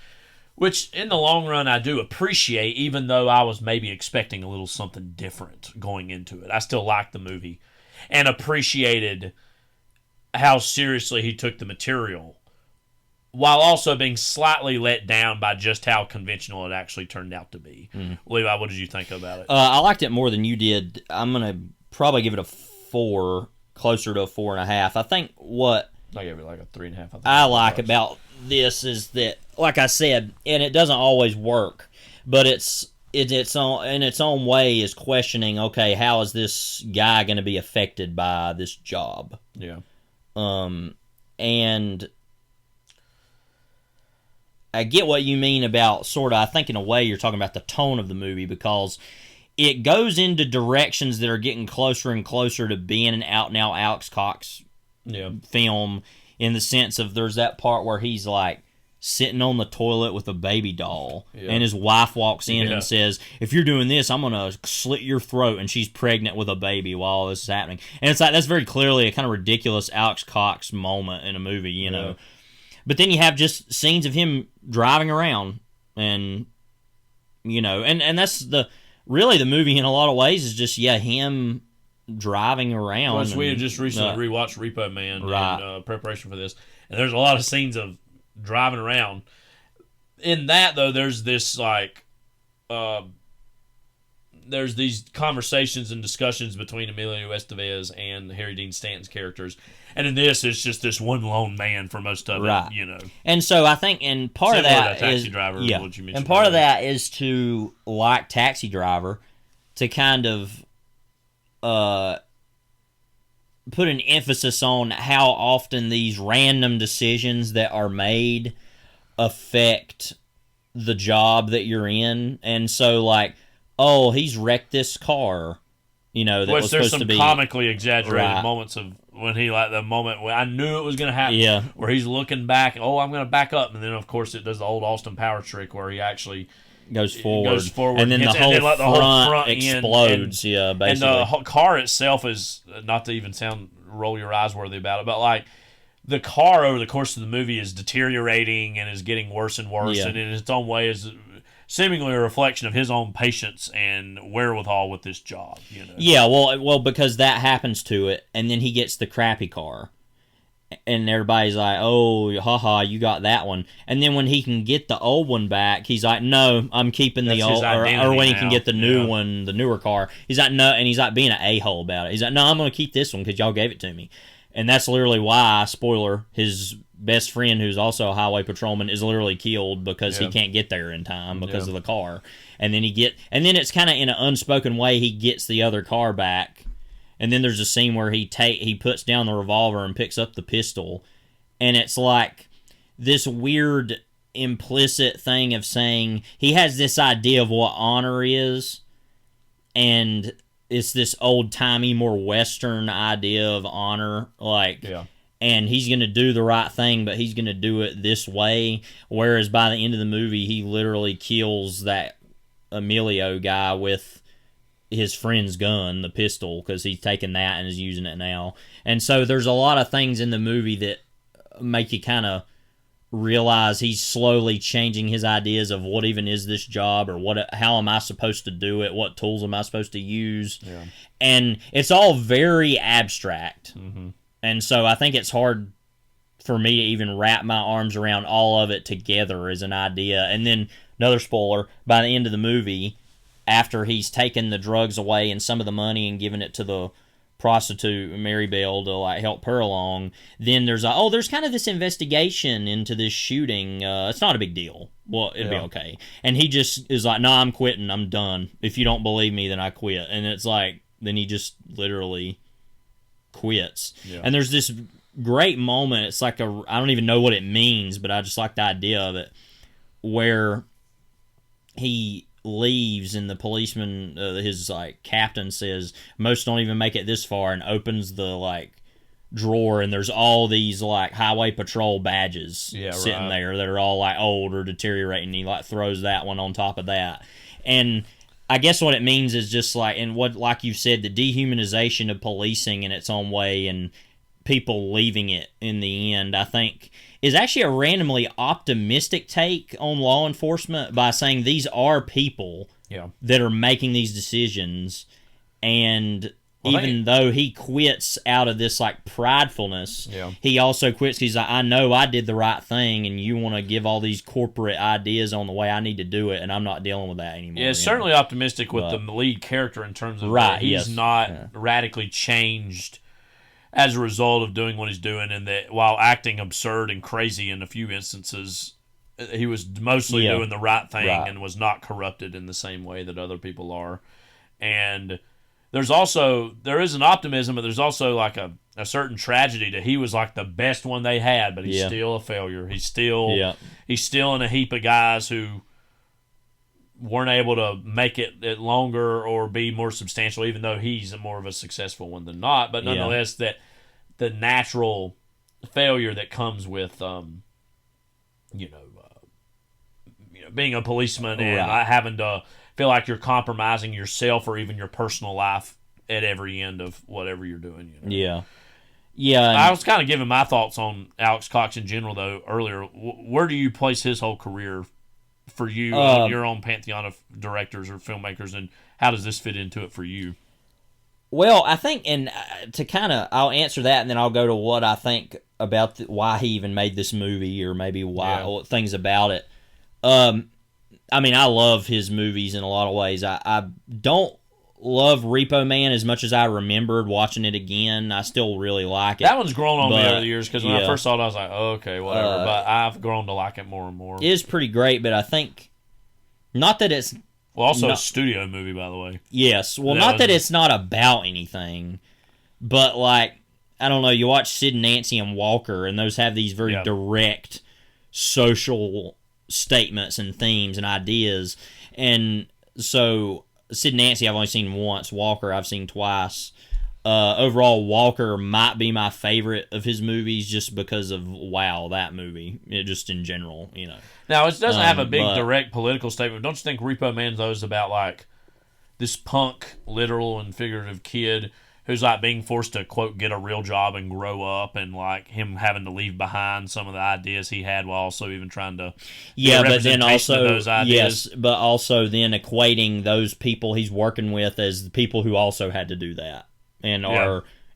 which in the long run I do appreciate, even though I was maybe expecting a little something different going into it. I still liked the movie and appreciated how seriously he took the material, while also being slightly let down by just how conventional it actually turned out to be. Levi, what did you think about it? I liked it more than you did. I'm going to probably give it a 4, closer to a 4.5. I think what I gave it like a 3.5. I like about this is that, like I said, and it doesn't always work, but it's in its own way is questioning, okay, how is this guy going to be affected by this job? Yeah. And I get what you mean about sort of, I think in a way you're talking about the tone of the movie, because it goes into directions that are getting closer and closer to being an out-and-out Alex Cox film, in the sense of there's that part where he's like sitting on the toilet with a baby doll, and his wife walks in and says, "If you're doing this, I'm gonna slit your throat," and she's pregnant with a baby while all this is happening. And it's like, that's very clearly a kind of ridiculous Alex Cox moment in a movie, you know. But then you have just scenes of him driving around, and you know, and that's the movie in a lot of ways is just him driving around. Plus, we had just recently rewatched Repo Man in preparation for this, and there's a lot of scenes of driving around. In that, though, there's this like there's these conversations and discussions between Emilio Estevez and Harry Dean Stanton's characters, and in this it's just this one lone man for most of it, you know. And so I think, and part of that Taxi Driver, what you mentioned, and part of that is to, like Taxi Driver, to kind of put an emphasis on how often these random decisions that are made affect the job that you're in. And so, like, oh, he's wrecked this car, you know, that was supposed to be... There's some comically exaggerated moments of when he, like, the moment when I knew it was going to happen, where he's looking back, oh, I'm going to back up, and then, of course, it does the old Austin Powers trick where he actually... goes forward, and then the whole front explodes, basically. And the car itself is, not to even sound roll your eyes worthy about it, but like the car over the course of the movie is deteriorating and is getting worse and worse, and in its own way is seemingly a reflection of his own patience and wherewithal with this job, you know. Yeah, well, because that happens to it, and then he gets the crappy car. And everybody's like, oh, haha, you got that one. And then when he can get the old one back, he's like, no, I'm keeping the old, or when he can get the new one, the newer car, he's like, no, and he's like being an a-hole about it. He's like, no, I'm going to keep this one because y'all gave it to me. And that's literally why, spoiler, his best friend, who's also a highway patrolman, is literally killed because he can't get there in time because of the car. And then and then it's kind of in an unspoken way, he gets the other car back. And then there's a scene where he puts down the revolver and picks up the pistol, and it's like this weird implicit thing of saying he has this idea of what honor is, and it's this old-timey, more Western idea of honor, and he's going to do the right thing, but he's going to do it this way, whereas by the end of the movie, he literally kills that Emilio guy with his friend's gun, the pistol, because he's taken that and is using it now. And so there's a lot of things in the movie that make you kind of realize he's slowly changing his ideas of what even is this job, or how am I supposed to do it, what tools am I supposed to use. And it's all very abstract. And so I think it's hard for me to even wrap my arms around all of it together as an idea. And then, another spoiler, by the end of the movie, after he's taken the drugs away and some of the money and given it to the prostitute Mary Bell to like help her along, then there's there's kind of this investigation into this shooting. It's not a big deal. Well, it'll be okay. And he just is like, "No, I'm quitting. I'm done. If you don't believe me, then I quit." And it's like, then he just literally quits. And there's this great moment. It's like I don't even know what it means, but I just like the idea of it, where he leaves and the policeman, his like captain, says most don't even make it this far, and opens the like drawer, and there's all these like highway patrol badges sitting there that are all like old or deteriorating. He like throws that one on top of that, and I guess what it means is just like, and what, like you said, the dehumanization of policing in its own way and people leaving it in the end, I think, is actually a randomly optimistic take on law enforcement by saying these are people that are making these decisions, and even though he quits out of this like pridefulness, he also quits because he's like, I know I did the right thing, and you want to give all these corporate ideas on the way I need to do it, and I'm not dealing with that anymore. Yeah, it's certainly optimistic with the lead character in terms of he's not radically changed as a result of doing what he's doing, and that while acting absurd and crazy in a few instances, he was mostly doing the right thing and was not corrupted in the same way that other people are. And there is an optimism, but there's also like a certain tragedy that he was like the best one they had, but he's still a failure. He's still in a heap of guys who weren't able to make it longer or be more substantial, even though he's more of a successful one than not. But nonetheless, that the natural failure that comes with being a policeman and having to feel like you're compromising yourself or even your personal life at every end of whatever you're doing. Yeah. I was kind of giving my thoughts on Alex Cox in general, though, earlier. Where do you place his whole career for you on your own pantheon of directors or filmmakers, and how does this fit into it for you? Well, I think, and I'll answer that, and then I'll go to what I think about why he even made this movie, or maybe things about it. I mean, I love his movies in a lot of ways. I don't love Repo Man as much as I remembered watching it again. I still really like it. That one's grown on me over the years, because when I first saw it, I was like, oh, okay, whatever. But I've grown to like it more and more. It is pretty great, but I think, not that it's... Well, also a studio movie, by the way. Yes. Well, not that it's not about anything, but, like, I don't know, you watch Sid and Nancy and Walker, and those have these very direct social statements and themes and ideas. And so, Sid and Nancy I've only seen once. Walker I've seen twice. Overall, Walker might be my favorite of his movies just because of, that movie. Just in general, Now, it doesn't have a big direct political statement. Don't you think Repo Man's is about, like, this punk, literal and figurative kid who's, like, being forced to, quote, get a real job and grow up, and, like, him having to leave behind some of the ideas he had while also even trying to but then also, those ideas. Yes, but also then equating those people he's working with as the people who also had to do that. And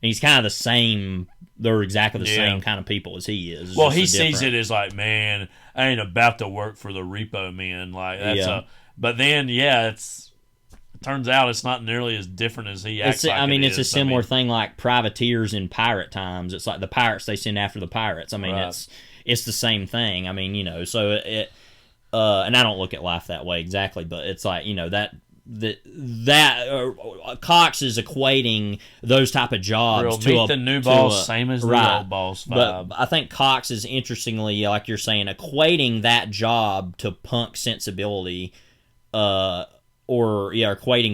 he's kind of the same. They're exactly the same kind of people as he is. Well, he sees it as like, man, I ain't about to work for the Repo Man. Like that's but then it turns out it's not nearly as different as he acts. It's a similar thing like privateers in pirate times. It's like the pirates they send after the pirates. I mean, it's the same thing. I mean, so it and I don't look at life that way exactly, but it's like Cox is equating those type of jobs to the new boss, same as the old boss vibe. But I think Cox is interestingly, like you're saying, equating that job to punk sensibility, equating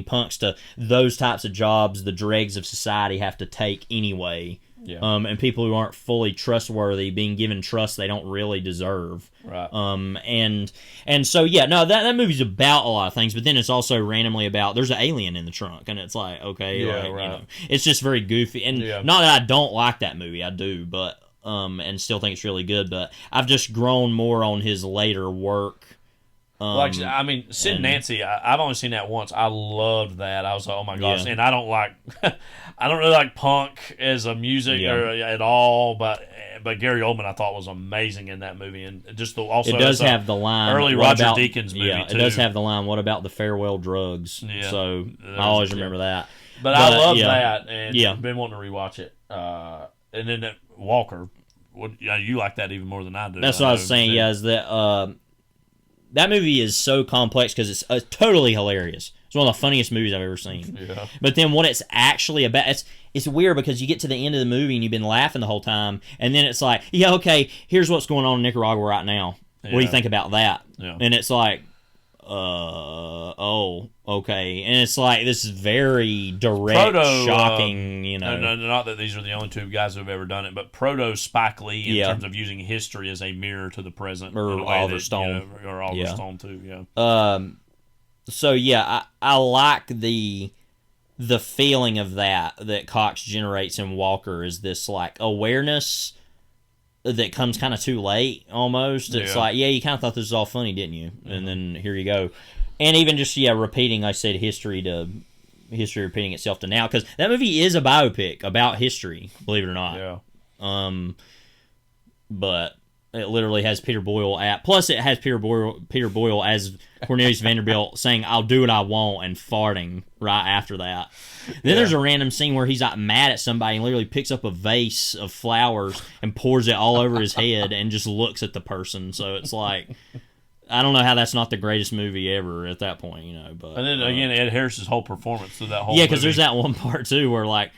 punks to those types of jobs the dregs of society have to take anyway. And people who aren't fully trustworthy being given trust they don't really deserve. Right. And so that movie's about a lot of things, but then it's also randomly about there's an alien in the trunk, and it's like it's just very goofy. And not that I don't like that movie, I do, but and still think it's really good. But I've just grown more on his later work. Sid and Nancy, I've only seen that once. I loved that. I was like, oh my gosh. And I don't really like punk as a music or at all, but Gary Oldman I thought was amazing in that movie, and just also it does have the line early Roger Deakins movie too. It does have the line, what about the farewell drugs? So I always remember that. But I love that, and been wanting to rewatch it. And then Walker, you like that even more than I do. That's what I was saying. Is that that movie is so complex because it's totally hilarious. It's one of the funniest movies I've ever seen. Yeah. But then what it's actually about, it's weird because you get to the end of the movie and you've been laughing the whole time, and then it's like, okay, here's what's going on in Nicaragua right now. What do you think about that? Yeah. And it's like, okay. And it's like this very direct, shocking, not that these are the only two guys who have ever done it, but proto Spike Lee in terms of using history as a mirror to the present. Or Oliver Stone. Or Oliver Stone, too, So, I like the feeling of that Cox generates in Walker is this, like, awareness that comes kind of too late, almost. It's like, you kind of thought this was all funny, didn't you? Mm-hmm. And then here you go. And even just, repeating, I said, history repeating itself to now, because that movie is a biopic about history, believe it or not. Yeah. But it literally has Peter Boyle plus it has Peter Boyle as Cornelius Vanderbilt saying, I'll do what I want, and farting right after that. Then there's a random scene where he's like mad at somebody and literally picks up a vase of flowers and pours it all over his head and just looks at the person. So it's like, I don't know how that's not the greatest movie ever at that point, But and then again, Ed Harris's whole performance through that whole movie. Because there's that one part too where like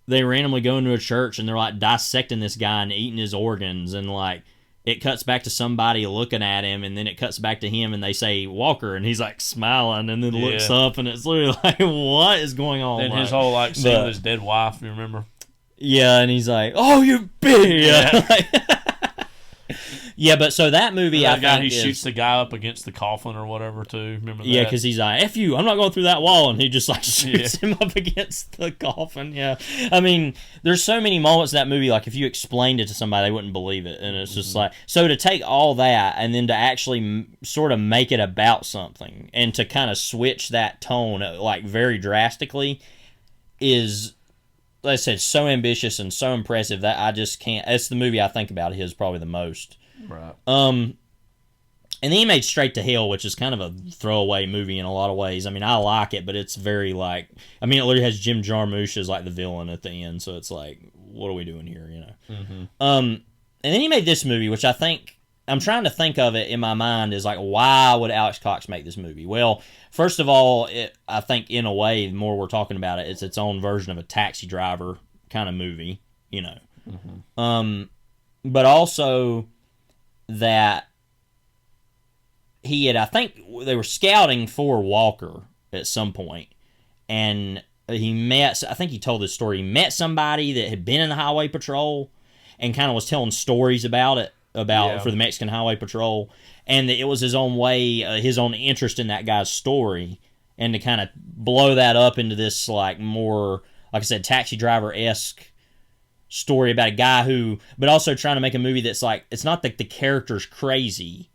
they randomly go into a church and they're like dissecting this guy and eating his organs, and like it cuts back to somebody looking at him, and then it cuts back to him, and they say Walker, and he's like smiling, and then looks up, and it's literally like, what is going on? And his whole like scene with his dead wife, you remember? Yeah, and he's like, "Oh, you big." Yeah. Yeah, but so that movie, that guy who shoots the guy up against the coffin or whatever too. Remember that? Yeah, because he's like, "F you, I'm not going through that wall," and he just like shoots him up against the coffin. Yeah, I mean, there's so many moments in that movie. Like if you explained it to somebody, they wouldn't believe it, and it's just like so to take all that and then to actually sort of make it about something and to kind of switch that tone like very drastically is, like I said, so ambitious and so impressive that I just can't. It's the movie I think about his probably the most. Right. And then he made Straight to Hell, which is kind of a throwaway movie in a lot of ways. I mean, I like it, but it's very like, I mean, it literally has Jim Jarmusch as like the villain at the end, so it's like, what are we doing here, you know? Mm-hmm. And then he made this movie, which I think, I'm trying to think of it in my mind as like, why would Alex Cox make this movie? Well, first of all, I think in a way, the more we're talking about it, it's its own version of a Taxi Driver kind of movie, you know? Mm-hmm. But also that he had, I think they were scouting for Walker at some point, and he met, I think he told this story, he met somebody that had been in the Highway Patrol and kind of was telling stories about it, for the Mexican Highway Patrol, and that it was his own way, his own interest in that guy's story, and to kind of blow that up into this like more, like I said, Taxi Driver-esque story about a guy who, but also trying to make a movie that's like, it's not that the character's crazy,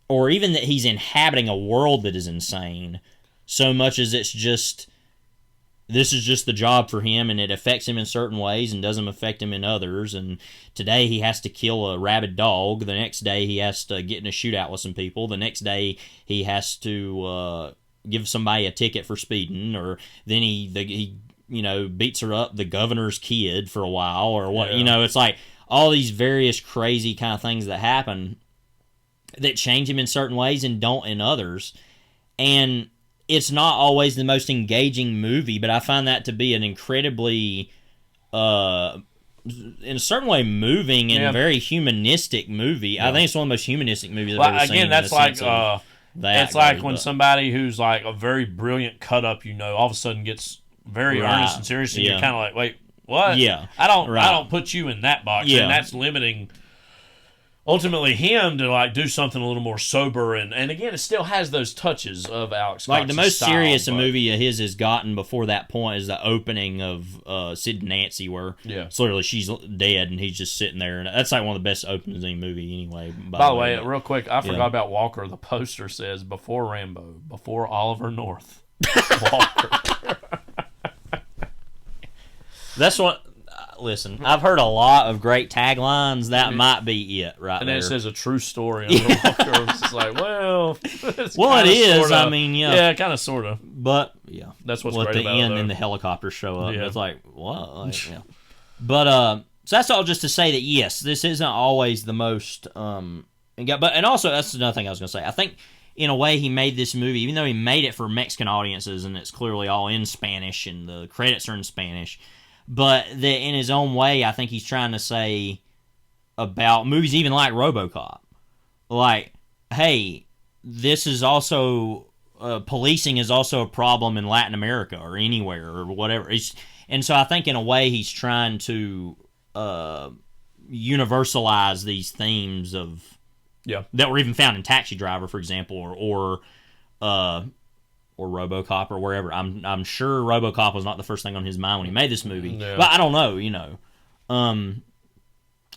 or even that he's inhabiting a world that is insane, so much as it's just, this is just the job for him, and it affects him in certain ways and doesn't affect him in others, and today he has to kill a rabid dog, the next day he has to get in a shootout with some people, the next day he has to give somebody a ticket for speeding, or then he you know, beats her up, the governor's kid for a while, or what, you know, it's like all these various crazy kind of things that happen that change him in certain ways and don't in others. And it's not always the most engaging movie, but I find that to be an incredibly, in a certain way, moving and very humanistic movie. Yeah. I think it's one of the most humanistic movies I've ever seen. Again, that's like, it's like when but somebody who's like a very brilliant cut-up, you know, all of a sudden gets very earnest and serious, and you're kind of like, wait, what? Yeah. I don't put you in that box, and that's limiting, ultimately, him to like do something a little more sober, and again, it still has those touches of Alex Cox's like the most style, serious a movie of his has gotten before that point is the opening of Sid and Nancy, where literally she's dead and he's just sitting there, and that's like one of the best openings in a movie anyway. By the way, real quick, I forgot about Walker. The poster says, before Rambo, before Oliver North, Walker. That's what. Listen, I've heard a lot of great taglines. That might be it, right and there. And then it says a true story under Walker. It's like, well, it is. Sorta, I mean, yeah, kind of, sort of. But yeah, that's what's great at the about end. It, and the helicopters show up. And it's like, what? Like, yeah. But so that's all just to say that yes, this isn't always the most and also that's another thing I was going to say. I think in a way he made this movie, even though he made it for Mexican audiences, and it's clearly all in Spanish and the credits are in Spanish. But in his own way, I think he's trying to say about movies even like RoboCop. Like, hey, this is also, policing is also a problem in Latin America or anywhere or whatever. And so I think in a way he's trying to universalize these themes of that were even found in Taxi Driver, for example, or RoboCop or wherever. I'm sure RoboCop was not the first thing on his mind when he made this movie. But I don't know, you know.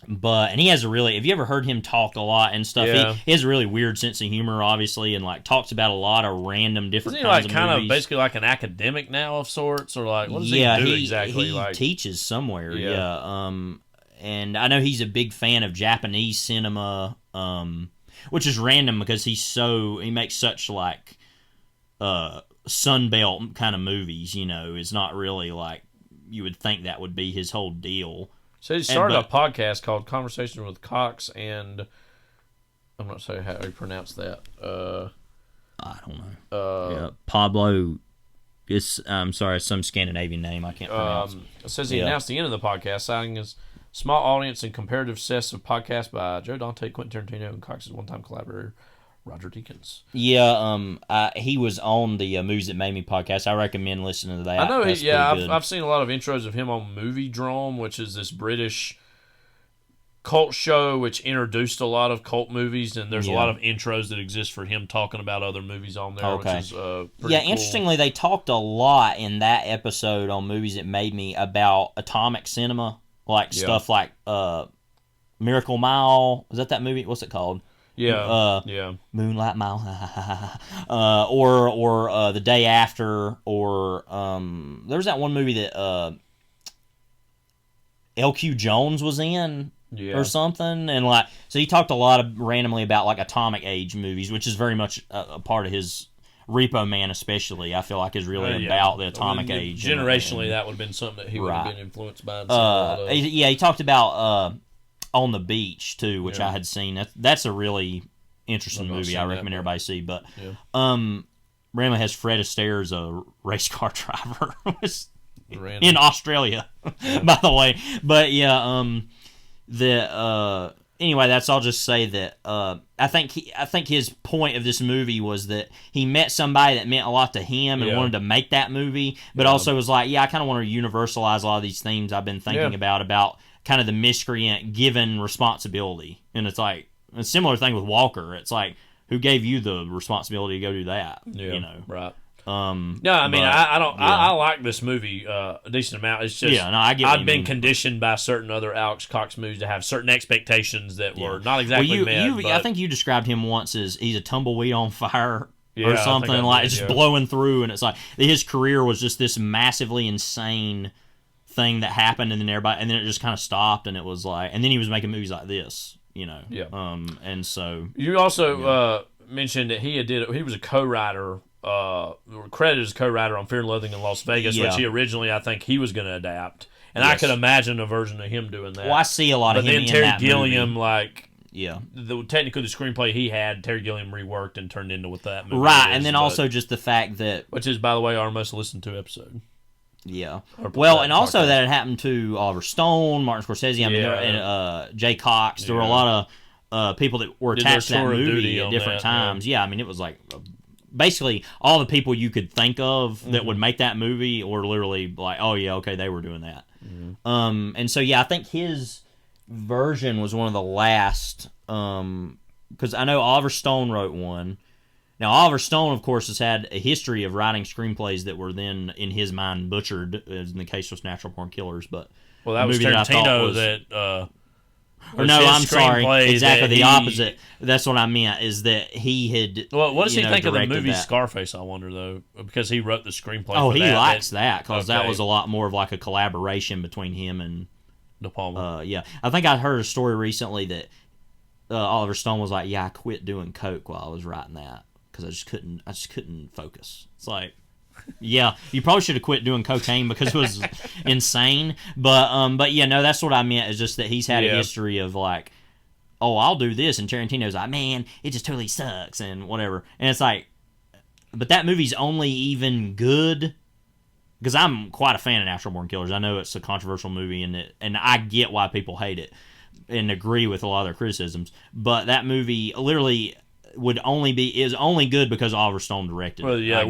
But and he has a really, have you ever heard him talk a lot and stuff? He has a really weird sense of humor, obviously, and like talks about a lot of random different Isn't he kinds like of kind movies. of basically like an academic now of sorts, or like what does he do exactly? He like teaches somewhere, and I know he's a big fan of Japanese cinema, which is random because he makes such like Sunbelt kind of movies, you know. It's not really like you would think that would be his whole deal. So he started a podcast called Conversation with Cox, and I'm not sure how you pronounce that. I don't know. Pablo. I'm sorry, some Scandinavian name I can't pronounce. It says he announced the end of the podcast, citing his small audience and comparative success of podcast by Joe Dante, Quentin Tarantino, and Cox's one-time collaborator Roger Deakins. Yeah, he was on the Movies That Made Me podcast. I recommend listening to that. I know. That's I've seen a lot of intros of him on Movie Drome, which is this British cult show which introduced a lot of cult movies, and there's a lot of intros that exist for him talking about other movies on there, which is pretty cool. Interestingly, they talked a lot in that episode on Movies That Made Me about atomic cinema, like stuff like Miracle Mile. Was that movie? What's it called? Moonlight Mile, or The Day After, or there was that one movie that L.Q. Jones was in. Or something, and so he talked a lot of randomly about like atomic age movies, which is very much a part of his Repo Man, especially. I feel like is really about the atomic age. Generationally, that would have been something that he would have been influenced by. He talked about On the Beach too, which I had seen. That's a really interesting movie. I recommend everybody see. But randomly has Fred Astaire as a race car driver in Australia, by the way. But anyway, that's I'll just say that I think his point of this movie was that he met somebody that meant a lot to him and wanted to make that movie, but also was like, I kind of want to universalize a lot of these themes I've been thinking about kind of the miscreant given responsibility. And it's like a similar thing with Walker. It's like, who gave you the responsibility to go do that? Right. I like this movie a decent amount. It's just I've been conditioned by certain other Alex Cox movies to have certain expectations that were not exactly met. I think you described him once as he's a tumbleweed on fire or something, like just blowing through, and it's like his career was just this massively insane thing that happened, and then it just kind of stopped, and it was like, and then he was making movies like this, and so you also mentioned that he was a co-writer. Credited as co-writer on Fear and Loathing in Las Vegas, which he originally, I think, he was going to adapt, and I could imagine a version of him doing that. Well, I see a lot of him in that movie. But then Terry Gilliam, technically the screenplay he had, Terry Gilliam reworked and turned into what that movie right, is, and then also just the fact that, which is, by the way, our most listened to episode. Yeah. Well, and also that it happened to Oliver Stone, Martin Scorsese, and Jay Cox. There were a lot of people that were attached to that movie at different times. Yeah, I mean, it was like basically all the people you could think of that would make that movie were literally like, they were doing that. And so, I think his version was one of the last, because I know Oliver Stone wrote one. Now, Oliver Stone, of course, has had a history of writing screenplays that were then, in his mind, butchered, as in the case of Natural Born Killers. But that was Tarantino I'm sorry. Exactly the opposite. That's what I meant, is that he had. Well, what does he think of the movie Scarface, I wonder, though? Because he wrote the screenplay. Oh, he likes that, because that was a lot more of like a collaboration between him and De Palma. I think I heard a story recently that Oliver Stone was like, I quit doing coke while I was writing that, because I just couldn't focus. It's like, you probably should have quit doing cocaine because it was insane. But that's what I meant, is just that he's had a history of like, I'll do this, and Tarantino's like, man, it just totally sucks and whatever. And it's like, but that movie's only even good because I'm quite a fan of Natural Born Killers. I know it's a controversial movie, and I get why people hate it and agree with a lot of their criticisms. But that movie literally is only good because Oliver Stone directed it. Well,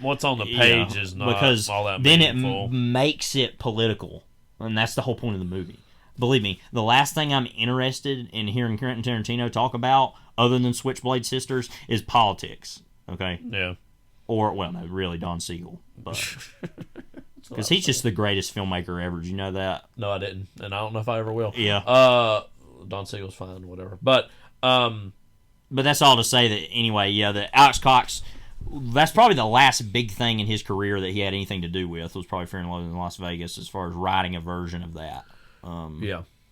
what's on the page is not because all that then meaningful. It makes it political, and that's the whole point of the movie. Believe me, the last thing I'm interested in hearing Quentin Tarantino talk about, other than Switchblade Sisters, is politics. Okay. Yeah. Or no, really Don Siegel, but because he's just the greatest filmmaker ever. Did you know that? No, I didn't, and I don't know if I ever will. Yeah. Don Siegel's fine, whatever. But that's all to say that anyway. Yeah, that Alex Cox. That's probably the last big thing in his career that he had anything to do with, was probably Fear and Loathing in Las Vegas, as far as writing a version of that.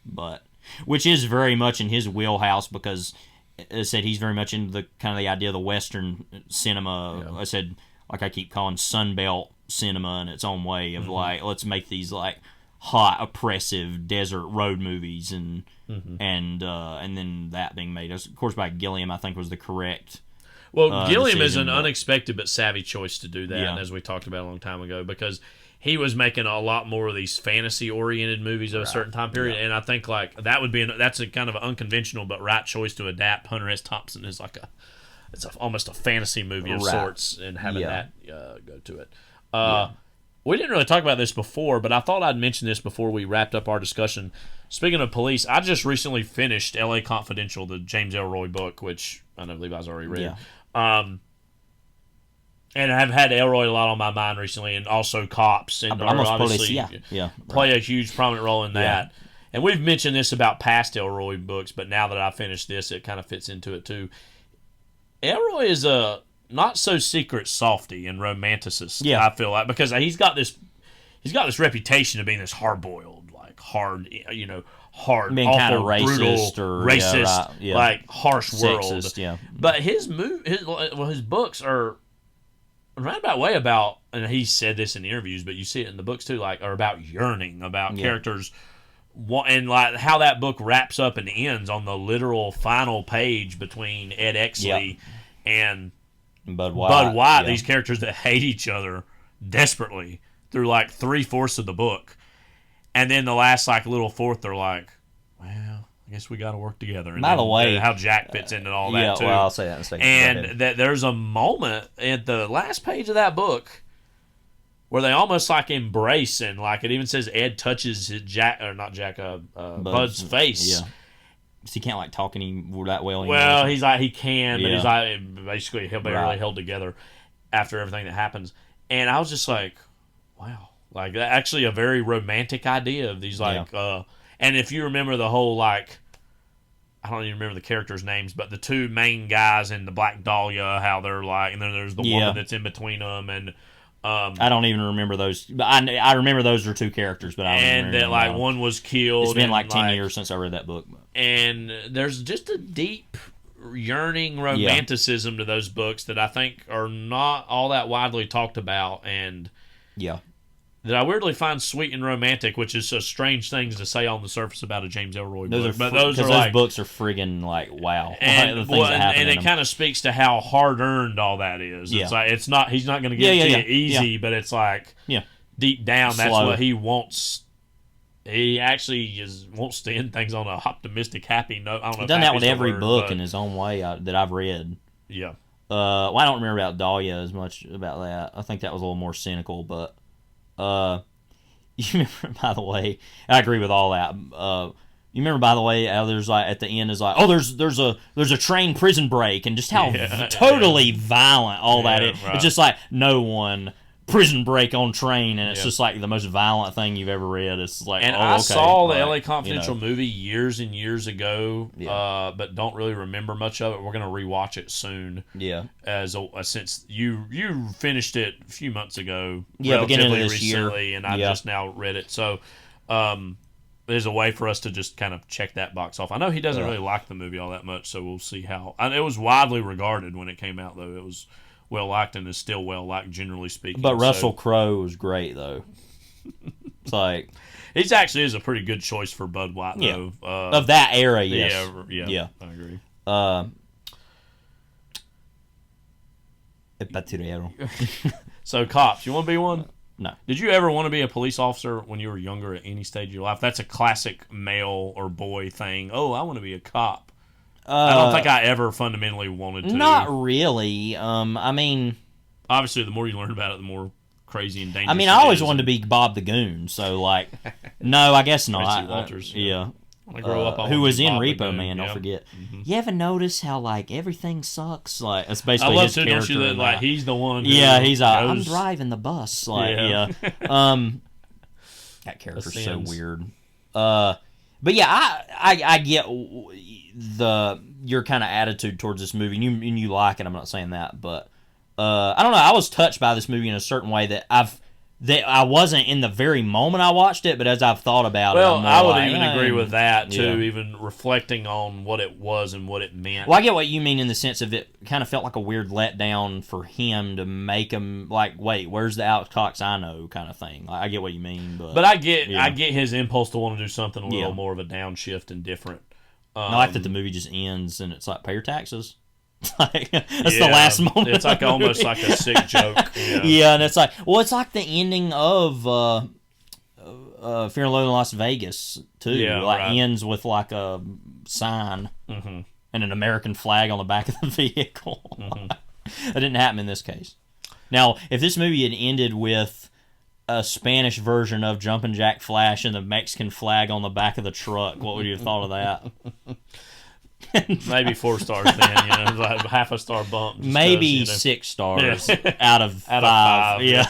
But which is very much in his wheelhouse, because as I said, he's very much into the kind of the idea of the Western cinema. I said, like I keep calling Sunbelt cinema in its own way of like, let's make these like hot, oppressive desert road movies, and then that being made, of course, by Gilliam, I think was the correct. Well, Gilliam is an unexpected but savvy choice to do that, as we talked about a long time ago, because he was making a lot more of these fantasy-oriented movies of a certain time period, and I think like that would be that's a kind of an unconventional but right choice to adapt. Hunter S. Thompson is like almost a fantasy movie of sorts, and having that go to it. We didn't really talk about this before, but I thought I'd mention this before we wrapped up our discussion. Speaking of police, I just recently finished L.A. Confidential, the James Ellroy book, which I know Levi's already read. And I've had Ellroy a lot on my mind recently, and also Cops, and obviously play a huge prominent role in that. And we've mentioned this about past Ellroy books, but now that I finished this, it kind of fits into it too. Ellroy is a not so secret softy and romanticist. I feel like, because he's got this reputation of being this hard boiled, like hard, hard, being awful, kind of racist brutal, or racist, like harsh sexist, world. But his books are roundabout way about, and he said this in interviews, but you see it in the books too, like are about yearning, about characters. And like how that book wraps up and ends on the literal final page between Ed Exley and Bud White, these characters that hate each other desperately through like 3/4 of the book, and then the last like little fourth, they're like, well, I guess we got to work together. And by the way, how Jack fits into all that too. Well, I'll say that in a second. And that there's a moment at the last page of that book where they almost like embrace, and like it even says Ed touches Bud's face. Yeah. He can't like talk that well anymore. Well, he's like he can, but he's like basically he'll be really held together after everything that happens. And I was just like, wow, like actually a very romantic idea of these like. And if you remember the whole like, I don't even remember the characters' names, but the two main guys in the Black Dahlia, how they're like, and then there's the woman that's in between them, and. I don't even remember those. But I remember those are two characters, but I don't remember. And that like one was killed. It's been like 10 years since I read that book. And there's just a deep yearning romanticism to those books that I think are not all that widely talked about, and that I weirdly find sweet and romantic, which is a strange thing to say on the surface about a James Ellroy book. But those books are friggin' like wow. And, and it kind of speaks to how hard earned all that is. It's like he's not going to give it to you easy, but it's like deep down that's what he wants. He actually wants to end things on an optimistic, happy note. I don't know. He's done that with every book in his own way that I've read. Yeah. Well, I don't remember about Dahlia as much about that. I think that was a little more cynical, but. You remember, by the way, I agree with all that. You remember, by the way, how there's like at the end is like, oh, there's a train prison break, and just how totally violent all that is. Right. It's just like no one prison break on train, and it's just like the most violent thing you've ever read. It's like, and I saw the LA Confidential movie years and years ago, but don't really remember much of it. We're gonna rewatch it soon. Yeah, since you finished it a few months ago, beginning of this recently, year, and I just now read it. So, there's a way for us to just kind of check that box off. I know he doesn't really like the movie all that much, so we'll see how. It was widely regarded when it came out, though. It was well liked and is still well liked, generally speaking. But Russell Crowe was great, though. It's like he actually is a pretty good choice for Bud White, though. Of that era, yes. Yeah, I agree. So, Cops, you want to be one? No. Did you ever want to be a police officer when you were younger at any stage of your life? That's a classic male or boy thing. Oh, I want to be a cop. I don't think I ever fundamentally wanted to. Not really. I mean, obviously, the more you learn about it, the more crazy and dangerous. I mean, I always wanted to be Bob the Goon. So, like, no, I guess not. Walters, When I grow up, who was in Repo Man? Don't forget. Mm-hmm. You ever notice how like everything sucks? Like it's basically his character. Don't you, like he's the one. He's I'm driving the bus. Like that character's so weird. But yeah, I get your kind of attitude towards this movie, and you like it. I'm not saying that, but I don't know. I was touched by this movie in a certain way that I wasn't in the very moment I watched it, but as I've thought about it, I would even agree with that too. Even reflecting on what it was and what it meant. Well, I get what you mean in the sense of it kind of felt like a weird letdown for him to make him like, wait, where's the Alex Cox I know kind of thing. Like, I get what you mean, but I get his impulse to want to do something a little more of a downshift and different. I like that the movie just ends and it's like, pay your taxes. That's the last moment. It's like almost like a sick joke. Yeah, and it's like, well, it's like the ending of Fear and Loathing in Las Vegas too. Yeah, ends with like a sign and an American flag on the back of the vehicle. That didn't happen in this case. Now, if this movie had ended with a Spanish version of Jumpin' Jack Flash and the Mexican flag on the back of the truck, what would you have thought of that? Maybe 4 stars then, like half a star bump. Maybe 6 stars out of 5. Yeah.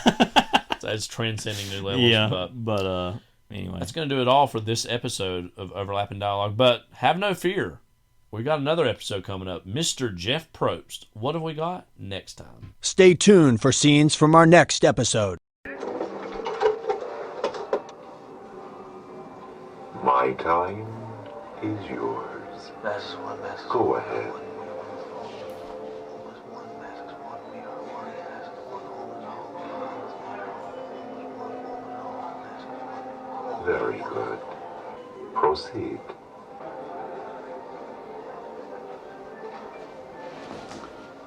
It's transcending new levels. Yeah, but anyway. That's going to do it all for this episode of Overlapping Dialogue. But have no fear. We got another episode coming up. Mr. Jeff Probst. What have we got next time? Stay tuned for scenes from our next episode. My time is yours. Go ahead. Very good. Proceed.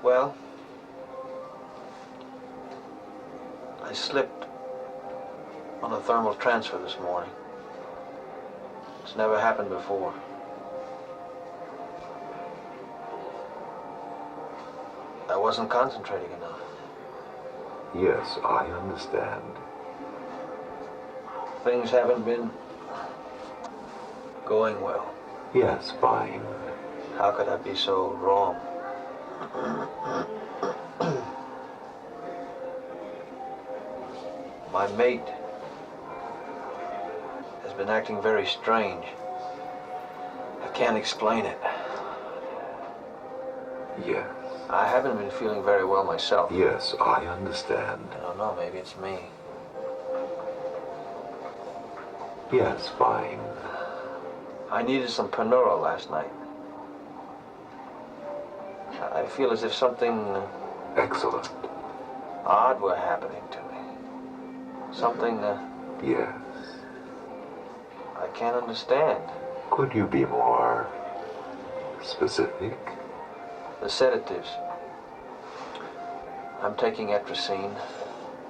Well, I slipped on a thermal transfer this morning. It's never happened before. I wasn't concentrating enough. Yes, I understand. Things haven't been going well. Yes, fine. How could I be so wrong? My mate has been acting very strange. I can't explain it. Yes. I haven't been feeling very well myself. Yes, I understand. I don't know, maybe it's me. Yes, fine. I needed some Panuro last night. I feel as if something excellent, odd were happening to me. Something yes. I can't understand. Could you be more specific? The sedatives. I'm taking Etrazine,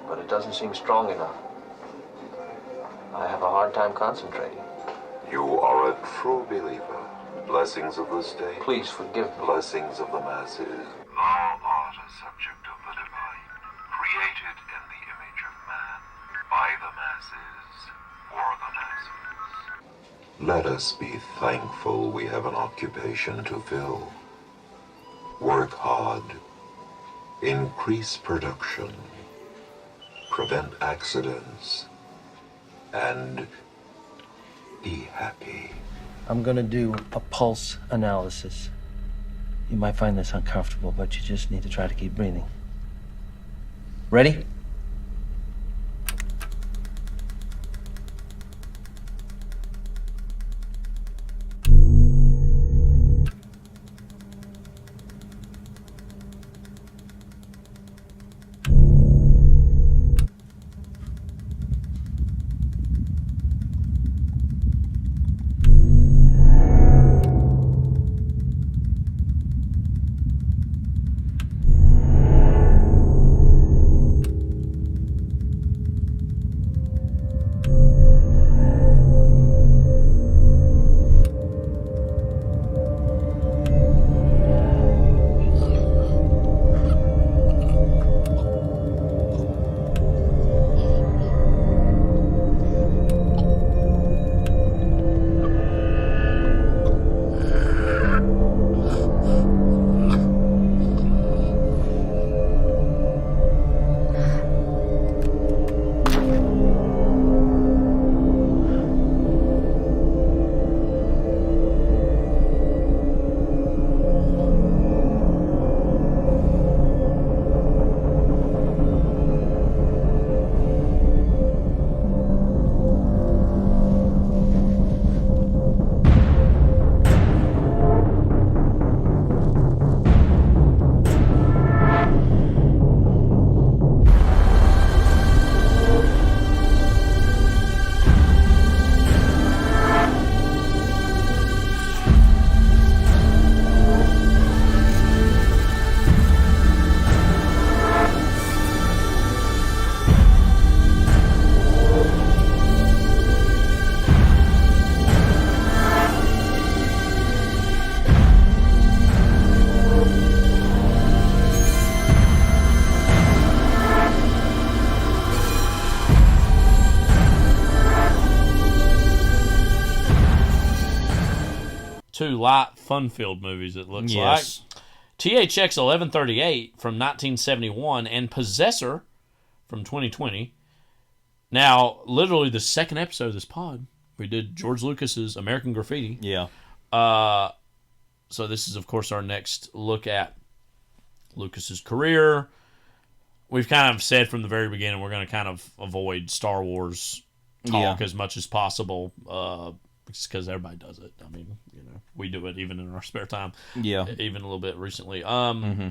but it doesn't seem strong enough. I have a hard time concentrating. You are a true believer. Blessings of the state. Please forgive me. Blessings of the masses. Thou art a subject of the divine, created in the image of man, by the masses, for the masses. Let us be thankful we have an occupation to fill. Work hard. Increase production. Prevent accidents. And be happy. I'm going to do a pulse analysis. You might find this uncomfortable, but you just need to try to keep breathing. Ready? two light, fun-filled movies, it looks Yes. like. THX 1138 from 1971 and Possessor from 2020. Now, literally the second episode of this pod, we did George Lucas's American Graffiti. Yeah. So this is, of course, our next look at Lucas's career. We've kind of said from the very beginning we're going to kind of avoid Star Wars talk as much as possible, because everybody does it. I mean, you know, we do it even in our spare time. Yeah, even a little bit recently. Wow.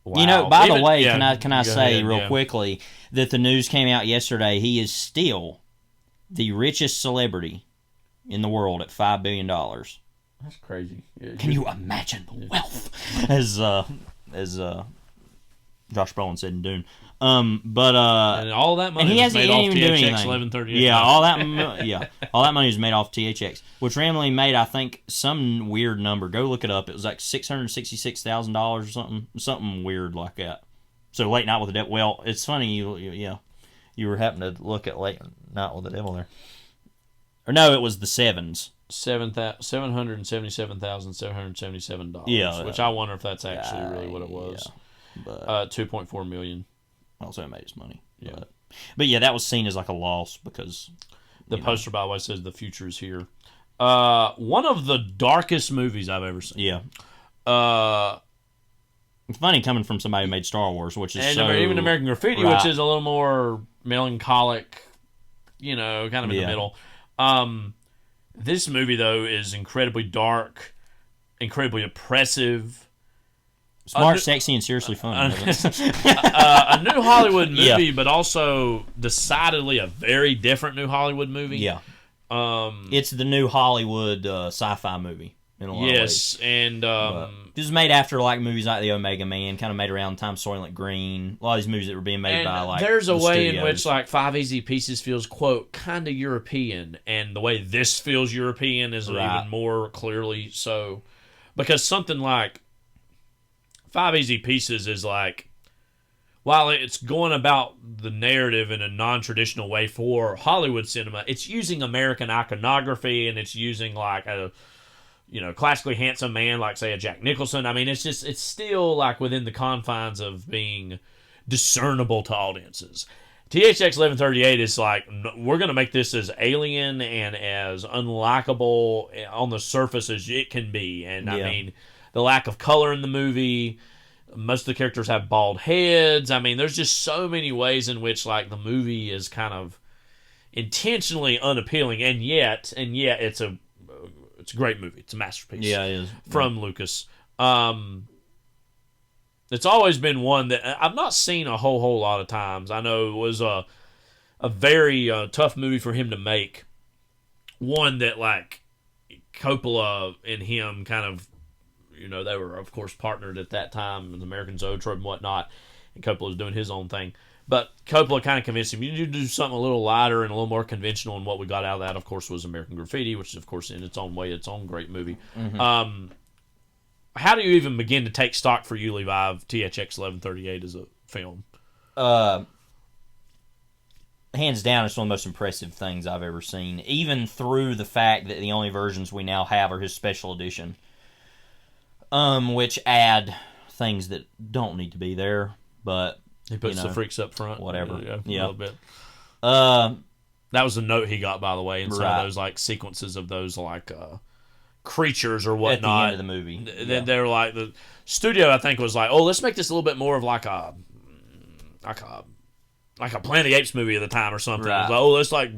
You know, by the way, can I say real quickly that the news came out yesterday? He is still the richest celebrity in the world at $5 billion. That's crazy. Can you imagine the wealth? As Josh Brolin said in Dune. But and all that money was made off THX 1138. Yeah, all that money was made off THX, which randomly made, I think, some weird number. Go look it up. It was like $666,000 or something weird like that. So Late Night with the Devil. Well, it's funny. You were happening to look at Late Night with the Devil there. Or no, it was the sevens. $777,777. Yeah, which I wonder if that's actually really what it was. Yeah, but $2.4 million. Also, it made its money. Yeah, but yeah, that was seen as like a loss because the poster, by the way, says the future is here. One of the darkest movies I've ever seen. Yeah. It's funny coming from somebody who made Star Wars, which is even American Graffiti, which is a little more melancholic, you know, kind of in the middle. This movie, though, is incredibly dark, incredibly oppressive. Smart, sexy, and seriously fun. A new Hollywood movie, but also decidedly a very different new Hollywood movie. Yeah. It's the new Hollywood sci-fi movie in a lot of ways. Yes, and this was made after like movies like The Omega Man, kind of made around the time Soylent Green. A lot of these movies that were being made by like there's a way studios. in which like Five Easy Pieces feels quote kind of European, and the way this feels European is even more clearly so, because something like Five Easy Pieces is like, while it's going about the narrative in a non-traditional way for Hollywood cinema, it's using American iconography, and it's using like a, you know, classically handsome man like, say, a Jack Nicholson. I mean, it's still like within the confines of being discernible to audiences. THX 1138 is like, we're going to make this as alien and as unlikable on the surface as it can be. And I mean, the lack of color in the movie, most of the characters have bald heads. I mean, there's just so many ways in which like the movie is kind of intentionally unappealing, and yet it's a great movie. It's a masterpiece. Yeah, it is. From Lucas. It's always been one that I've not seen a whole lot of times. I know it was a very tough movie for him to make. One that like Coppola and him kind of, you know, they were of course partnered at that time in the American Zoetrope and whatnot, and Coppola was doing his own thing. But Coppola kind of convinced him, you need to do something a little lighter and a little more conventional, and what we got out of that, of course, was American Graffiti, which is, of course, in its own way, its own great movie. Mm-hmm. How do you even begin to take stock for you, Levi, of THX 1138 as a film? Hands down, it's one of the most impressive things I've ever seen, even through the fact that the only versions we now have are his special edition, which add things that don't need to be there, but he puts the freaks up front. Whatever. A little bit. That was the note he got, by the way, in some of those like sequences of those like creatures or whatnot. At the end of the movie. They're like, the studio, I think, was like, oh, let's make this a little bit more of like a Planet of the Apes movie at the time or something. Right. Like,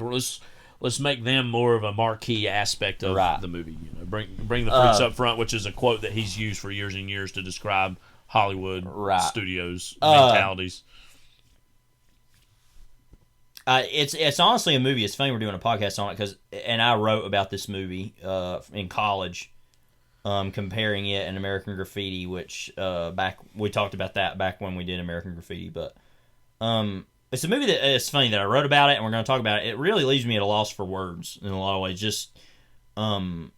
let's make them more of a marquee aspect of the movie. You know, bring the freaks up front, which is a quote that he's used for years and years to describe Hollywood studios mentalities. It's honestly a movie. It's funny we're doing a podcast on it and I wrote about this movie in college, comparing it and American Graffiti, which we talked about that back when we did American Graffiti. But it's a movie that it's funny that I wrote about it and we're going to talk about it. It really leaves me at a loss for words in a lot of ways. Just how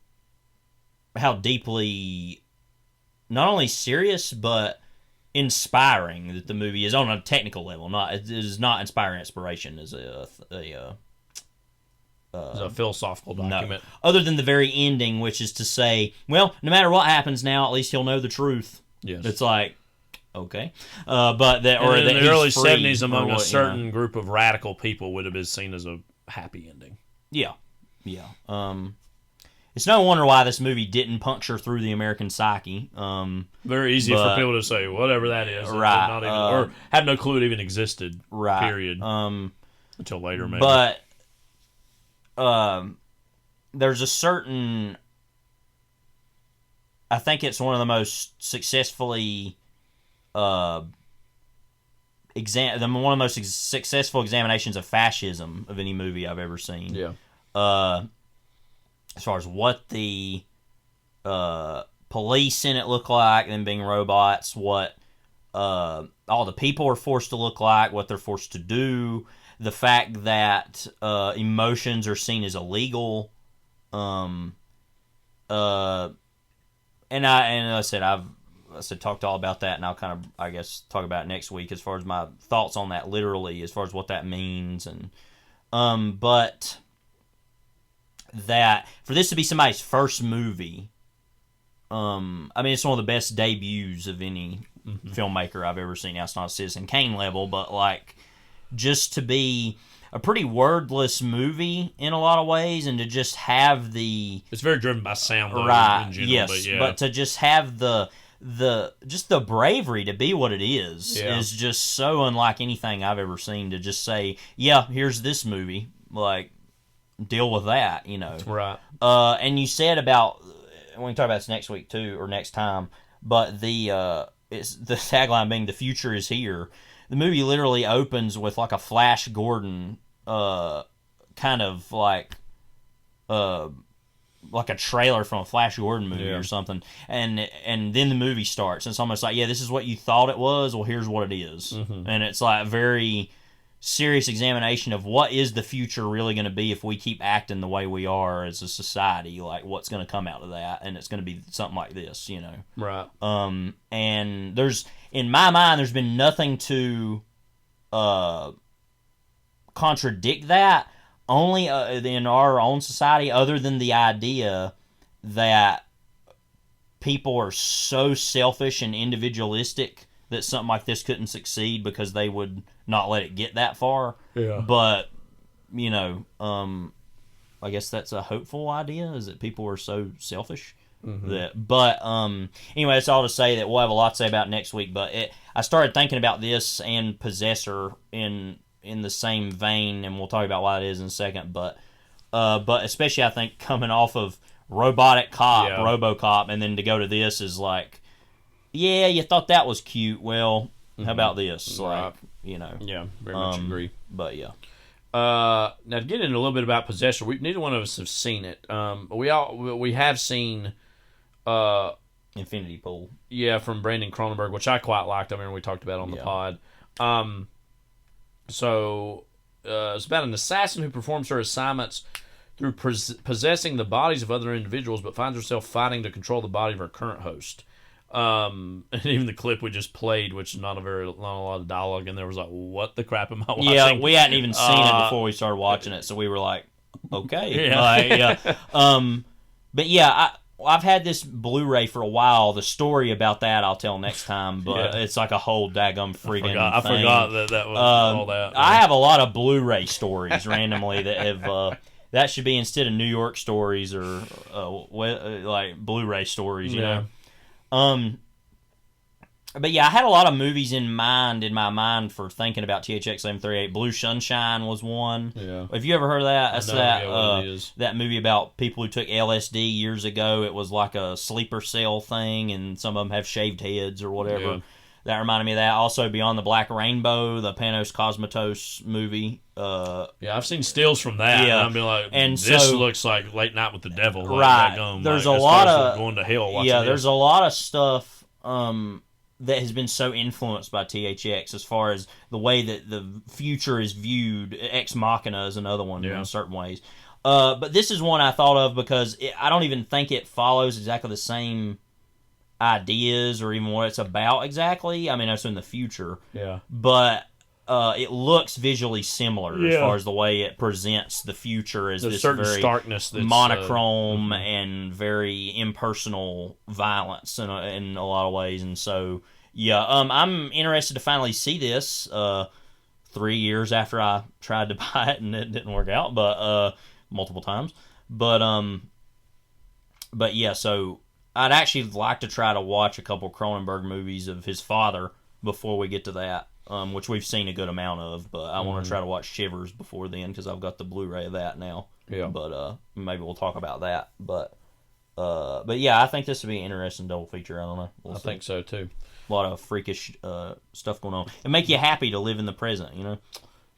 deeply not only serious but inspiring that the movie is on a technical level. It is not inspiring inspiration as a It's a philosophical document. No. Other than the very ending, which is to say, well, no matter what happens now, at least he'll know the truth. Yes. It's like, okay. But that, or or in that the early he's free, 70s, among or a what, certain group of radical people, would have been seen as a happy ending. Yeah. Yeah. It's no wonder why this movie didn't puncture through the American psyche. Very easy for people to say, whatever that is. Right. Not even, or have no clue it even existed. Right. Period. Until later, maybe. But there's a certain... I think it's one of the most successfully... one of the most successful examinations of fascism of any movie I've ever seen. Yeah. As far as what the police in it look like, them being robots, what all the people are forced to look like, what they're forced to do, the fact that emotions are seen as illegal, and I said talked all about that, and I'll kind of, I guess, talk about it next week as far as my thoughts on that literally, as far as what that means, and but that for this to be somebody's first movie, I mean, it's one of the best debuts of any filmmaker I've ever seen. Now, it's not a Citizen Kane level, but like just to be a pretty wordless movie in a lot of ways, and to just have it's very driven by sound, though, right? in general, Yes, yeah. but to just have the bravery to be what it is just so unlike anything I've ever seen. To just say, yeah, here's this movie, like, deal with that, you know. Right. And you said about, we can talk about this next week too, or next time, but it's the tagline being "The future is here." The movie literally opens with like a Flash Gordon kind of like a trailer from a Flash Gordon movie or something, and then the movie starts, and it's almost like, yeah, this is what you thought it was, well, here's what it is. And it's like a very serious examination of what is the future really going to be if we keep acting the way we are as a society, like what's going to come out of that, and it's going to be something like this, you know. Right. And there's, in my mind, there's been nothing to contradict that, only in our own society, other than the idea that people are so selfish and individualistic that something like this couldn't succeed because they would not let it get that far. Yeah. But, you know, I guess that's a hopeful idea, is that people are so selfish. Anyway, that's all to say that we'll have a lot to say about next week. But I started thinking about this and Possessor in the same vein, and we'll talk about why it is in a second. But especially, I think, coming off of Robotic Cop, RoboCop, and then to go to this is like, yeah, you thought that was cute. Well, how about this? Like, you know. Yeah, very much agree. But yeah. Now to get into a little bit about Possessor, neither one of us have seen it. But we have seen Infinity Pool. Yeah, from Brandon Cronenberg, which I quite liked. I mean, we talked about on the pod. So it's about an assassin who performs her assignments through possessing the bodies of other individuals, but finds herself fighting to control the body of her current host. And even the clip we just played, which not a lot of dialogue in there, was like, what the crap am I watching? Yeah, we hadn't even seen it before we started watching it, so we were like, okay. But yeah, I've had this Blu-ray for a while. The story about that I'll tell next time, but it's like a whole daggum friggin' I forgot that was all that. I have a lot of Blu-ray stories randomly that have... that should be instead of New York stories or like Blu-ray stories, you know? But yeah, I had a lot of movies in my mind for thinking about THX 738. Blue Sunshine was one. Yeah. Have you ever heard of that? That's that movie about people who took LSD years ago. It was like a sleeper cell thing, and some of them have shaved heads or whatever. Yeah. That reminded me of that. Also, Beyond the Black Rainbow, the Panos Cosmatos movie. Yeah, I've seen stills from that. Yeah. And I've been like, and this so, looks like Late Night with the Devil. Like, right. There's a lot of going to hell watching there's a lot of stuff that has been so influenced by THX as far as the way that the future is viewed. Ex Machina is another one in certain ways. But this is one I thought of because I don't even think it follows exactly the same ideas or even what it's about exactly. I mean, that's in the future. Yeah. But it looks visually similar as far as the way it presents the future as this certain very starkness that's, monochrome and very impersonal violence in a lot of ways. And so, yeah, I'm interested to finally see this 3 years after I tried to buy it and it didn't work out, but multiple times. But yeah, so I'd actually like to try to watch a couple Cronenberg movies of his father before we get to that. Which we've seen a good amount of, but I want to try to watch Shivers before then because I've got the Blu-ray of that now. Yeah. But maybe we'll talk about that. But yeah, I think this would be an interesting double feature. I don't know. I think so too. A lot of freakish stuff going on. It make you happy to live in the present, you know.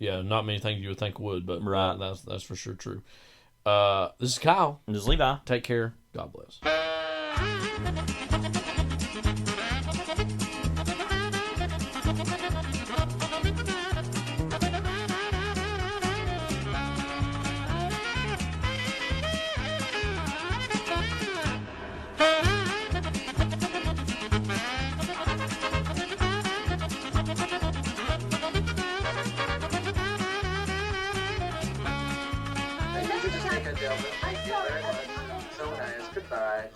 Yeah, not many things you would think would, but right. That's for sure true. This is Kyle. And this is Levi. Take care. God bless. Thank you very much. So nice. Goodbye.